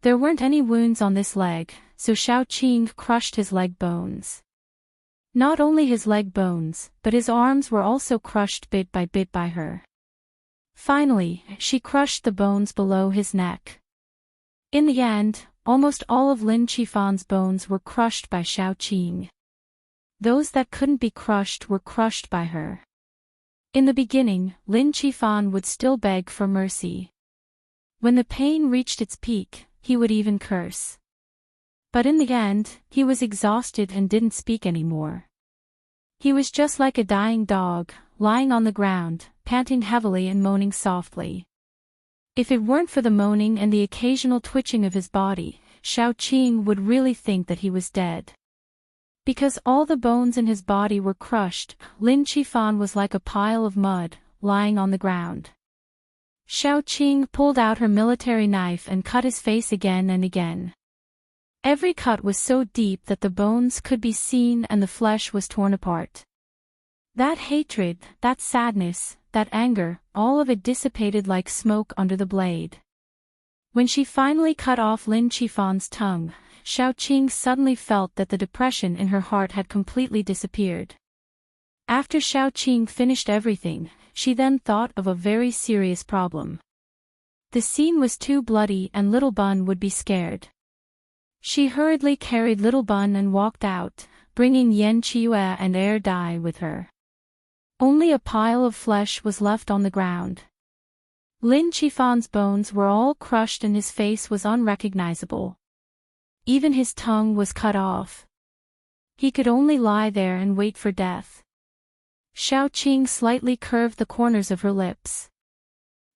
There weren't any wounds on this leg, so Xiaoqing crushed his leg bones. Not only his leg bones, but his arms were also crushed bit by her. Finally, she crushed the bones below his neck. In the end, almost all of Lin Qifan's bones were crushed by Xiaoqing. Those that couldn't be crushed were crushed by her. In the beginning, Lin Qifan would still beg for mercy. When the pain reached its peak, he would even curse. But in the end, he was exhausted and didn't speak anymore. He was just like a dying dog, lying on the ground, panting heavily and moaning softly. If it weren't for the moaning and the occasional twitching of his body, Xiaoqing would really think that he was dead. Because all the bones in his body were crushed, Lin Qifan was like a pile of mud, lying on the ground. Xiaoqing pulled out her military knife and cut his face again and again. Every cut was so deep that the bones could be seen and the flesh was torn apart. That hatred, that sadness, that anger, all of it dissipated like smoke under the blade. When she finally cut off Lin Qifan's tongue, Xiaoqing suddenly felt that the depression in her heart had completely disappeared. After Xiaoqing finished everything, she then thought of a very serious problem. The scene was too bloody and Little Bun would be scared. She hurriedly carried Little Bun and walked out, bringing Yen Chiue and Air Dai with her. Only a pile of flesh was left on the ground. Lin Chifan's bones were all crushed and his face was unrecognizable. Even his tongue was cut off. He could only lie there and wait for death. Xiaoqing slightly curved the corners of her lips.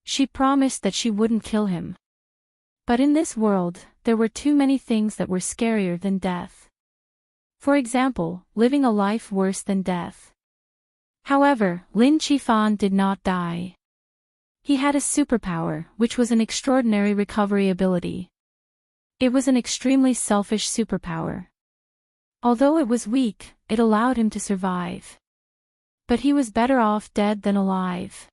She promised that she wouldn't kill him. But in this world, there were too many things that were scarier than death. For example, living a life worse than death. However, Lin Qifan did not die. He had a superpower, which was an extraordinary recovery ability. It was an extremely selfish superpower. Although it was weak, it allowed him to survive. But he was better off dead than alive.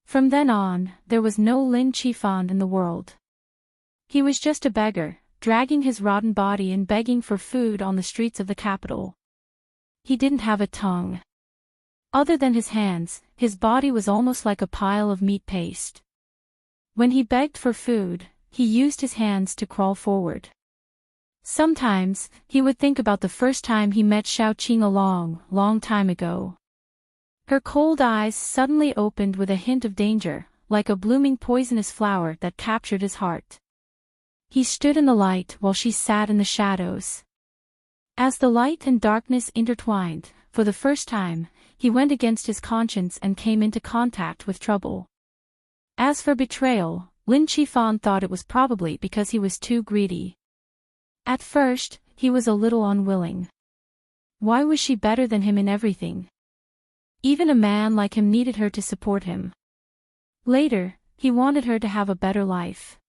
From then on, there was no Lin Qifan in the world. He was just a beggar, dragging his rotten body and begging for food on the streets of the capital. He didn't have a tongue. Other than his hands, his body was almost like a pile of meat paste. When he begged for food, he used his hands to crawl forward. Sometimes, he would think about the first time he met Xiaoqing a long, long time ago. Her cold eyes suddenly opened with a hint of danger, like a blooming poisonous flower that captured his heart. He stood in the light while she sat in the shadows. As the light and darkness intertwined, for the first time, he went against his conscience and came into contact with trouble. As for betrayal, Lin Qifan thought it was probably because he was too greedy. At first, he was a little unwilling. Why was she better than him in everything? Even a man like him needed her to support him. Later, he wanted her to have a better life.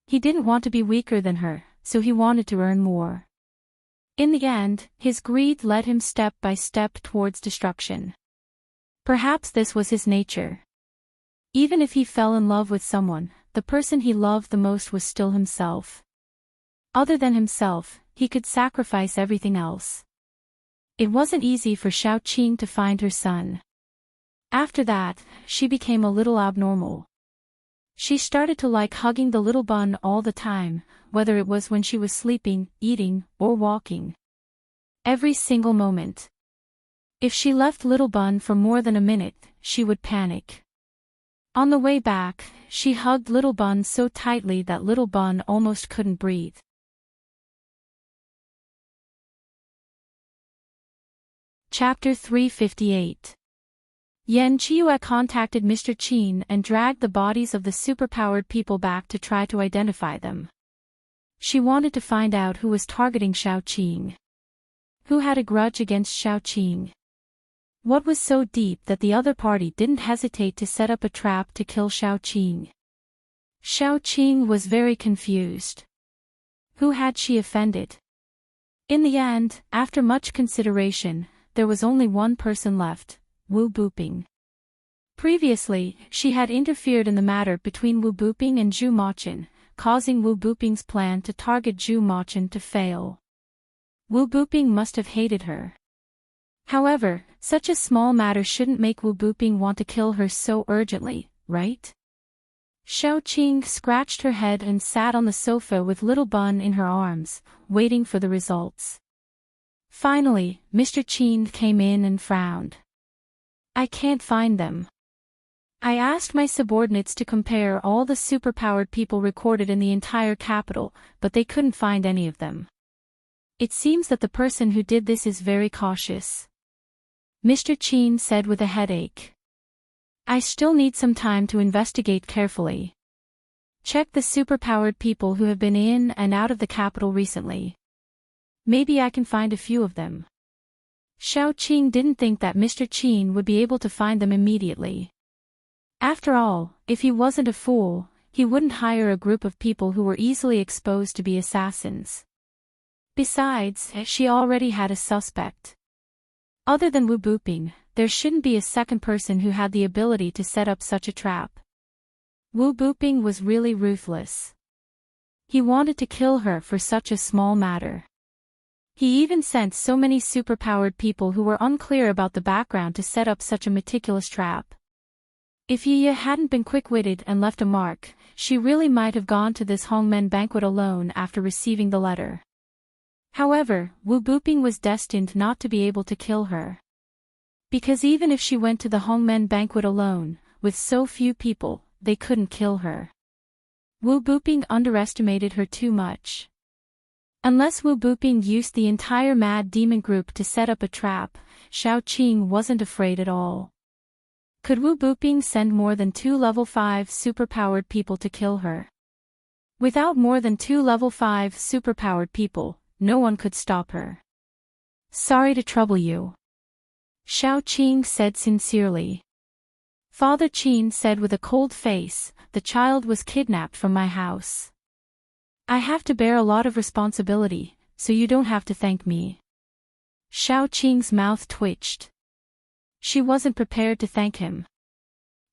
He didn't want to be weaker than her, so he wanted to earn more. In the end, his greed led him step by step towards destruction. Perhaps this was his nature. Even if he fell in love with someone, the person he loved the most was still himself. Other than himself, he could sacrifice everything else. It wasn't easy for Xiaoqing to find her son. After that, she became a little abnormal. She started to like hugging the Little Bun all the time, whether it was when she was sleeping, eating, or walking. Every single moment. If she left Little Bun for more than a minute, she would panic. On the way back, she hugged Little Bun so tightly that Little Bun almost couldn't breathe. Chapter 358. Yen Chiue contacted Mr. Qin and dragged the bodies of the superpowered people back to try to identify them. She wanted to find out who was targeting Xiaoqing. Who had a grudge against Xiaoqing? What was so deep that the other party didn't hesitate to set up a trap to kill Xiaoqing? Xiaoqing was very confused. Who had she offended? In the end, after much consideration, there was only one person left. Wu Buping. Previously, she had interfered in the matter between Wu Buping and Zhu Mochin, causing Wu Buping's plan to target Zhu Mochin to fail. Wu Buping must have hated her. However, such a small matter shouldn't make Wu Buping want to kill her so urgently, right? Xiaoqing scratched her head and sat on the sofa with Little Bun in her arms, waiting for the results. Finally, Mr. Qin came in and frowned. I can't find them. I asked my subordinates to compare all the superpowered people recorded in the entire capital, but they couldn't find any of them. It seems that the person who did this is very cautious. Mr. Qin said with a headache. I still need some time to investigate carefully. Check the superpowered people who have been in and out of the capital recently. Maybe I can find a few of them. Xiaoqing didn't think that Mr. Qin would be able to find them immediately. After all, if he wasn't a fool, he wouldn't hire a group of people who were easily exposed to be assassins. Besides, she already had a suspect. Other than Wu Buping, there shouldn't be a second person who had the ability to set up such a trap. Wu Buping was really ruthless. He wanted to kill her for such a small matter. He even sent so many superpowered people who were unclear about the background to set up such a meticulous trap. If Yi hadn't been quick-witted and left a mark, she really might have gone to this Hongmen banquet alone after receiving the letter. However, Wu Buping was destined not to be able to kill her. Because even if she went to the Hongmen banquet alone, with so few people, they couldn't kill her. Wu Buping underestimated her too much. Unless Wu Buping used the entire Mad Demon group to set up a trap, Xiao Qing wasn't afraid at all. Could Wu Buping send more than 2 level 5 superpowered people to kill her? Without more than 2 level 5 superpowered people, no one could stop her. Sorry to trouble you, Xiao Qing said sincerely. Father Qin said with a cold face, the child was kidnapped from my house. I have to bear a lot of responsibility, so you don't have to thank me. Xiao Qing's mouth twitched. She wasn't prepared to thank him.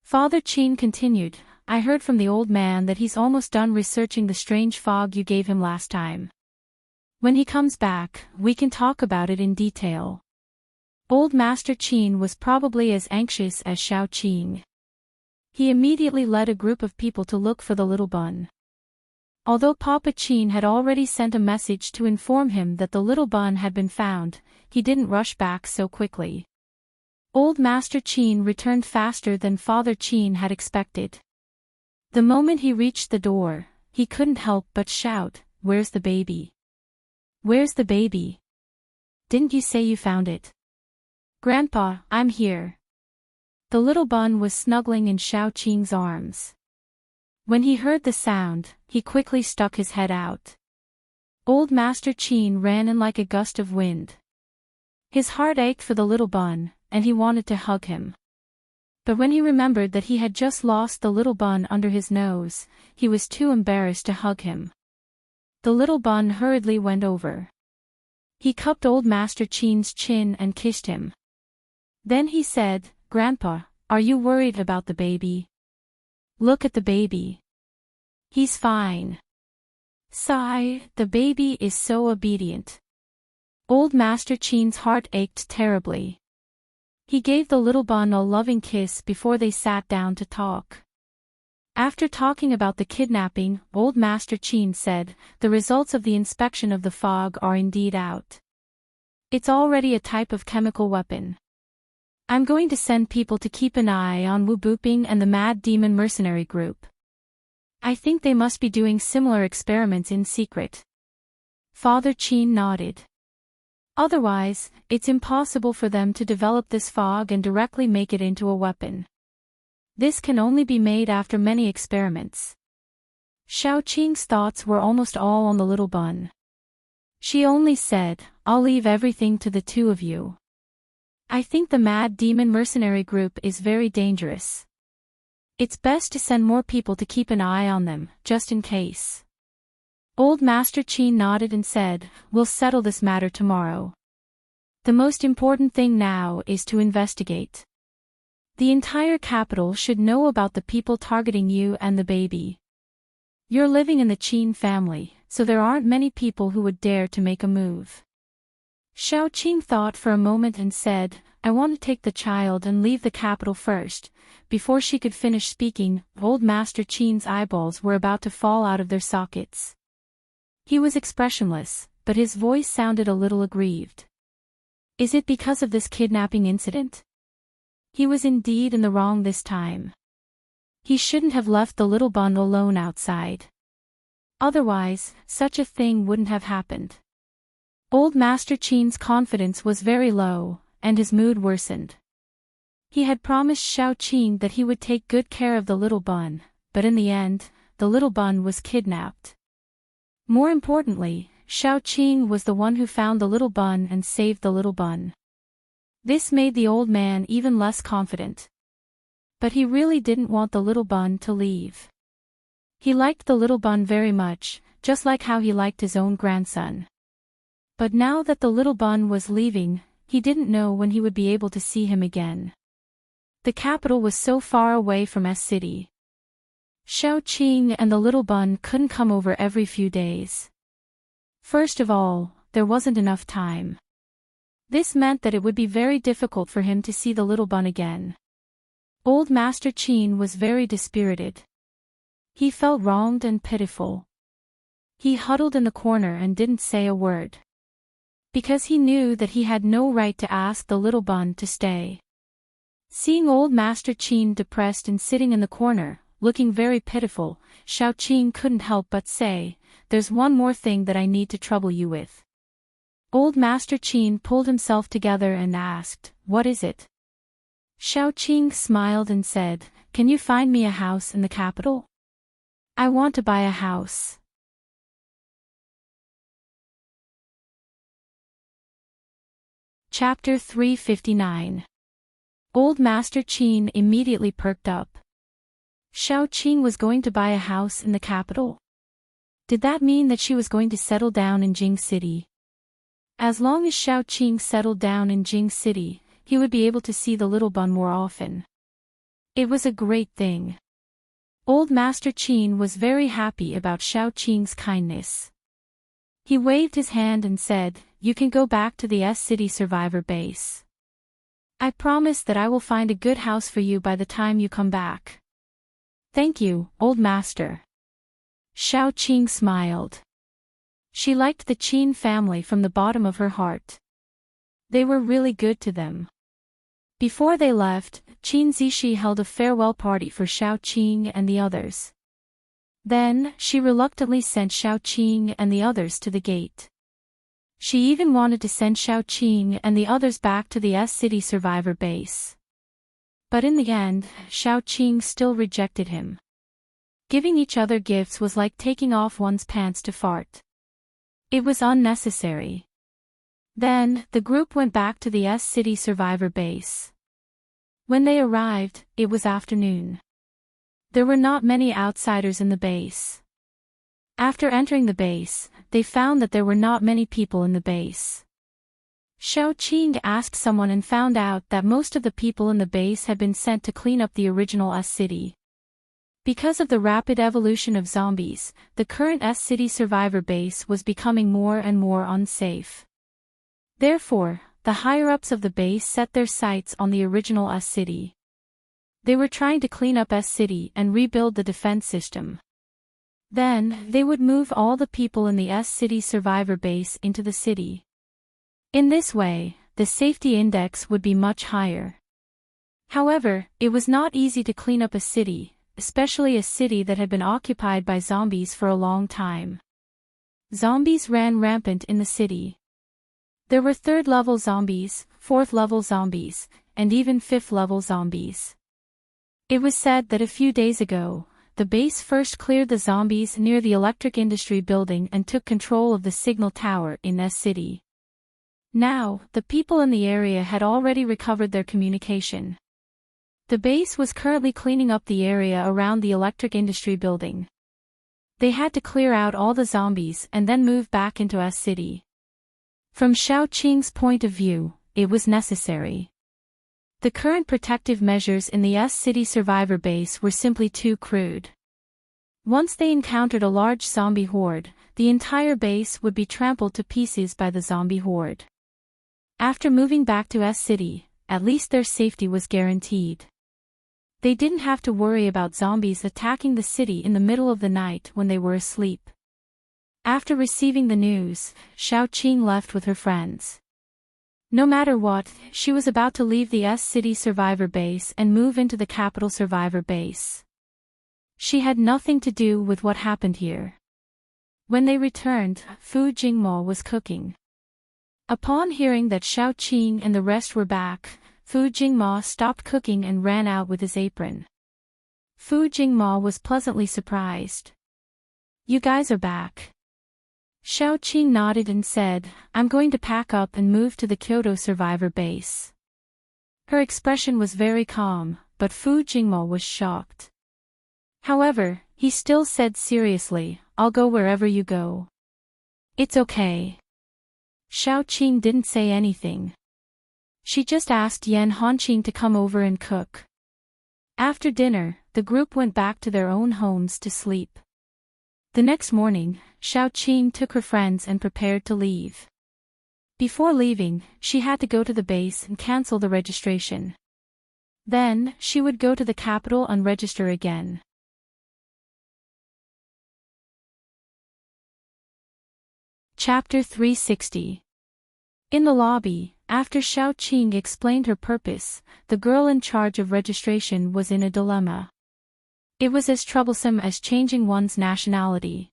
Father Qin continued, I heard from the old man that he's almost done researching the strange fog you gave him last time. When he comes back, we can talk about it in detail. Old Master Qin was probably as anxious as Xiao Qing. He immediately led a group of people to look for the little bun. Although Papa Qin had already sent a message to inform him that the little bun had been found, he didn't rush back so quickly. Old Master Qin returned faster than Father Qin had expected. The moment he reached the door, he couldn't help but shout, Where's the baby? Where's the baby? Didn't you say you found it? Grandpa, I'm here. The little bun was snuggling in Xiao Qing's arms. When he heard the sound, he quickly stuck his head out. Old Master Qin ran in like a gust of wind. His heart ached for the little bun, and he wanted to hug him. But when he remembered that he had just lost the little bun under his nose, he was too embarrassed to hug him. The little bun hurriedly went over. He cupped Old Master Qin's chin and kissed him. Then he said, Grandpa, are you worried about the baby? Look at the baby. He's fine. Sigh, the baby is so obedient. Old Master Qin's heart ached terribly. He gave the little bun a loving kiss before they sat down to talk. After talking about the kidnapping, Old Master Qin said, the results of the inspection of the fog are indeed out. It's already a type of chemical weapon. I'm going to send people to keep an eye on Wu Buping and the Mad Demon mercenary group. I think they must be doing similar experiments in secret. Father Qin nodded. Otherwise, it's impossible for them to develop this fog and directly make it into a weapon. This can only be made after many experiments. Xiao Qing's thoughts were almost all on the little bun. She only said, I'll leave everything to the two of you. I think the Mad Demon mercenary group is very dangerous. It's best to send more people to keep an eye on them, just in case. Old Master Qin nodded and said, We'll settle this matter tomorrow. The most important thing now is to investigate. The entire capital should know about the people targeting you and the baby. You're living in the Qin family, so there aren't many people who would dare to make a move. Xiao Qing thought for a moment and said, I want to take the child and leave the capital first. Before she could finish speaking, Old Master Qin's eyeballs were about to fall out of their sockets. He was expressionless, but his voice sounded a little aggrieved. Is it because of this kidnapping incident? He was indeed in the wrong this time. He shouldn't have left the little bun alone outside. Otherwise, such a thing wouldn't have happened. Old Master Qin's confidence was very low, and his mood worsened. He had promised Xiao Qing that he would take good care of the little bun, but in the end, the little bun was kidnapped. More importantly, Xiao Qing was the one who found the little bun and saved the little bun. This made the old man even less confident. But he really didn't want the little bun to leave. He liked the little bun very much, just like how he liked his own grandson. But now that the little bun was leaving, he didn't know when he would be able to see him again. The capital was so far away from S City. Xiao Qing and the little bun couldn't come over every few days. First of all, there wasn't enough time. This meant that it would be very difficult for him to see the little bun again. Old Master Qin was very dispirited. He felt wronged and pitiful. He huddled in the corner and didn't say a word. Because he knew that he had no right to ask the little bun to stay. Seeing Old Master Qin depressed and sitting in the corner, looking very pitiful, Xiao Qing couldn't help but say, "There's one more thing that I need to trouble you with." Old Master Qin pulled himself together and asked, "What is it?" Xiao Qing smiled and said, "Can you find me a house in the capital? I want to buy a house." Chapter 359. Old Master Qin immediately perked up. Xiao Qing was going to buy a house in the capital? Did that mean that she was going to settle down in Jing City? As long as Xiao Qing settled down in Jing City, he would be able to see the little bun more often. It was a great thing. Old Master Qin was very happy about Xiao Qing's kindness. He waved his hand and said, "You can go back to the S-City survivor base. I promise that I will find a good house for you by the time you come back." "Thank you, Old Master." Xiao Qing smiled. She liked the Qin family from the bottom of her heart. They were really good to them. Before they left, Qin Zishi held a farewell party for Xiao Qing and the others. Then, she reluctantly sent Xiao Qing and the others to the gate. She even wanted to send Xiao Qing and the others back to the S-City survivor base. But in the end, Xiao Qing still rejected him. Giving each other gifts was like taking off one's pants to fart. It was unnecessary. Then, the group went back to the S-City survivor base. When they arrived, it was afternoon. There were not many outsiders in the base. After entering the base, they found that there were not many people in the base. Xiao Qing asked someone and found out that most of the people in the base had been sent to clean up the original S-City. Because of the rapid evolution of zombies, the current S-City survivor base was becoming more and more unsafe. Therefore, the higher-ups of the base set their sights on the original S-City. They were trying to clean up S-City and rebuild the defense system. Then, they would move all the people in the S-City survivor base into the city. In this way, the safety index would be much higher. However, it was not easy to clean up a city, especially a city that had been occupied by zombies for a long time. Zombies ran rampant in the city. There were 3rd-level zombies, 4th-level zombies, and even 5th-level zombies. It was said that a few days ago, the base first cleared the zombies near the electric industry building and took control of the signal tower in S-City. Now, the people in the area had already recovered their communication. The base was currently cleaning up the area around the electric industry building. They had to clear out all the zombies and then move back into S-City. From Xiao Qing's point of view, it was necessary. The current protective measures in the S-City survivor base were simply too crude. Once they encountered a large zombie horde, the entire base would be trampled to pieces by the zombie horde. After moving back to S-City, at least their safety was guaranteed. They didn't have to worry about zombies attacking the city in the middle of the night when they were asleep. After receiving the news, Xiao Qing left with her friends. No matter what, she was about to leave the S-City survivor base and move into the capital survivor base. She had nothing to do with what happened here. When they returned, Fu Jingmo was cooking. Upon hearing that Xiao Qing and the rest were back, Fu Jingmo stopped cooking and ran out with his apron. Fu Jingmo was pleasantly surprised. "You guys are back." Xiao Qing nodded and said, "I'm going to pack up and move to the Kyoto survivor base." Her expression was very calm, but Fu Jingmo was shocked. However, he still said seriously, "I'll go wherever you go." "It's okay." Xiao Qing didn't say anything. She just asked Yan Hanqing to come over and cook. After dinner, the group went back to their own homes to sleep. The next morning, Xiao Qing took her friends and prepared to leave. Before leaving, she had to go to the base and cancel the registration. Then, she would go to the capital and register again. Chapter 360. In the lobby, after Xiao Qing explained her purpose, the girl in charge of registration was in a dilemma. It was as troublesome as changing one's nationality.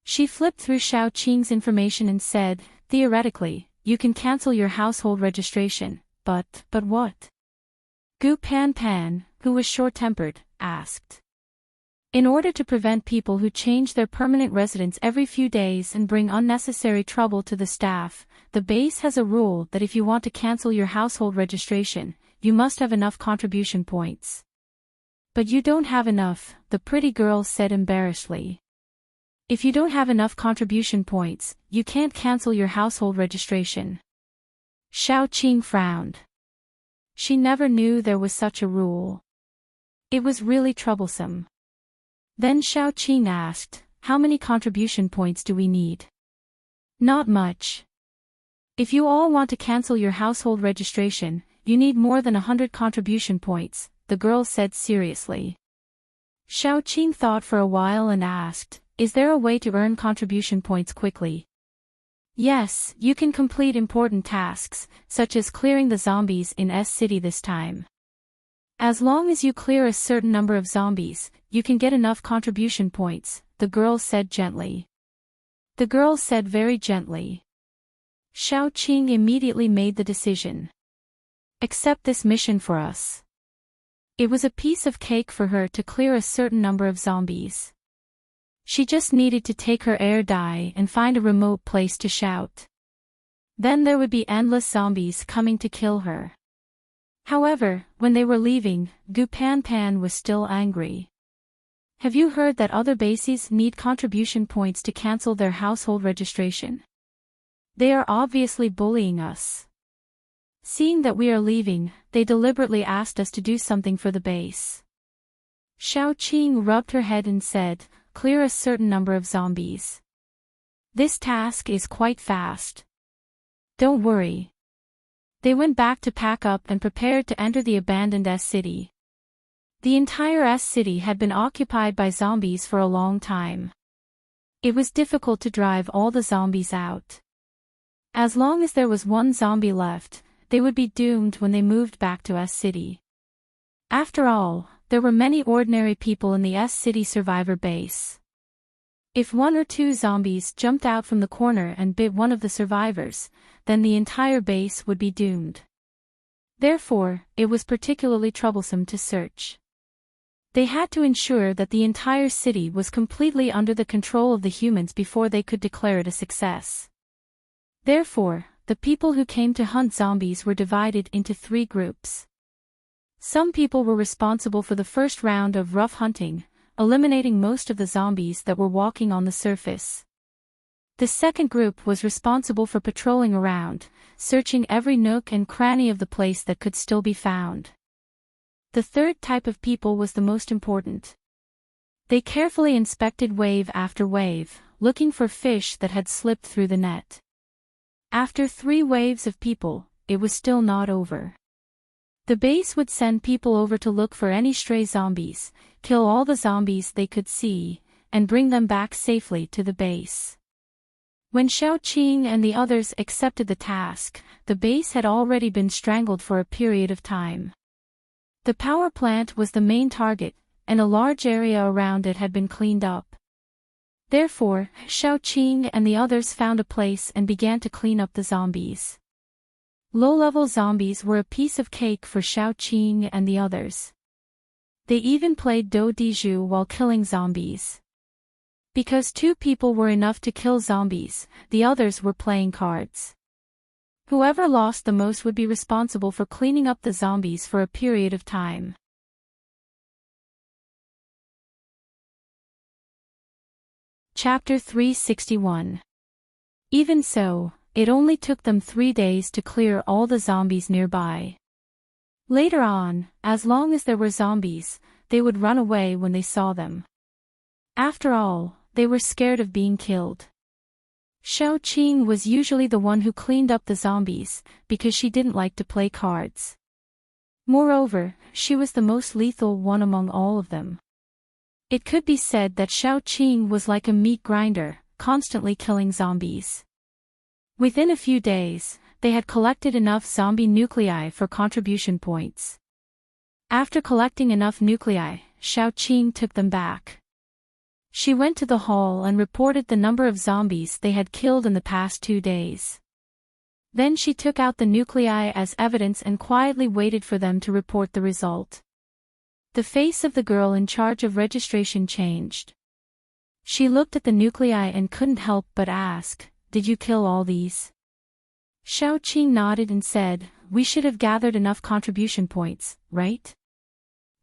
She flipped through Xiao Qing's information and said, "Theoretically, you can cancel your household registration, but what?" Gu Pan, who was short-tempered, asked. In order to prevent people who change their permanent residence every few days and bring unnecessary trouble to the staff, the base has a rule that if you want to cancel your household registration, you must have enough contribution points. But you don't have enough, the pretty girl said embarrassedly. If you don't have enough contribution points, you can't cancel your household registration. Xiao Qing frowned. She never knew there was such a rule. It was really troublesome. Then Xiao Qing asked, "How many contribution points do we need?" "Not much. If you all want to cancel your household registration, you need more than 100 contribution points," the girl said seriously. Xiao Qing thought for a while and asked, "Is there a way to earn contribution points quickly?" "Yes, you can complete important tasks, such as clearing the zombies in S City this time. As long as you clear a certain number of zombies, you can get enough contribution points," the girl said gently. The girl said very gently. Xiao Qing immediately made the decision. "Accept this mission for us." It was a piece of cake for her to clear a certain number of zombies. She just needed to take her air dye and find a remote place to shout. Then there would be endless zombies coming to kill her. However, when they were leaving, Gu Pan was still angry. "Have you heard that other bases need contribution points to cancel their household registration? They are obviously bullying us. Seeing that we are leaving, they deliberately asked us to do something for the base." Xiao Qing rubbed her head and said, "Clear a certain number of zombies. This task is quite fast. Don't worry." They went back to pack up and prepared to enter the abandoned S City. The entire S City had been occupied by zombies for a long time. It was difficult to drive all the zombies out. As long as there was one zombie left, they would be doomed when they moved back to S City. After all, there were many ordinary people in the S City survivor base. If one or two zombies jumped out from the corner and bit one of the survivors, then the entire base would be doomed. Therefore, it was particularly troublesome to search. They had to ensure that the entire city was completely under the control of the humans before they could declare it a success. Therefore, the people who came to hunt zombies were divided into 3 groups. Some people were responsible for the first round of rough hunting, eliminating most of the zombies that were walking on the surface. The second group was responsible for patrolling around, searching every nook and cranny of the place that could still be found. The third type of people was the most important. They carefully inspected wave after wave, looking for fish that had slipped through the net. After 3 waves of people, it was still not over. The base would send people over to look for any stray zombies, kill all the zombies they could see, and bring them back safely to the base. When Xiao Qing and the others accepted the task, the base had already been strangled for a period of time. The power plant was the main target, and a large area around it had been cleaned up. Therefore, Xiao Qing and the others found a place and began to clean up the zombies. Low-level zombies were a piece of cake for Xiao Qing and the others. They even played Do Diju while killing zombies. Because 2 people were enough to kill zombies, the others were playing cards. Whoever lost the most would be responsible for cleaning up the zombies for a period of time. Chapter 361. Even so, it only took them 3 days to clear all the zombies nearby. Later on, as long as there were zombies, they would run away when they saw them. After all, they were scared of being killed. Xiao Qing was usually the one who cleaned up the zombies, because she didn't like to play cards. Moreover, she was the most lethal one among all of them. It could be said that Xiao Qing was like a meat grinder, constantly killing zombies. Within a few days, they had collected enough zombie nuclei for contribution points. After collecting enough nuclei, Xiao Qing took them back. She went to the hall and reported the number of zombies they had killed in the past 2 days. Then she took out the nuclei as evidence and quietly waited for them to report the result. The face of the girl in charge of registration changed. She looked at the nuclei and couldn't help but ask, "Did you kill all these?" Xiao Qing nodded and said, "We should have gathered enough contribution points, right?"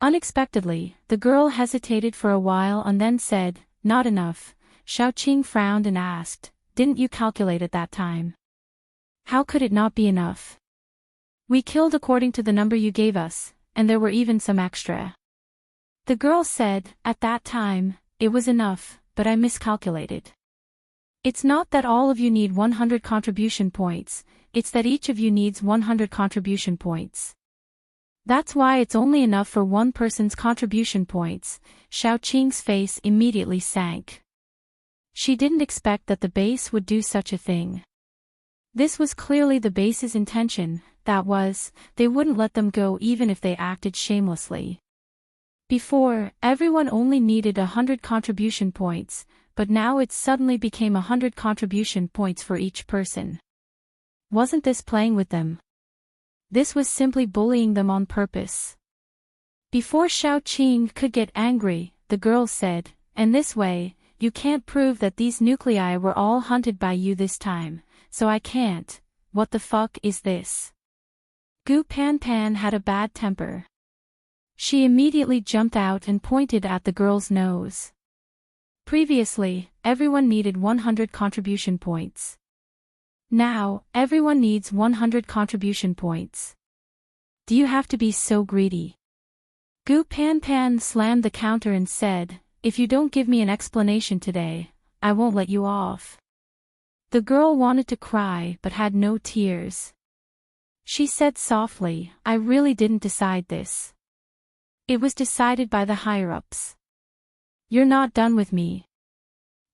Unexpectedly, the girl hesitated for a while and then said, "Not enough." Xiao Qing frowned and asked, "Didn't you calculate at that time? How could it not be enough?" "We killed according to the number you gave us, and there were even some extra." The girl said, "At that time, it was enough, but I miscalculated. It's not that all of you need 100 contribution points, it's that each of you needs 100 contribution points. That's why it's only enough for one person's contribution points." Xiao Qing's face immediately sank. She didn't expect that the base would do such a thing. This was clearly the base's intention, that was, they wouldn't let them go even if they acted shamelessly. Before, everyone only needed 100 contribution points, but now it suddenly became 100 contribution points for each person. Wasn't this playing with them? This was simply bullying them on purpose. Before Xiao Qing could get angry, the girl said, "And this way, you can't prove that these nuclei were all hunted by you this time, so I can't. What the fuck is this?" Gu Panpan had a bad temper. She immediately jumped out and pointed at the girl's nose. Previously, everyone needed 100 contribution points. Now, everyone needs 100 contribution points. Do you have to be so greedy? Gu Panpan slammed the counter and said, "If you don't give me an explanation today, I won't let you off." The girl wanted to cry but had no tears. She said softly, "I really didn't decide this. It was decided by the higher-ups. You're not done with me.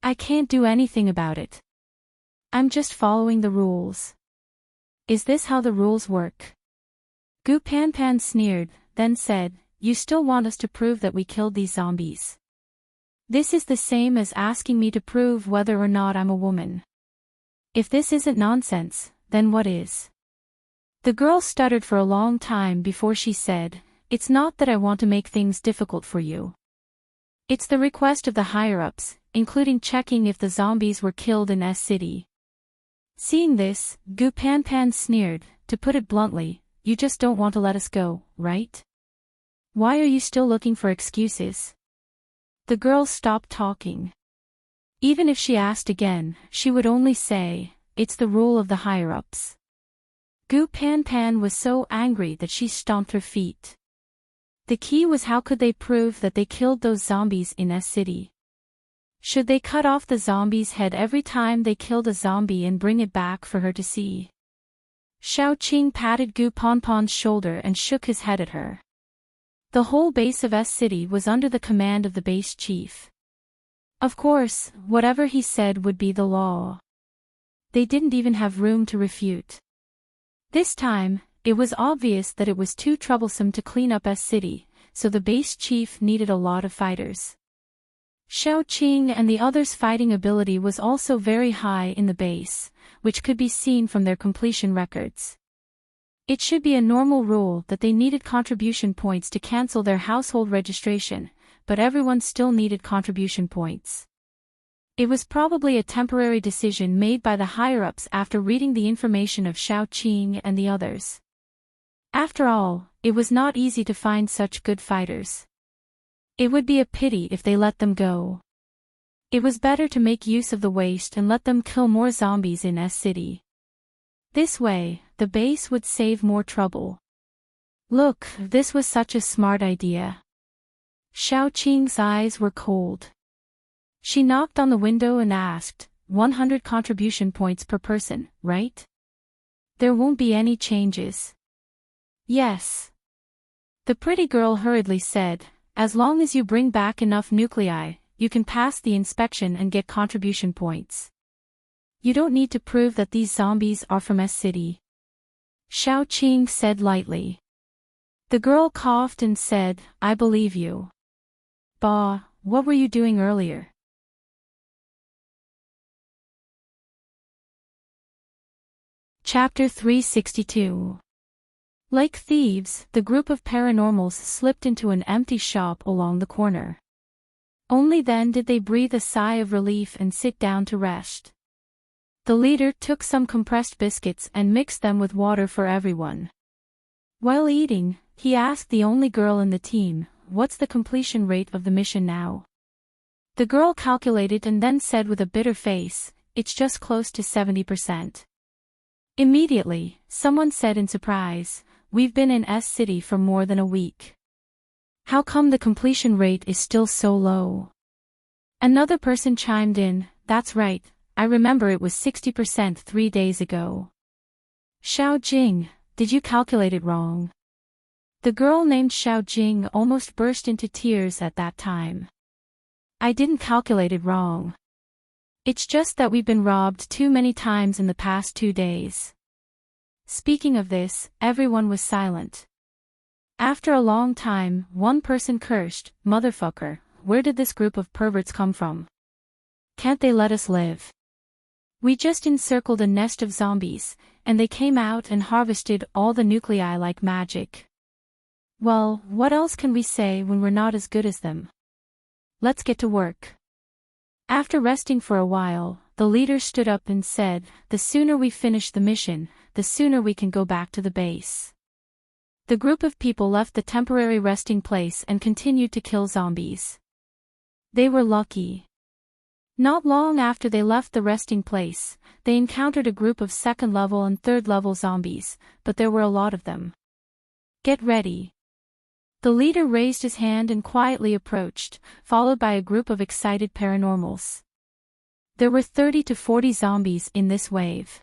I can't do anything about it. I'm just following the rules." "Is this how the rules work?" Gu Panpan sneered, then said, "You still want us to prove that we killed these zombies? This is the same as asking me to prove whether or not I'm a woman. If this isn't nonsense, then what is?" The girl stuttered for a long time before she said, "It's not that I want to make things difficult for you. It's the request of the higher-ups, including checking if the zombies were killed in S City." Seeing this, Gu Panpan sneered, "To put it bluntly, you just don't want to let us go, right? Why are you still looking for excuses?" The girl stopped talking. Even if she asked again, she would only say, "It's the rule of the higher-ups." Gu Panpan was so angry that she stomped her feet. The key was, how could they prove that they killed those zombies in S City? Should they cut off the zombie's head every time they killed a zombie and bring it back for her to see? Xiao Qing patted Gu Panpan's shoulder and shook his head at her. The whole base of S City was under the command of the base chief. Of course, whatever he said would be the law. They didn't even have room to refute. This time, it was obvious that it was too troublesome to clean up S City, so the base chief needed a lot of fighters. Xiao Qing and the others' fighting ability was also very high in the base, which could be seen from their completion records. It should be a normal rule that they needed contribution points to cancel their household registration, but everyone still needed contribution points. It was probably a temporary decision made by the higher-ups after reading the information of Xiao Qing and the others. After all, it was not easy to find such good fighters. It would be a pity if they let them go. It was better to make use of the waste and let them kill more zombies in S City. This way, the base would save more trouble. Look, this was such a smart idea. Xiao Qing's eyes were cold. She knocked on the window and asked, 100 contribution points per person, right? There won't be any changes. Yes. The pretty girl hurriedly said, "As long as you bring back enough nuclei, you can pass the inspection and get contribution points. You don't need to prove that these zombies are from S City." Xiao Qing said lightly. The girl coughed and said, "I believe you. Bah, what were you doing earlier?" Chapter 362. Like thieves, the group of paranormals slipped into an empty shop along the corner. Only then did they breathe a sigh of relief and sit down to rest. The leader took some compressed biscuits and mixed them with water for everyone. While eating, he asked the only girl in the team, "What's the completion rate of the mission now?" The girl calculated and then said with a bitter face, "It's just close to 70%. Immediately, someone said in surprise, "We've been in S City for more than a week. How come the completion rate is still so low?" Another person chimed in, "That's right, I remember it was 60% 3 days ago." "Xiao Jing, did you calculate it wrong?" The girl named Xiao Jing almost burst into tears at that time. "I didn't calculate it wrong. It's just that we've been robbed too many times in the past 2 days." Speaking of this, everyone was silent. After a long time, one person cursed, "Motherfucker, where did this group of perverts come from? Can't they let us live? We just encircled a nest of zombies, and they came out and harvested all the nuclei like magic. Well, what else can we say when we're not as good as them? Let's get to work." After resting for a while, the leader stood up and said, "The sooner we finish the mission, the sooner we can go back to the base." The group of people left the temporary resting place and continued to kill zombies. They were lucky. Not long after they left the resting place, they encountered a group of second-level and third-level zombies, but there were a lot of them. "Get ready." The leader raised his hand and quietly approached, followed by a group of excited paranormals. There were 30 to 40 zombies in this wave.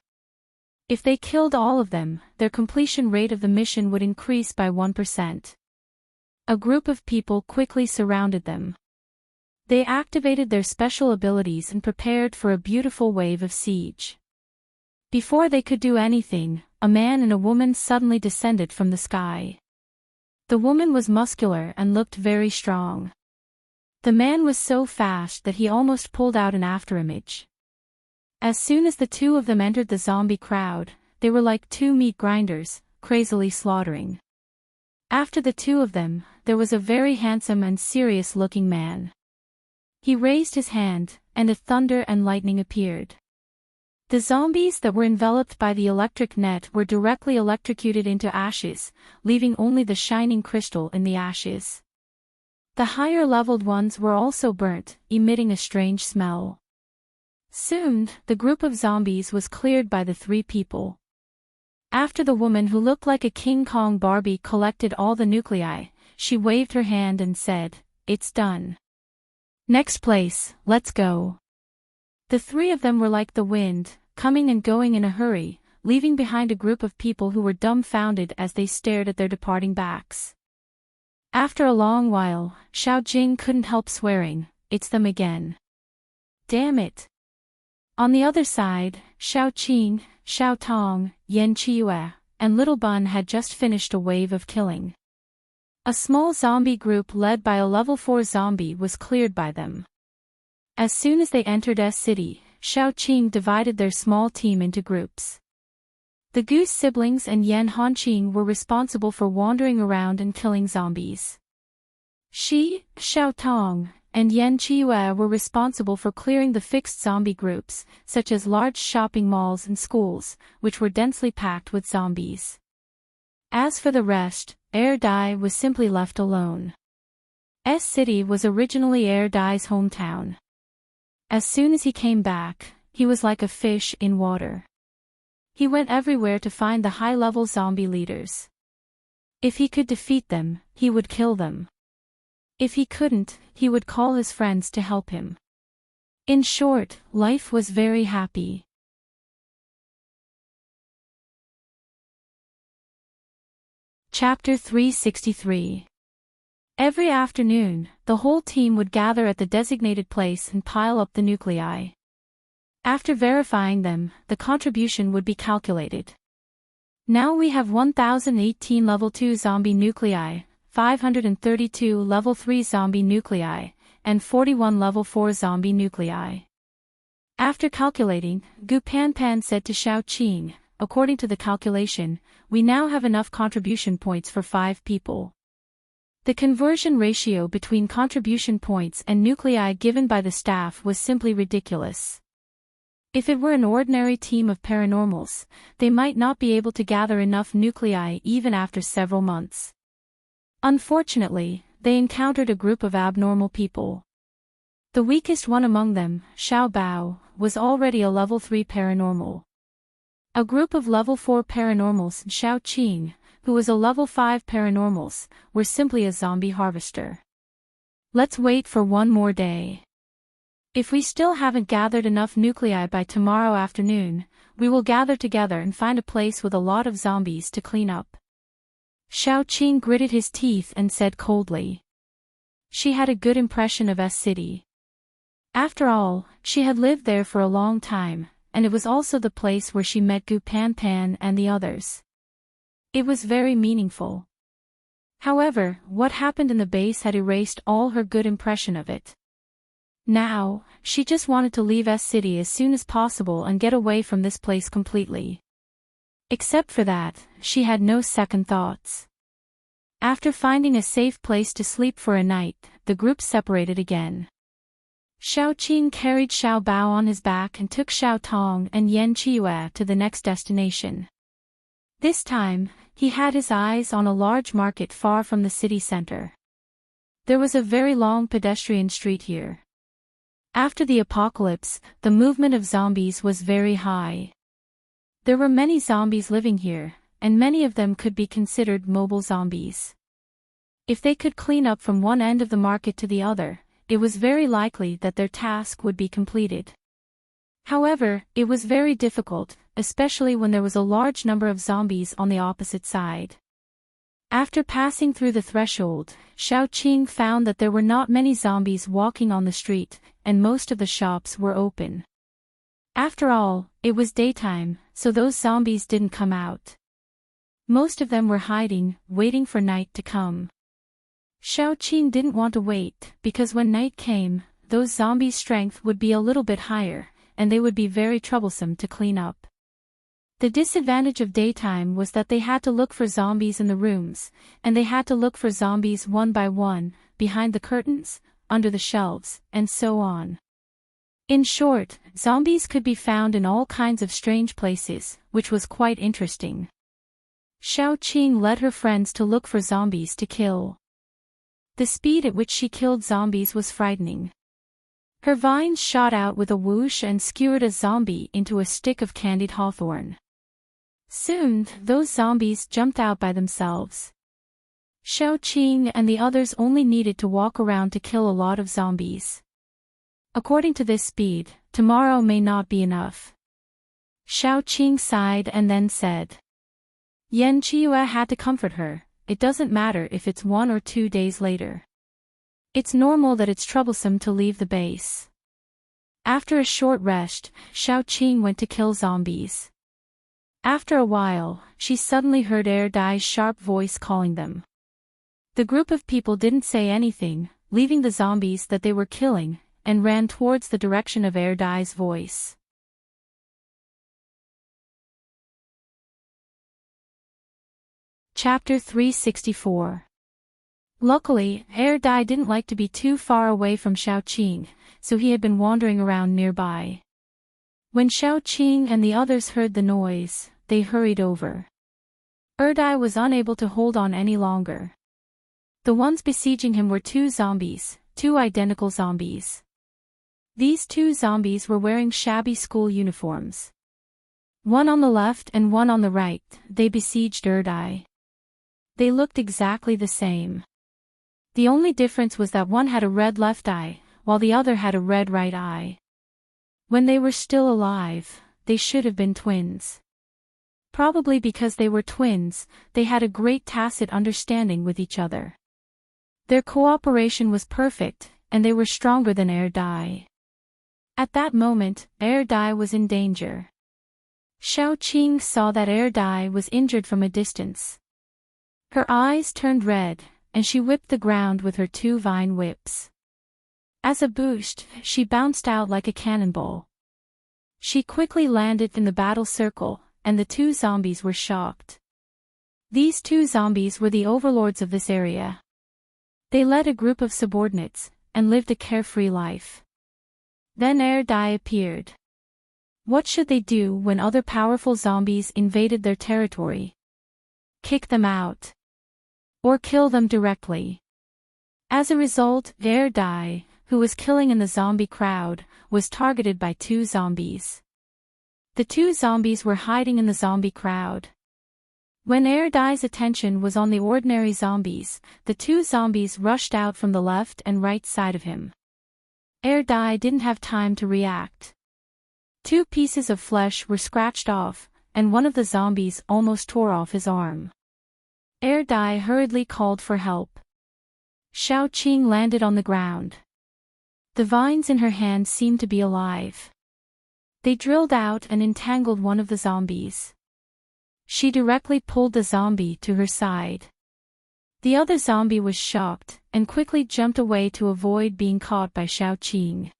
If they killed all of them, their completion rate of the mission would increase by 1%. A group of people quickly surrounded them. They activated their special abilities and prepared for a beautiful wave of siege. Before they could do anything, a man and a woman suddenly descended from the sky. The woman was muscular and looked very strong. The man was so fast that he almost pulled out an afterimage. As soon as the two of them entered the zombie crowd, they were like two meat grinders, crazily slaughtering. After the two of them, there was a very handsome and serious-looking man. He raised his hand, and a thunder and lightning appeared. The zombies that were enveloped by the electric net were directly electrocuted into ashes, leaving only the shining crystal in the ashes. The higher-leveled ones were also burnt, emitting a strange smell. Soon, the group of zombies was cleared by the 3 people. After the woman who looked like a King Kong Barbie collected all the nuclei, she waved her hand and said, "It's done. Next place, let's go." The 3 of them were like the wind, coming and going in a hurry, leaving behind a group of people who were dumbfounded as they stared at their departing backs. After a long while, Xiao Jing couldn't help swearing, "It's them again. Damn it." On the other side, Xiao Qing, Xiao Tong, Yan Qiue, and Little Bun had just finished a wave of killing. A small zombie group led by a level 4 zombie was cleared by them. As soon as they entered S City, Xiao Qing divided their small team into groups. The Goose siblings and Yan Hanqing were responsible for wandering around and killing zombies. Shi, Xiao Tong, and Yan Qiue were responsible for clearing the fixed zombie groups, such as large shopping malls and schools, which were densely packed with zombies. As for the rest, Air Dai was simply left alone. S City was originally Air Dai's hometown. As soon as he came back, he was like a fish in water. He went everywhere to find the high-level zombie leaders. If he could defeat them, he would kill them. If he couldn't, he would call his friends to help him. In short, life was very happy. Chapter 363. Every afternoon, the whole team would gather at the designated place and pile up the nuclei. After verifying them, the contribution would be calculated. Now we have 1018 level 2 zombie nuclei, 532 level 3 zombie nuclei, and 41 level 4 zombie nuclei. After calculating, Gu Panpan said to Xiao Qing, according to the calculation, we now have enough contribution points for 5 people. The conversion ratio between contribution points and nuclei given by the staff was simply ridiculous. If it were an ordinary team of paranormals, they might not be able to gather enough nuclei even after several months. Unfortunately, they encountered a group of abnormal people. The weakest one among them, Xiao Bao, was already a level 3 paranormal. A group of level 4 paranormals, Xiao Qing, who was a level 5 paranormals, were simply a zombie harvester. Let's wait for one more day. If we still haven't gathered enough nuclei by tomorrow afternoon, we will gather together and find a place with a lot of zombies to clean up. Xiao Qing gritted his teeth and said coldly. She had a good impression of S City. After all, she had lived there for a long time, and it was also the place where she met Gu Panpan and the others. It was very meaningful. However, what happened in the base had erased all her good impression of it. Now, she just wanted to leave S City as soon as possible and get away from this place completely. Except for that, she had no second thoughts. After finding a safe place to sleep for a night, the group separated again. Xiao Qing carried Xiao Bao on his back and took Xiao Tong and Yan Qiue to the next destination. This time, he had his eyes on a large market far from the city center. There was a very long pedestrian street here. After the apocalypse, the movement of zombies was very high. There were many zombies living here, and many of them could be considered mobile zombies. If they could clean up from one end of the market to the other, it was very likely that their task would be completed. However, it was very difficult, especially when there was a large number of zombies on the opposite side. After passing through the threshold, Xiao Qing found that there were not many zombies walking on the street, and most of the shops were open. After all, it was daytime, so those zombies didn't come out. Most of them were hiding, waiting for night to come. Xiao Qing didn't want to wait, because when night came, those zombies' strength would be a little bit higher, and they would be very troublesome to clean up. The disadvantage of daytime was that they had to look for zombies in the rooms, and they had to look for zombies one by one, behind the curtains, under the shelves, and so on. In short, zombies could be found in all kinds of strange places, which was quite interesting. Xiao Qing led her friends to look for zombies to kill. The speed at which she killed zombies was frightening. Her vines shot out with a whoosh and skewered a zombie into a stick of candied hawthorn. Soon, those zombies jumped out by themselves. Xiao Qing and the others only needed to walk around to kill a lot of zombies. According to this speed, tomorrow may not be enough. Xiao Qing sighed and then said. Yan Qiue had to comfort her, it doesn't matter if it's 1 or 2 days later. It's normal that it's troublesome to leave the base. After a short rest, Xiao Qing went to kill zombies. After a while, she suddenly heard Dai's sharp voice calling them. The group of people didn't say anything, leaving the zombies that they were killing, and ran towards the direction of Dai's voice. Chapter 364. Luckily, Dai didn't like to be too far away from Xiao Qing, so he had been wandering around nearby. When Xiao Qing and the others heard the noise, they hurried over. Dai was unable to hold on any longer. The ones besieging him were 2 zombies, 2 identical zombies. These 2 zombies were wearing shabby school uniforms. One on the left and one on the right, they besieged Dai. They looked exactly the same. The only difference was that one had a red left eye, while the other had a red right eye. When they were still alive, they should have been twins. probably because they were twins, they had a great tacit understanding with each other. Their cooperation was perfect, and they were stronger than Dai. At that moment, Dai was in danger. Xiaoqing saw that Dai was injured from a distance. Her eyes turned red, and she whipped the ground with her 2 vine whips. As a boost, she bounced out like a cannonball. She quickly landed in the battle circle, and the 2 zombies were shocked. These 2 zombies were the overlords of this area. They led a group of subordinates, and lived a carefree life. Then Dai appeared. What should they do when other powerful zombies invaded their territory? Kick them out. Or kill them directly. As a result, Dai, who was killing in the zombie crowd, was targeted by 2 zombies. The 2 zombies were hiding in the zombie crowd. When Dai's attention was on the ordinary zombies, the 2 zombies rushed out from the left and right side of him. Dai didn't have time to react. 2 pieces of flesh were scratched off, and one of the zombies almost tore off his arm. Dai hurriedly called for help. Xiaoqing landed on the ground. The vines in her hand seemed to be alive. They drilled out and entangled one of the zombies. She directly pulled the zombie to her side. The other zombie was shocked, and quickly jumped away to avoid being caught by Xiaoqing.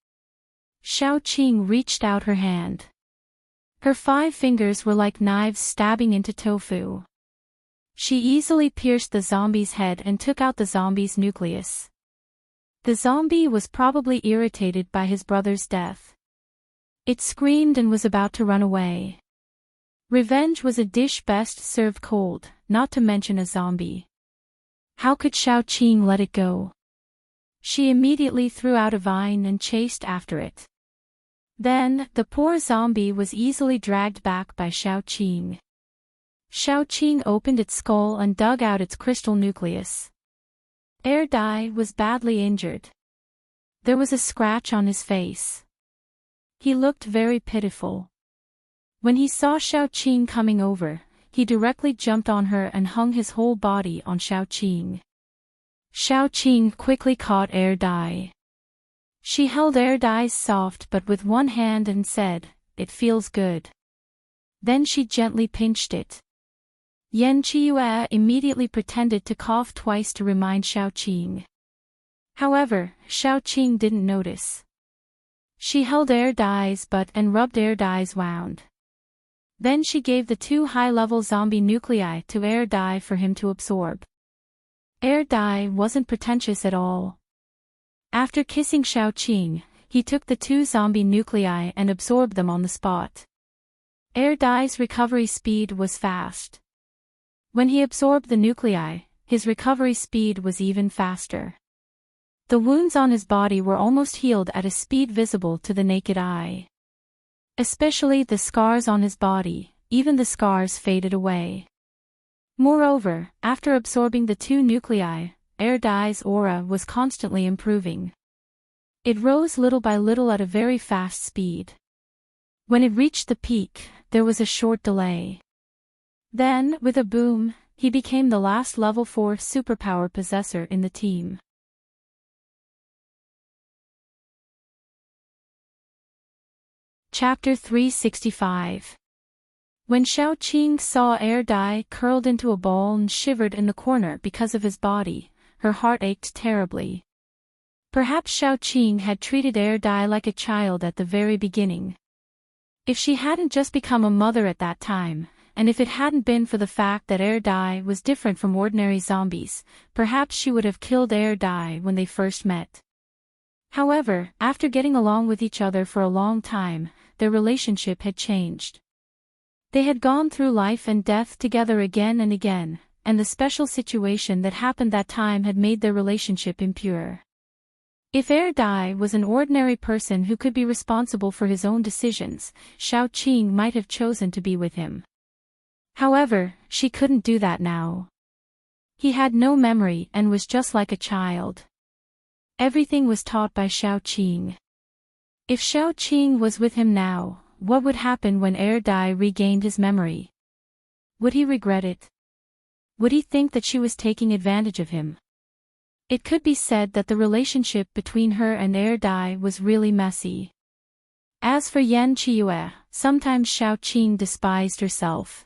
Xiaoqing reached out her hand. Her 5 fingers were like knives stabbing into tofu. She easily pierced the zombie's head and took out the zombie's nucleus. The zombie was probably irritated by his brother's death. It screamed and was about to run away. Revenge was a dish best served cold, not to mention a zombie. How could Xiaoqing let it go? She immediately threw out a vine and chased after it. Then, the poor zombie was easily dragged back by Xiaoqing. Xiaoqing opened its skull and dug out its crystal nucleus. Dai was badly injured. There was a scratch on his face. He looked very pitiful. When he saw Xiaoqing coming over, he directly jumped on her and hung his whole body on Xiaoqing. Xiaoqing quickly caught Dai. She held Dai's soft butt with one hand and said, "It feels good." Then she gently pinched it. Yan Qiue immediately pretended to cough twice to remind Xiaoqing. However, Xiaoqing didn't notice. She held Dai's butt and rubbed Dai's wound. Then she gave the 2 high-level zombie nuclei to Dai for him to absorb. Dai wasn't pretentious at all. After kissing Xiaoqing, he took the 2 zombie nuclei and absorbed them on the spot. Dai's recovery speed was fast. When he absorbed the nuclei, his recovery speed was even faster. The wounds on his body were almost healed at a speed visible to the naked eye. Especially the scars on his body, even the scars faded away. Moreover, after absorbing the 2 nuclei, Dai's aura was constantly improving. It rose little by little at a very fast speed. When it reached the peak, there was a short delay. Then, with a boom, he became the last level 4 superpower possessor in the team. Chapter 365. When Xiaoqing saw Dai curled into a ball and shivered in the corner because of his body, her heart ached terribly. Perhaps Xiaoqing had treated Dai like a child at the very beginning. If she hadn't just become a mother at that time, and if it hadn't been for the fact that Dai was different from ordinary zombies, perhaps she would have killed Dai when they first met. However, after getting along with each other for a long time, their relationship had changed. They had gone through life and death together again and again, and the special situation that happened that time had made their relationship impure. If Dai was an ordinary person who could be responsible for his own decisions, Xiaoqing might have chosen to be with him. However, she couldn't do that now. He had no memory and was just like a child. Everything was taught by Xiaoqing. If Xiaoqing was with him now, what would happen when Dai regained his memory? Would he regret it? Would he think that she was taking advantage of him? It could be said that the relationship between her and Dai was really messy. As for Yan Qiue, sometimes Xiao Qing despised herself.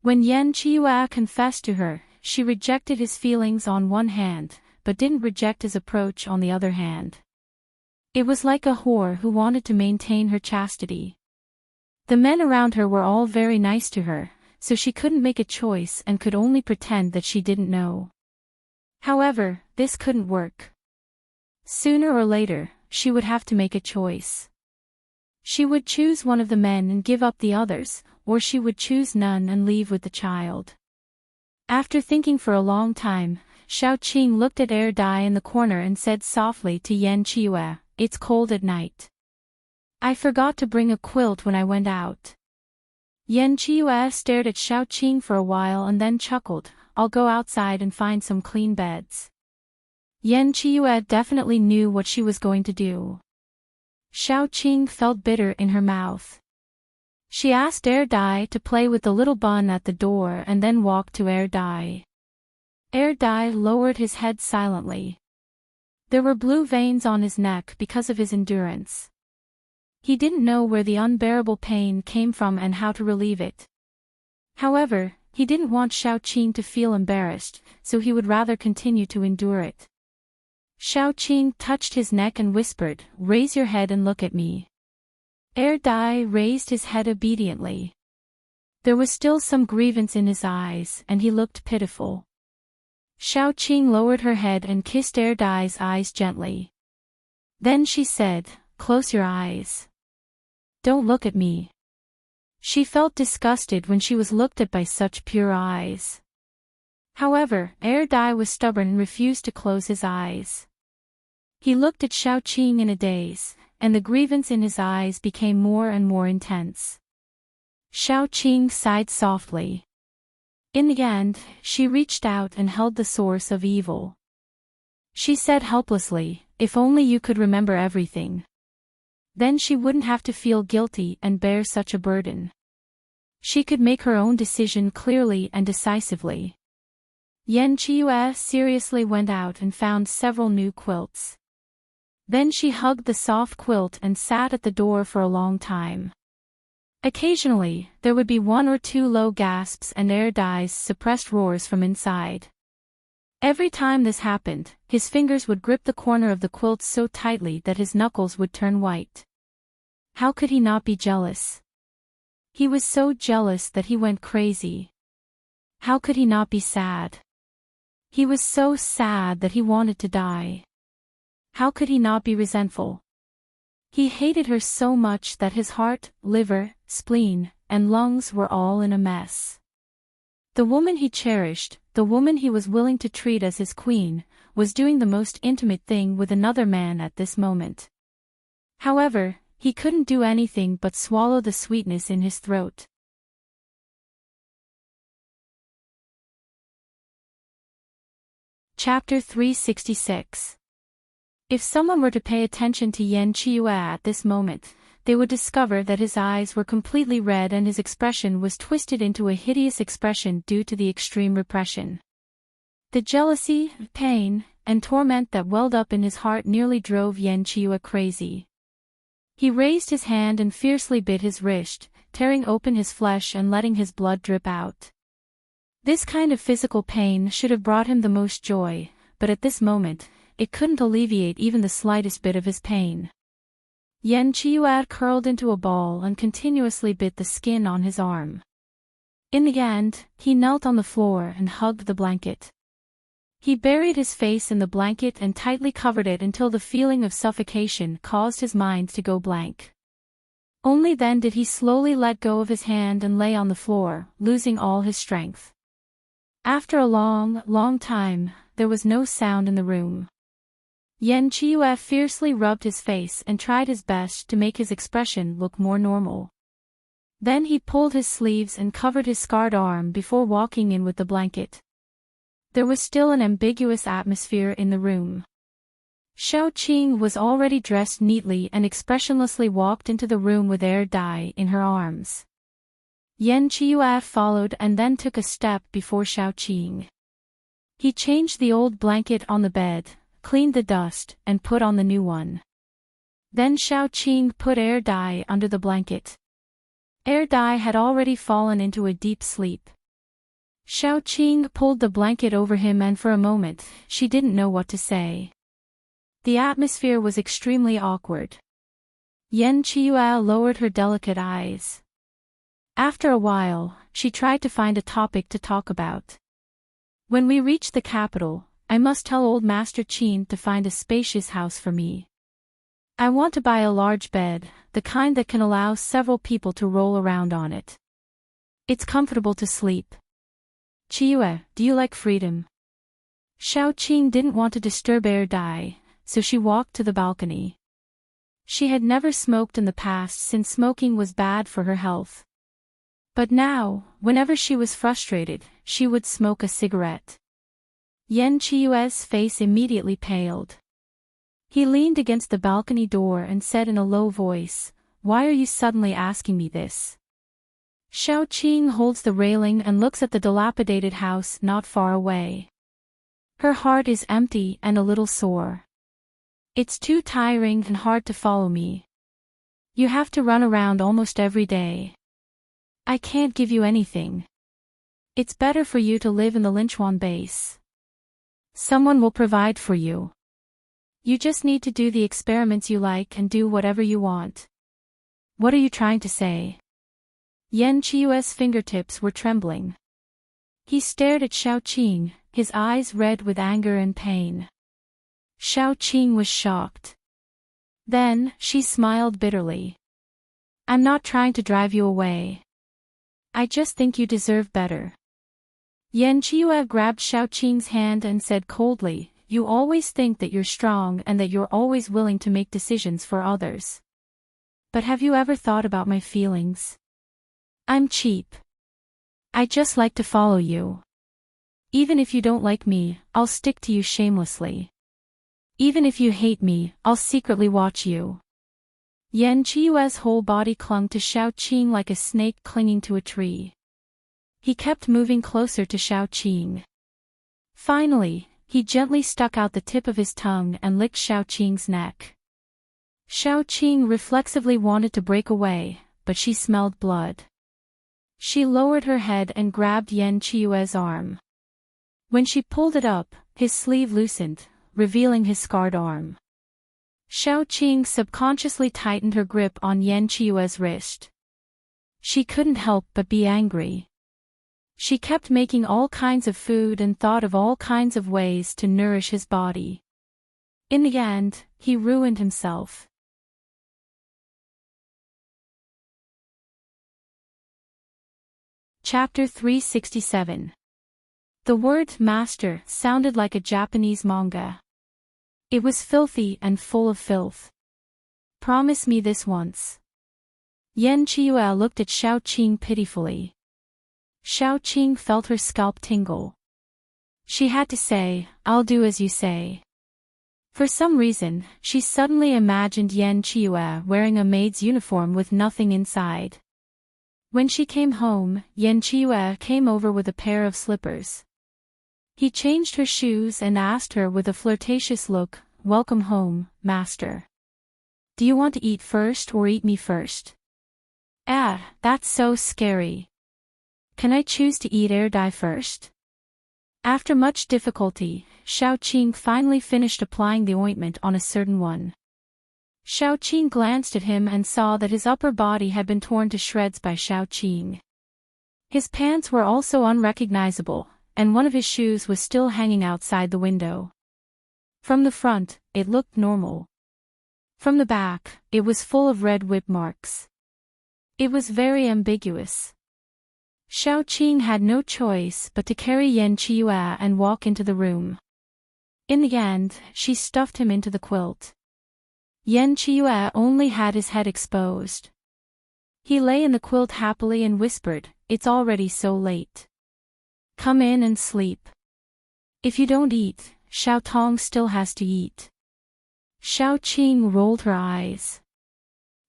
When Yan Qiue confessed to her, she rejected his feelings on one hand, but didn't reject his approach on the other hand. It was like a whore who wanted to maintain her chastity. The men around her were all very nice to her, so she couldn't make a choice and could only pretend that she didn't know. However, this couldn't work. Sooner or later, she would have to make a choice. She would choose one of the men and give up the others, or she would choose none and leave with the child. After thinking for a long time, Xiao Qing looked at Dai in the corner and said softly to Yan Qiue, "It's cold at night. I forgot to bring a quilt when I went out." Yan Qiue stared at Xiao Qing for a while and then chuckled, "I'll go outside and find some clean beds." Yan Qiue definitely knew what she was going to do. Xiao Qing felt bitter in her mouth. She asked Dai to play with the little bun at the door and then walked to Dai. Dai lowered his head silently. There were blue veins on his neck because of his endurance. He didn't know where the unbearable pain came from and how to relieve it. However, he didn't want Xiao Qing to feel embarrassed, so he would rather continue to endure it. Xiao Qing touched his neck and whispered, "Raise your head and look at me." Dai raised his head obediently. There was still some grievance in his eyes, and he looked pitiful. Xiao Qing lowered her head and kissed Dai's eyes gently. Then she said, "Close your eyes. Don't look at me." She felt disgusted when she was looked at by such pure eyes. However, Dai was stubborn and refused to close his eyes. He looked at Xiao Qing in a daze, and the grievance in his eyes became more and more intense. Xiao Qing sighed softly. In the end, she reached out and held the source of evil. She said helplessly, "If only you could remember everything. Then she wouldn't have to feel guilty and bear such a burden. She could make her own decision clearly and decisively." Yan Qiue seriously went out and found several new quilts. Then she hugged the soft quilt and sat at the door for a long time. Occasionally, there would be one or two low gasps and Dai's suppressed roars from inside. Every time this happened, his fingers would grip the corner of the quilt so tightly that his knuckles would turn white. How could he not be jealous? He was so jealous that he went crazy. How could he not be sad? He was so sad that he wanted to die. How could he not be resentful? He hated her so much that his heart, liver, spleen, and lungs were all in a mess. The woman he cherished, the woman he was willing to treat as his queen, was doing the most intimate thing with another man at this moment. However, he couldn't do anything but swallow the sweetness in his throat. Chapter 366. If someone were to pay attention to Yan Qiue at this moment, they would discover that his eyes were completely red and his expression was twisted into a hideous expression due to the extreme repression. The jealousy, pain, and torment that welled up in his heart nearly drove Yan Qiue crazy. He raised his hand and fiercely bit his wrist, tearing open his flesh and letting his blood drip out. This kind of physical pain should have brought him the most joy, but at this moment, it couldn't alleviate even the slightest bit of his pain. Yan Qiue curled into a ball and continuously bit the skin on his arm. In the end, he knelt on the floor and hugged the blanket. He buried his face in the blanket and tightly covered it until the feeling of suffocation caused his mind to go blank. Only then did he slowly let go of his hand and lay on the floor, losing all his strength. After a long, long time, there was no sound in the room. Yan Qiue fiercely rubbed his face and tried his best to make his expression look more normal. Then he pulled his sleeves and covered his scarred arm before walking in with the blanket. There was still an ambiguous atmosphere in the room. Xiao Qing was already dressed neatly and expressionlessly walked into the room with Dai in her arms. Yan Qiuyue followed and then took a step before Xiaoqing. He changed the old blanket on the bed, cleaned the dust, and put on the new one. Then Xiaoqing put air dye under the blanket. Air dye had already fallen into a deep sleep. Xiaoqing pulled the blanket over him and for a moment, she didn't know what to say. The atmosphere was extremely awkward. Yan Qiuyue lowered her delicate eyes. After a while, she tried to find a topic to talk about. When we reach the capital, I must tell old Master Qin to find a spacious house for me. I want to buy a large bed, the kind that can allow several people to roll around on it. It's comfortable to sleep. Qiuyue, do you like freedom? Xiaoqing didn't want to disturb air dye, so she walked to the balcony. She had never smoked in the past since smoking was bad for her health. But now, whenever she was frustrated, she would smoke a cigarette. Yan Qiuyue's face immediately paled. He leaned against the balcony door and said in a low voice, "Why are you suddenly asking me this?" Xiaoqing holds the railing and looks at the dilapidated house not far away. Her heart is empty and a little sore. It's too tiring and hard to follow me. You have to run around almost every day. I can't give you anything. It's better for you to live in the Linchuan base. Someone will provide for you. You just need to do the experiments you like and do whatever you want. What are you trying to say? Yan Qiuyue's fingertips were trembling. He stared at Xiaoqing, his eyes red with anger and pain. Xiaoqing was shocked. Then, she smiled bitterly. I'm not trying to drive you away. I just think you deserve better. Yan Qiuyue grabbed Xiaoqing's hand and said coldly, You always think that you're strong and that you're always willing to make decisions for others. But have you ever thought about my feelings? I'm cheap. I just like to follow you. Even if you don't like me, I'll stick to you shamelessly. Even if you hate me, I'll secretly watch you. Yan Qiuyue's whole body clung to Xiaoqing like a snake clinging to a tree. He kept moving closer to Xiaoqing. Finally, he gently stuck out the tip of his tongue and licked Xiaoqing's neck. Xiaoqing reflexively wanted to break away, but she smelled blood. She lowered her head and grabbed Yan Qiuyue's arm. When she pulled it up, his sleeve loosened, revealing his scarred arm. Xiaoqing subconsciously tightened her grip on Yan Qiuyue's wrist. She couldn't help but be angry. She kept making all kinds of food and thought of all kinds of ways to nourish his body. In the end, he ruined himself. Chapter 367. The word master sounded like a Japanese manga. It was filthy and full of filth. Promise me this once. Yan Qiuyue looked at Xiaoqing pitifully. Xiaoqing felt her scalp tingle. She had to say, I'll do as you say. For some reason, she suddenly imagined Yan Qiuyue wearing a maid's uniform with nothing inside. When she came home, Yan Qiuyue came over with a pair of slippers. He changed her shoes and asked her with a flirtatious look, Welcome home, master. Do you want to eat first or eat me first? Ah, that's so scary. Can I choose to eat air dye first? After much difficulty, Xiaoqing finally finished applying the ointment on a certain one. Xiaoqing glanced at him and saw that his upper body had been torn to shreds by Xiaoqing. His pants were also unrecognizable, and one of his shoes was still hanging outside the window. From the front, it looked normal. From the back, it was full of red whip marks. It was very ambiguous. Xiaoqing had no choice but to carry Yan Qiuyue and walk into the room. In the end, she stuffed him into the quilt. Yan Qiuyue only had his head exposed. He lay in the quilt happily and whispered, It's already so late. Come in and sleep. If you don't eat, Xiaotong still has to eat. Xiaoqing rolled her eyes.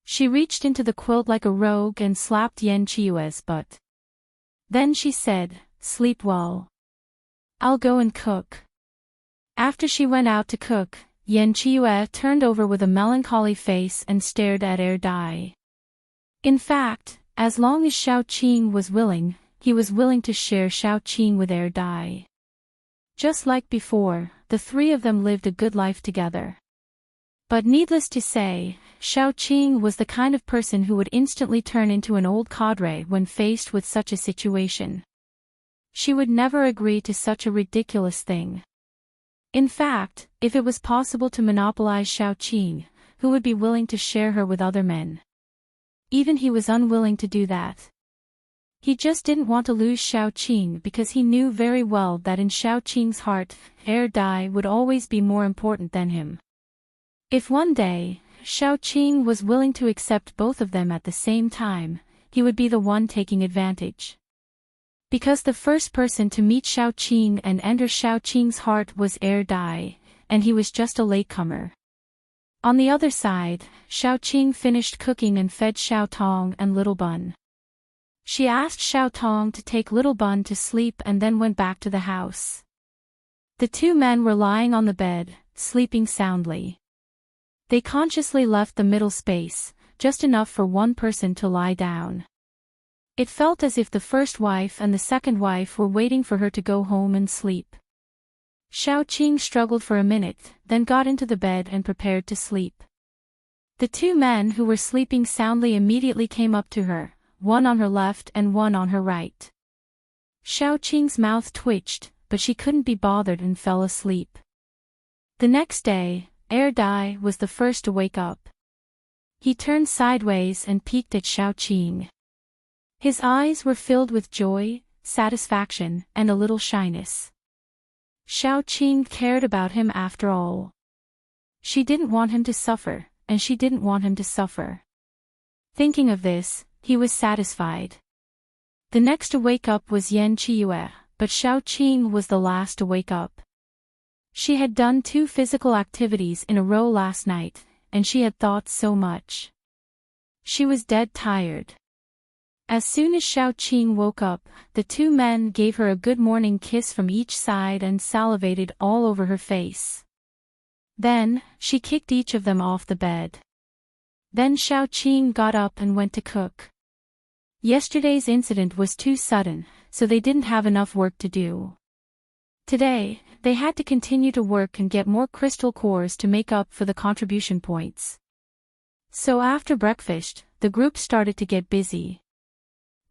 She reached into the quilt like a rogue and slapped Yen Chiue's butt. Then she said, "Sleep well. I'll go and cook." After she went out to cook, Yen Chiue turned over with a melancholy face and stared at Dai. In fact, as long as Xiao Qing was willing, he was willing to share Xiao Qing with Dai. Just like before, the three of them lived a good life together. But needless to say, Xiao Qing was the kind of person who would instantly turn into an old cadre when faced with such a situation. She would never agree to such a ridiculous thing. In fact, if it was possible to monopolize Xiao Qing, who would be willing to share her with other men? Even he was unwilling to do that. He just didn't want to lose Xiao Qing because he knew very well that in Xiao Qing's heart, Dai would always be more important than him. If one day, Xiao Qing was willing to accept both of them at the same time, he would be the one taking advantage. Because the first person to meet Xiao Qing and enter Xiao Qing's heart was Dai, and he was just a latecomer. On the other side, Xiao Qing finished cooking and fed Xiao Tong and Little Bun. She asked Xiao Tong to take Little Bun to sleep and then went back to the house. The two men were lying on the bed, sleeping soundly. They consciously left the middle space, just enough for one person to lie down. It felt as if the first wife and the second wife were waiting for her to go home and sleep. Xiao Qing struggled for a minute, then got into the bed and prepared to sleep. The two men who were sleeping soundly immediately came up to her, one on her left and one on her right. Xiao Qing's mouth twitched, but she couldn't be bothered and fell asleep. The next day, Dai was the first to wake up. He turned sideways and peeked at Xiao Qing. His eyes were filled with joy, satisfaction, and a little shyness. Xiao Qing cared about him after all. She didn't want him to suffer, and she didn't want him to suffer. Thinking of this, he was satisfied. The next to wake up was Yen Chiue, but Xiao Qing was the last to wake up. She had done 2 physical activities in a row last night, and she had thought so much. She was dead tired. As soon as Xiao Qing woke up, the two men gave her a good morning kiss from each side and salivated all over her face. Then, she kicked each of them off the bed. Then Xiao Qing got up and went to cook. Yesterday's incident was too sudden, so they didn't have enough work to do. Today, they had to continue to work and get more crystal cores to make up for the contribution points. So after breakfast, the group started to get busy.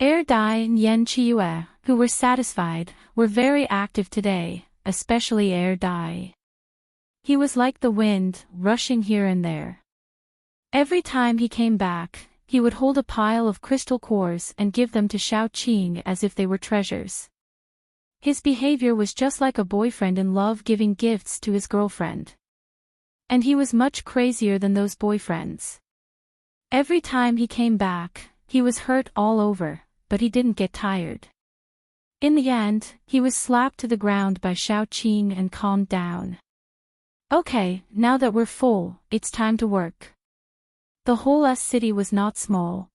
Dai and Yen Chiue, who were satisfied, were very active today, especially Dai. He was like the wind, rushing here and there. Every time he came back, he would hold a pile of crystal cores and give them to Xiao Qing as if they were treasures. His behavior was just like a boyfriend in love giving gifts to his girlfriend. And he was much crazier than those boyfriends. Every time he came back, he was hurt all over, but he didn't get tired. In the end, he was slapped to the ground by Xiao Qing and calmed down. Okay, now that we're full, it's time to work. The whole city was not small.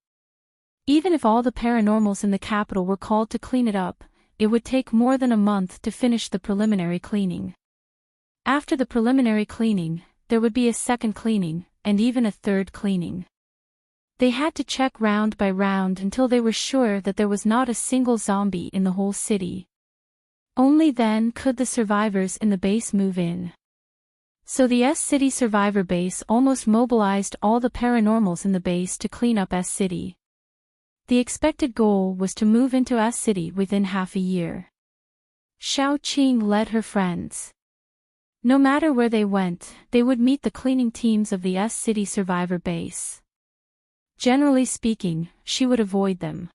Even if all the paranormals in the capital were called to clean it up, it would take more than a month to finish the preliminary cleaning. After the preliminary cleaning, there would be a second cleaning, and even a third cleaning. They had to check round by round until they were sure that there was not a single zombie in the whole city. Only then could the survivors in the base move in. So the S-City survivor base almost mobilized all the paranormals in the base to clean up S-City. The expected goal was to move into S-City within half a year. Xiao Qing led her friends. No matter where they went, they would meet the cleaning teams of the S-City survivor base. Generally speaking, she would avoid them.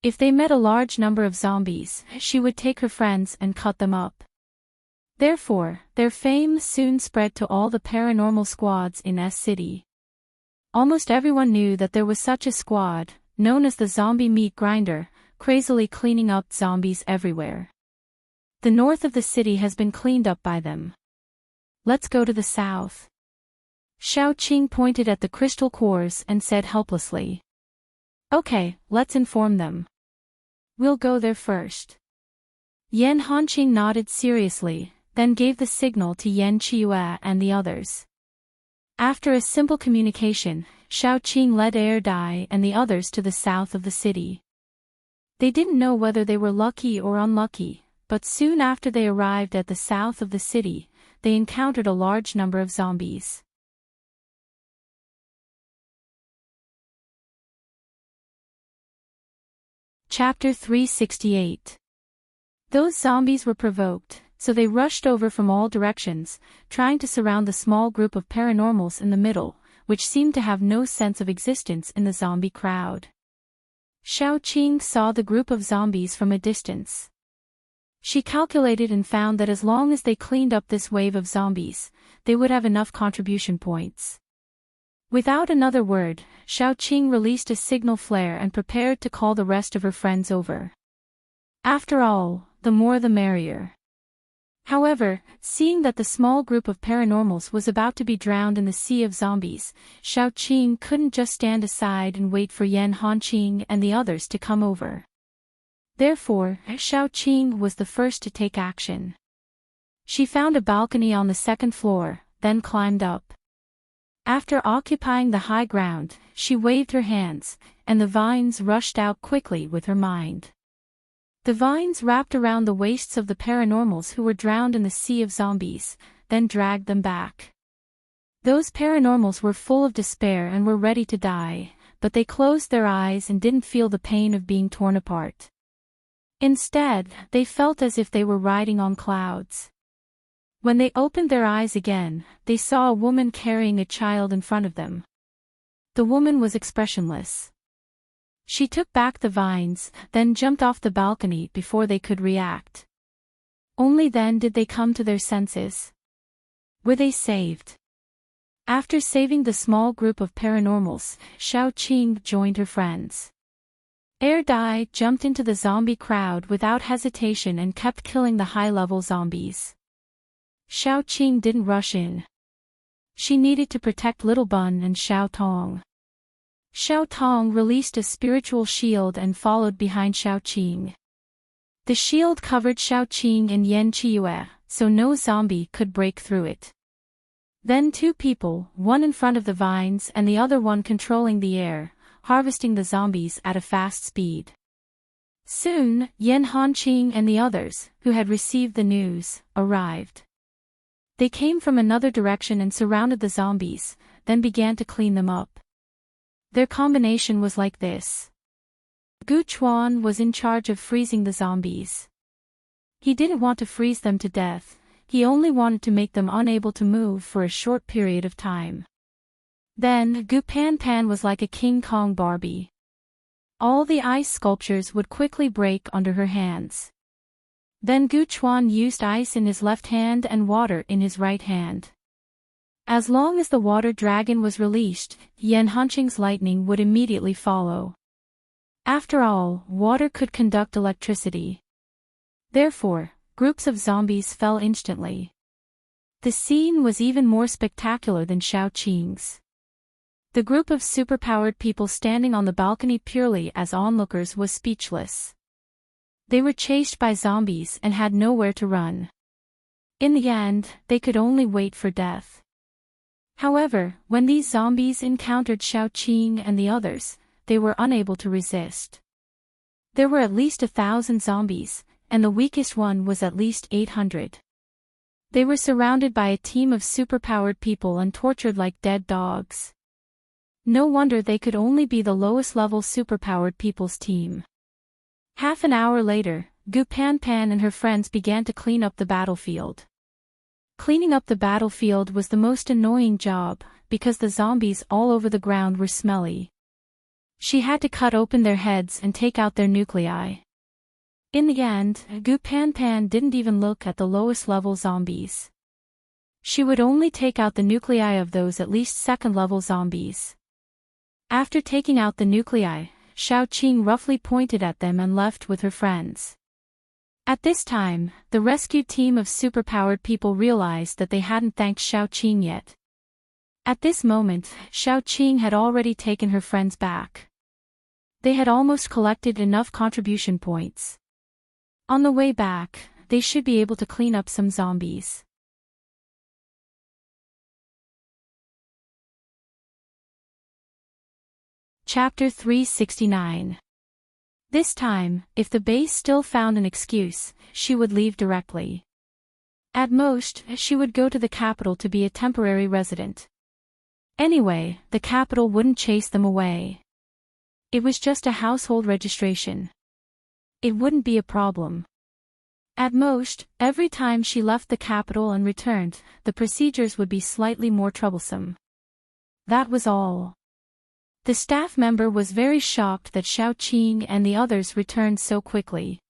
If they met a large number of zombies, she would take her friends and cut them up. Therefore, their fame soon spread to all the paranormal squads in S-City. Almost everyone knew that there was such a squad, known as the Zombie Meat Grinder, crazily cleaning up zombies everywhere. The north of the city has been cleaned up by them. Let's go to the south. Xiaoqing pointed at the crystal cores and said helplessly. Okay, let's inform them. We'll go there first. Yan Hanqing nodded seriously, then gave the signal to Yan Qiue and the others. After a simple communication, Xiaoqing led Dai and the others to the south of the city. They didn't know whether they were lucky or unlucky, but soon after they arrived at the south of the city, they encountered a large number of zombies. Chapter 368. Those zombies were provoked, so they rushed over from all directions, trying to surround the small group of paranormals in the middle, which seemed to have no sense of existence in the zombie crowd. Xiaoqing saw the group of zombies from a distance. She calculated and found that as long as they cleaned up this wave of zombies, they would have enough contribution points. Without another word, Xiaoqing released a signal flare and prepared to call the rest of her friends over. After all, the more the merrier. However, seeing that the small group of paranormals was about to be drowned in the sea of zombies, Xiaoqing couldn't just stand aside and wait for Yan Hanqing and the others to come over. Therefore, Xiaoqing was the first to take action. She found a balcony on the second floor, then climbed up. After occupying the high ground, she waved her hands, and the vines rushed out quickly with her mind. The vines wrapped around the waists of the paranormals who were drowned in the sea of zombies, then dragged them back. Those paranormals were full of despair and were ready to die, but they closed their eyes and didn't feel the pain of being torn apart. Instead, they felt as if they were riding on clouds. When they opened their eyes again, they saw a woman carrying a child in front of them. The woman was expressionless. She took back the vines, then jumped off the balcony before they could react. Only then did they come to their senses. Were they saved? After saving the small group of paranormals, Xiaoqing joined her friends. Dai jumped into the zombie crowd without hesitation and kept killing the high-level zombies. Xiaoqing didn't rush in. She needed to protect Little Bun and Xiao Tong. Xiao Tong released a spiritual shield and followed behind Xiaoqing. The shield covered Xiaoqing and Yan Qiue, so no zombie could break through it. Then two people, one in front of the vines and the other one controlling the air, harvesting the zombies at a fast speed. Soon, Yan Hanqing and the others, who had received the news, arrived. They came from another direction and surrounded the zombies, then began to clean them up. Their combination was like this. Gu Chuan was in charge of freezing the zombies. He didn't want to freeze them to death, he only wanted to make them unable to move for a short period of time. Then Gu Pan was like a King Kong Barbie. All the ice sculptures would quickly break under her hands. Then Gu Chuan used ice in his left hand and water in his right hand. As long as the water dragon was released, Yan Hanqing's lightning would immediately follow. After all, water could conduct electricity. Therefore, groups of zombies fell instantly. The scene was even more spectacular than Xiaoqing's. The group of superpowered people standing on the balcony purely as onlookers was speechless. They were chased by zombies and had nowhere to run. In the end, they could only wait for death. However, when these zombies encountered Xiaoqing and the others, they were unable to resist. There were at least 1,000 zombies, and the weakest one was at least 800. They were surrounded by a team of superpowered people and tortured like dead dogs. No wonder they could only be the lowest-level superpowered people's team. Half an hour later, Gu Pan and her friends began to clean up the battlefield. Cleaning up the battlefield was the most annoying job, because the zombies all over the ground were smelly. She had to cut open their heads and take out their nuclei. In the end, Gu Pan didn't even look at the lowest-level zombies. She would only take out the nuclei of those at least second-level zombies. After taking out the nuclei, Xiaoqing roughly pointed at them and left with her friends. At this time, the rescue team of superpowered people realized that they hadn't thanked Xiaoqing yet. At this moment, Xiaoqing had already taken her friends back. They had almost collected enough contribution points. On the way back, they should be able to clean up some zombies. Chapter 369. This time, if the base still found an excuse, she would leave directly. At most, she would go to the capital to be a temporary resident. Anyway, the capital wouldn't chase them away. It was just a household registration. It wouldn't be a problem. At most, every time she left the capital and returned, the procedures would be slightly more troublesome. That was all. The staff member was very shocked that Xiaoqing and the others returned so quickly.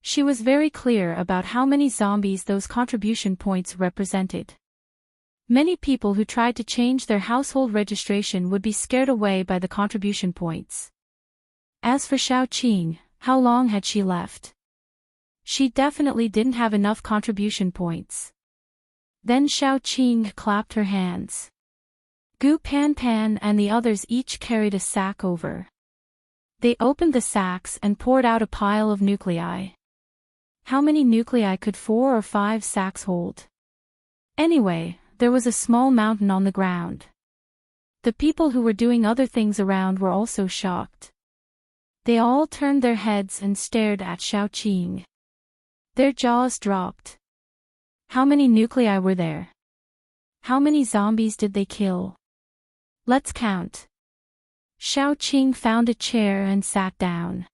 She was very clear about how many zombies those contribution points represented. Many people who tried to change their household registration would be scared away by the contribution points. As for Xiaoqing, how long had she left? She definitely didn't have enough contribution points. Then Xiaoqing clapped her hands. Gu Pan and the others each carried a sack over. They opened the sacks and poured out a pile of nuclei. How many nuclei could 4 or 5 sacks hold? Anyway, there was a small mountain on the ground. The people who were doing other things around were also shocked. They all turned their heads and stared at Xiaoqing. Their jaws dropped. How many nuclei were there? How many zombies did they kill? Let's count. Xiaoqing found a chair and sat down.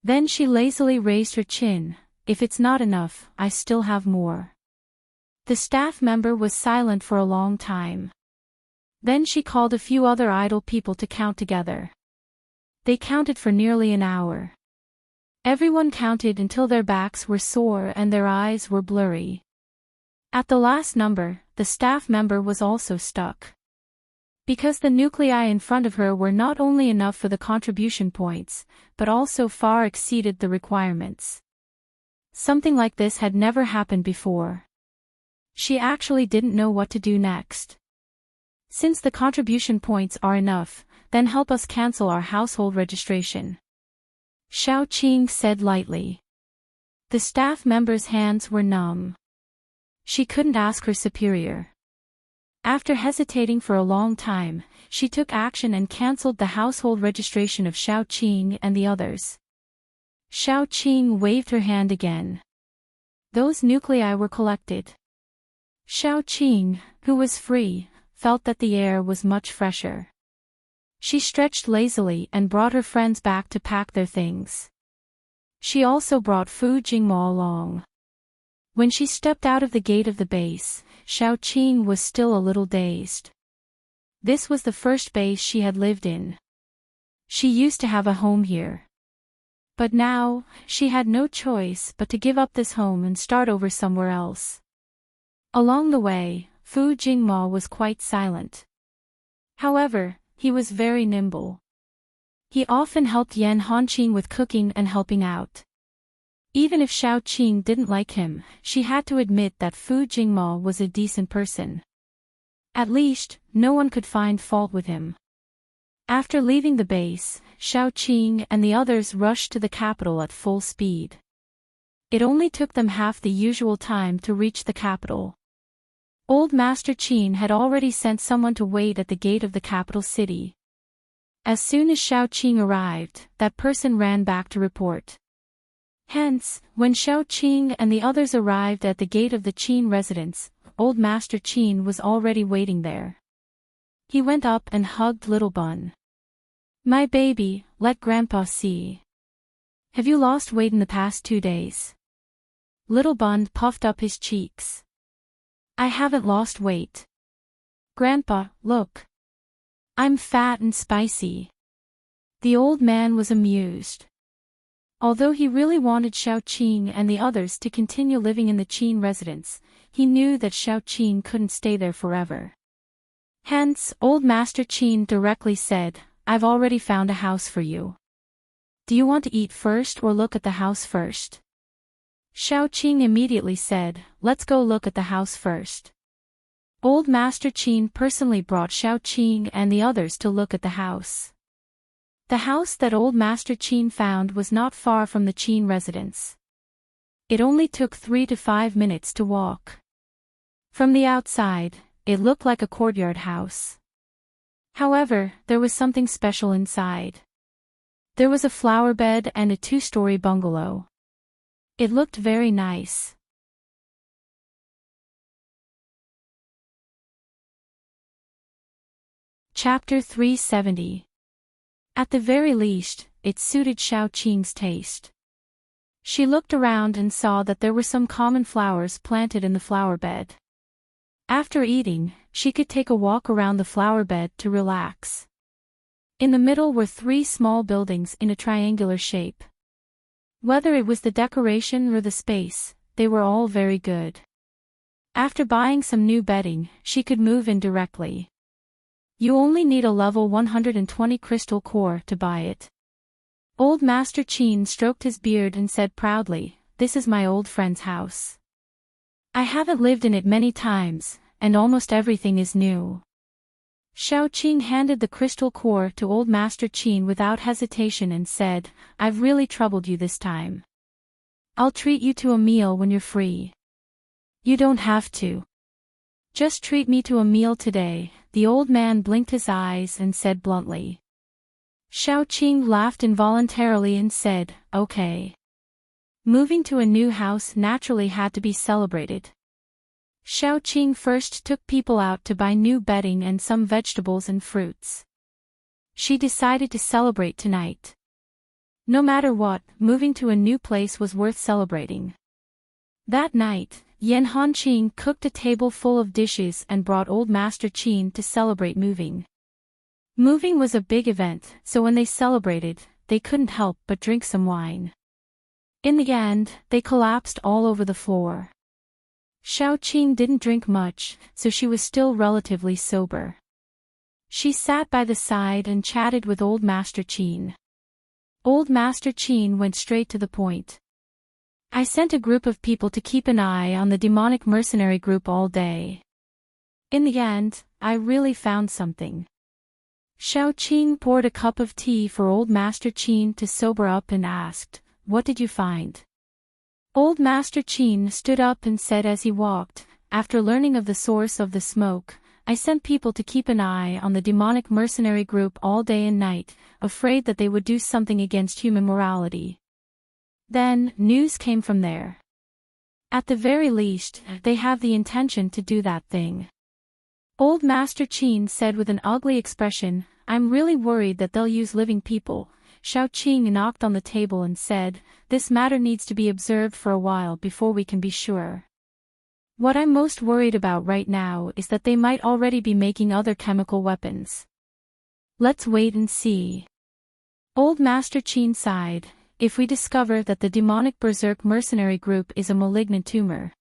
Then she lazily raised her chin. If it's not enough, I still have more. The staff member was silent for a long time. Then she called a few other idle people to count together. They counted for nearly an hour. Everyone counted until their backs were sore and their eyes were blurry. At the last number, the staff member was also stuck. Because the nuclei in front of her were not only enough for the contribution points, but also far exceeded the requirements. Something like this had never happened before. She actually didn't know what to do next. Since the contribution points are enough, then help us cancel our household registration. Xiaoqing said lightly. The staff member's hands were numb. She couldn't ask her superior. After hesitating for a long time, she took action and cancelled the household registration of Xiaoqing and the others. Xiaoqing waved her hand again. Those nuclei were collected. Xiaoqing, who was free, felt that the air was much fresher. She stretched lazily and brought her friends back to pack their things. She also brought Fu Jingmo along. When she stepped out of the gate of the base, Xiaoqing was still a little dazed. This was the first base she had lived in. She used to have a home here. But now, she had no choice but to give up this home and start over somewhere else. Along the way, Fu Jingmo was quite silent. However, he was very nimble. He often helped Yan Hanqing with cooking and helping out. Even if Xiaoqing didn't like him, she had to admit that Fu Jingmo was a decent person. At least, no one could find fault with him. After leaving the base, Xiaoqing and the others rushed to the capital at full speed. It only took them half the usual time to reach the capital. Old Master Qin had already sent someone to wait at the gate of the capital city. As soon as Xiaoqing arrived, that person ran back to report. Hence, when Xiaoqing and the others arrived at the gate of the Qin residence, Old Master Qin was already waiting there. He went up and hugged Little Bun. My baby, let Grandpa see. Have you lost weight in the past 2 days? Little Bun puffed up his cheeks. I haven't lost weight. Grandpa, look. I'm fat and spicy. The old man was amused. Although he really wanted Xiaoqing and the others to continue living in the Qin residence, he knew that Xiaoqing couldn't stay there forever. Hence, Old Master Qin directly said, I've already found a house for you. Do you want to eat first or look at the house first? Xiaoqing immediately said, let's go look at the house first. Old Master Qin personally brought Xiao Qing and the others to look at the house. The house that Old Master Qin found was not far from the Qin residence. It only took 3 to 5 minutes to walk. From the outside, it looked like a courtyard house. However, there was something special inside. There was a flower bed and a 2-story bungalow. It looked very nice. Chapter 370. At the very least, it suited Xiao Qing's taste. She looked around and saw that there were some common flowers planted in the flower bed. After eating, she could take a walk around the flower bed to relax. In the middle were 3 small buildings in a triangular shape. Whether it was the decoration or the space, they were all very good. After buying some new bedding, she could move in directly. You only need a level 120 crystal core to buy it. Old Master Qin stroked his beard and said proudly, "This is my old friend's house. I haven't lived in it many times, and almost everything is new." Xiao Qing handed the crystal core to Old Master Qin without hesitation and said, "I've really troubled you this time. I'll treat you to a meal when you're free." "You don't have to. Just treat me to a meal today," the old man blinked his eyes and said bluntly. Xiao Qing laughed involuntarily and said, "Okay." Moving to a new house naturally had to be celebrated. Xiao Qing first took people out to buy new bedding and some vegetables and fruits. She decided to celebrate tonight. No matter what, moving to a new place was worth celebrating. That night, Yan Hanqing cooked a table full of dishes and brought Old Master Qin to celebrate moving. Moving was a big event, so when they celebrated, they couldn't help but drink some wine. In the end, they collapsed all over the floor. Xiao Qing didn't drink much, so she was still relatively sober. She sat by the side and chatted with Old Master Qin. Old Master Qin went straight to the point. "I sent a group of people to keep an eye on the demonic mercenary group all day. In the end, I really found something." Xiao Qing poured a cup of tea for Old Master Qin to sober up and asked, "What did you find?" Old Master Qin stood up and said as he walked, "After learning of the source of the smoke, I sent people to keep an eye on the demonic mercenary group all day and night, afraid that they would do something against human morality. Then, news came from there. At the very least, they have the intention to do that thing." Old Master Qin said with an ugly expression, "I'm really worried that they'll use living people." Xiao Qing knocked on the table and said, "This matter needs to be observed for a while before we can be sure. What I'm most worried about right now is that they might already be making other chemical weapons. Let's wait and see." Old Master Qin sighed, "If we discover that the demonic berserk mercenary group is a malignant tumor,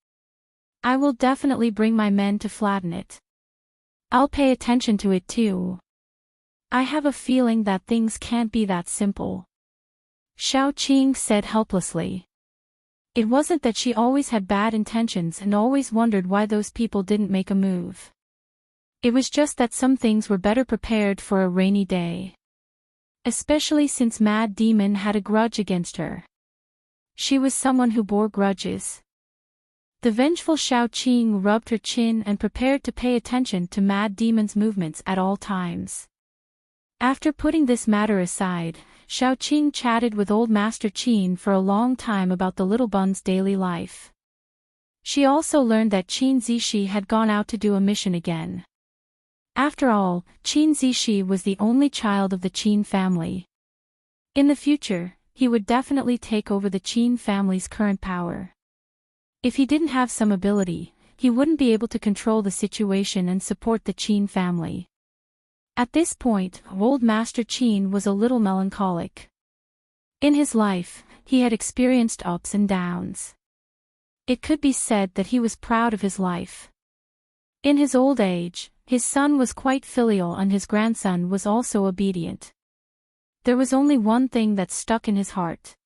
I will definitely bring my men to flatten it. I'll pay attention to it too. I have a feeling that things can't be that simple." Xiao Qing said helplessly. It wasn't that she always had bad intentions and always wondered why those people didn't make a move. It was just that some things were better prepared for a rainy day. Especially since Mad Demon had a grudge against her. She was someone who bore grudges. The vengeful Xiao Qing rubbed her chin and prepared to pay attention to Mad Demon's movements at all times. After putting this matter aside, Xiao Qing chatted with Old Master Qin for a long time about the little bun's daily life. She also learned that Qin Zishi had gone out to do a mission again. After all, Qin Zishi was the only child of the Qin family. In the future, he would definitely take over the Qin family's current power. If he didn't have some ability, he wouldn't be able to control the situation and support the Qin family. At this point, Old Master Qin was a little melancholic. In his life, he had experienced ups and downs. It could be said that he was proud of his life. In his old age, his son was quite filial and his grandson was also obedient. There was only one thing that stuck in his heart.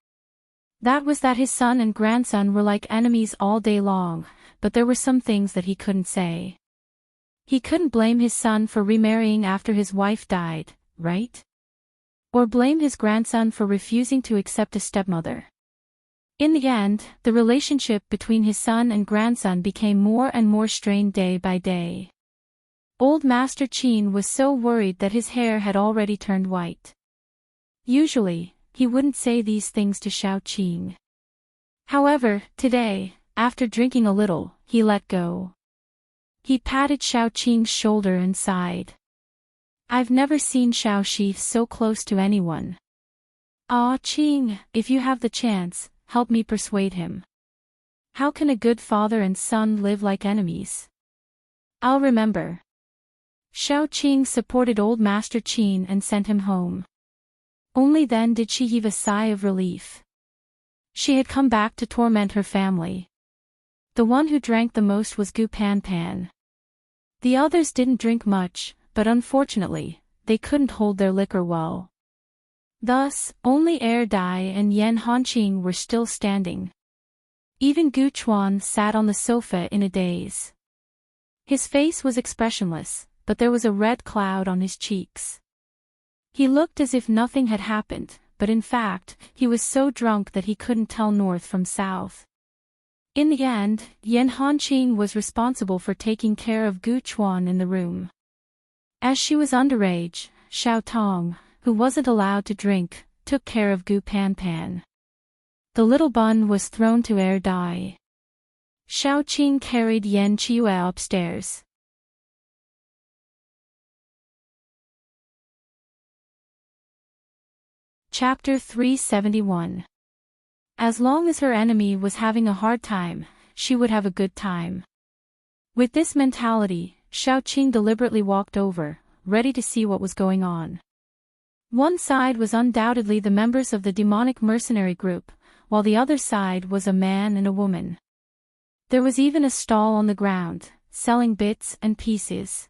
That was that his son and grandson were like enemies all day long, but there were some things that he couldn't say. He couldn't blame his son for remarrying after his wife died, right? Or blame his grandson for refusing to accept a stepmother. In the end, the relationship between his son and grandson became more and more strained day by day. Old Master Qin was so worried that his hair had already turned white. Usually, he wouldn't say these things to Xiao Qing. However, today, after drinking a little, he let go. He patted Xiao Qing's shoulder and sighed. I've never seen Xiao Shi so close to anyone. Ah, Qing, if you have the chance, help me persuade him. How can a good father and son live like enemies? I'll remember. Xiao Qing supported old Master Qin and sent him home. Only then did she heave a sigh of relief. She had come back to torment her family. The one who drank the most was Gu Pan Pan. The others didn't drink much, but unfortunately, they couldn't hold their liquor well. Thus, only Er Dai and Yan Hanqing were still standing. Even Gu Chuan sat on the sofa in a daze. His face was expressionless, but there was a red cloud on his cheeks. He looked as if nothing had happened, but in fact, he was so drunk that he couldn't tell north from south. In the end, Yan Hanqing was responsible for taking care of Gu Chuan in the room. As she was underage, Xiao Tong, who wasn't allowed to drink, took care of Gu Pan Pan. The little bun was thrown to Er Dai. Xiao Qing carried Yan Qiue upstairs. Chapter 371. As long as her enemy was having a hard time, she would have a good time. With this mentality, Xiao Qing deliberately walked over, ready to see what was going on. One side was undoubtedly the members of the demonic mercenary group, while the other side was a man and a woman. There was even a stall on the ground, selling bits and pieces.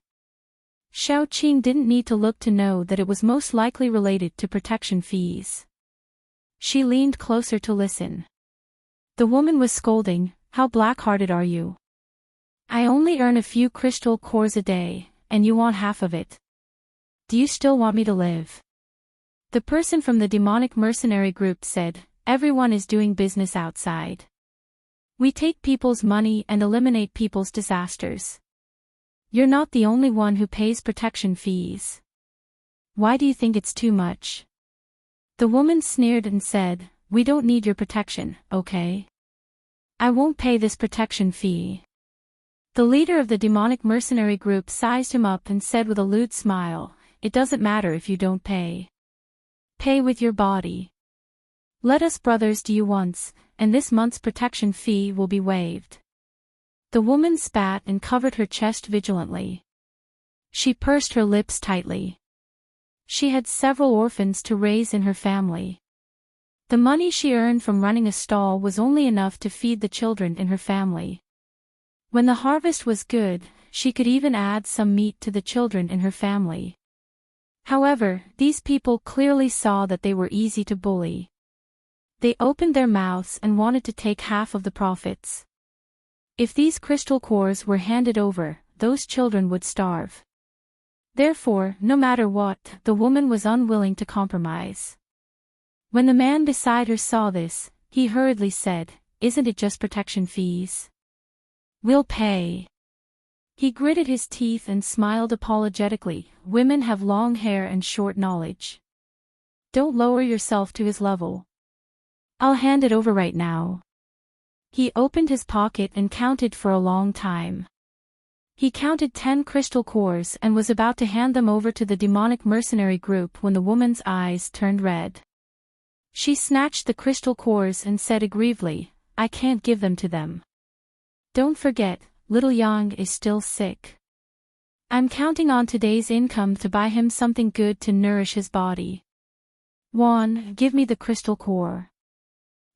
Xiao Qing didn't need to look to know that it was most likely related to protection fees. She leaned closer to listen. The woman was scolding, "How black-hearted are you? I only earn a few crystal cores a day, and you want half of it. Do you still want me to live?" The person from the demonic mercenary group said, "Everyone is doing business outside. We take people's money and eliminate people's disasters. You're not the only one who pays protection fees. Why do you think it's too much?" The woman sneered and said, "We don't need your protection, okay? I won't pay this protection fee." The leader of the demonic mercenary group sized him up and said with a lewd smile, "It doesn't matter if you don't pay. Pay with your body. Let us brothers do you once, and this month's protection fee will be waived." The woman spat and covered her chest vigilantly. She pursed her lips tightly. She had several orphans to raise in her family. The money she earned from running a stall was only enough to feed the children in her family. When the harvest was good, she could even add some meat to the children in her family. However, these people clearly saw that they were easy to bully. They opened their mouths and wanted to take half of the profits. If these crystal cores were handed over, those children would starve. Therefore, no matter what, the woman was unwilling to compromise. When the man beside her saw this, he hurriedly said, "Isn't it just protection fees? We'll pay." He gritted his teeth and smiled apologetically. Women have long hair and short knowledge. Don't lower yourself to his level. I'll hand it over right now. He opened his pocket and counted for a long time. He counted 10 crystal cores and was about to hand them over to the demonic mercenary group when the woman's eyes turned red. She snatched the crystal cores and said aggrievedly, "I can't give them to them. Don't forget, little Yang is still sick. I'm counting on today's income to buy him something good to nourish his body. Juan, give me the crystal core."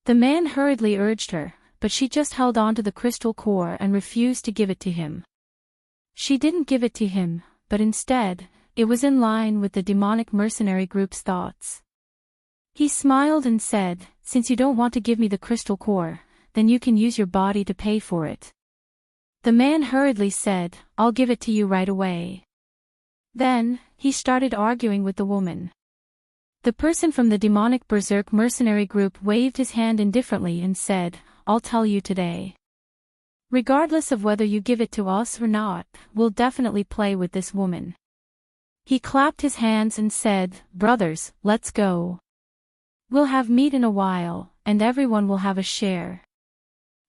The man hurriedly urged her, but she just held on to the crystal core and refused to give it to him. She didn't give it to him, but instead, it was in line with the demonic mercenary group's thoughts. He smiled and said, "Since you don't want to give me the crystal core, then you can use your body to pay for it." The man hurriedly said, "I'll give it to you right away." Then, he started arguing with the woman. The person from the demonic berserk mercenary group waved his hand indifferently and said, "I'll tell you today. Regardless of whether you give it to us or not, we'll definitely play with this woman." He clapped his hands and said, "Brothers, let's go. We'll have meat in a while, and everyone will have a share."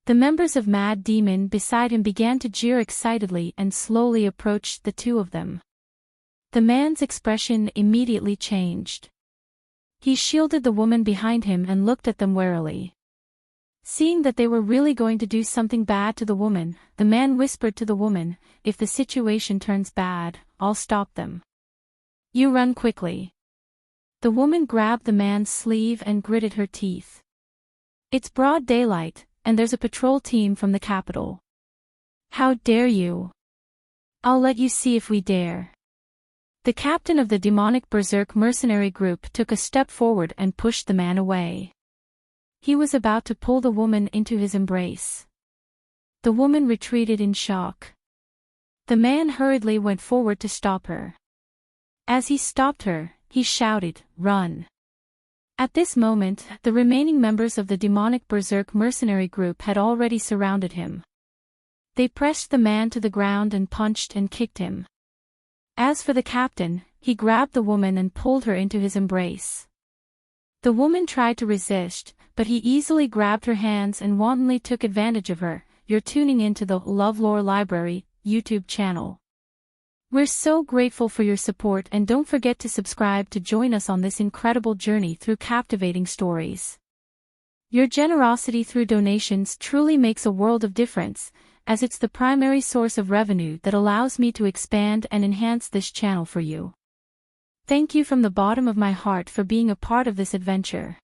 The members of Mad Demon beside him began to jeer excitedly and slowly approached the two of them. The man's expression immediately changed. He shielded the woman behind him and looked at them warily. Seeing that they were really going to do something bad to the woman, the man whispered to the woman, "If the situation turns bad, I'll stop them. You run quickly." The woman grabbed the man's sleeve and gritted her teeth. "It's broad daylight, and there's a patrol team from the capital. How dare you? I'll let you see if we dare." The captain of the demonic berserk mercenary group took a step forward and pushed the man away. He was about to pull the woman into his embrace. The woman retreated in shock. The man hurriedly went forward to stop her. As he stopped her, he shouted, "Run!" At this moment, the remaining members of the demonic berserk mercenary group had already surrounded him. They pressed the man to the ground and punched and kicked him. As for the captain, he grabbed the woman and pulled her into his embrace. The woman tried to resist, but he easily grabbed her hands and wantonly took advantage of her. You're tuning into the LoveLore Library YouTube channel. We're so grateful for your support, and don't forget to subscribe to join us on this incredible journey through captivating stories. Your generosity through donations truly makes a world of difference, as it's the primary source of revenue that allows me to expand and enhance this channel for you. Thank you from the bottom of my heart for being a part of this adventure.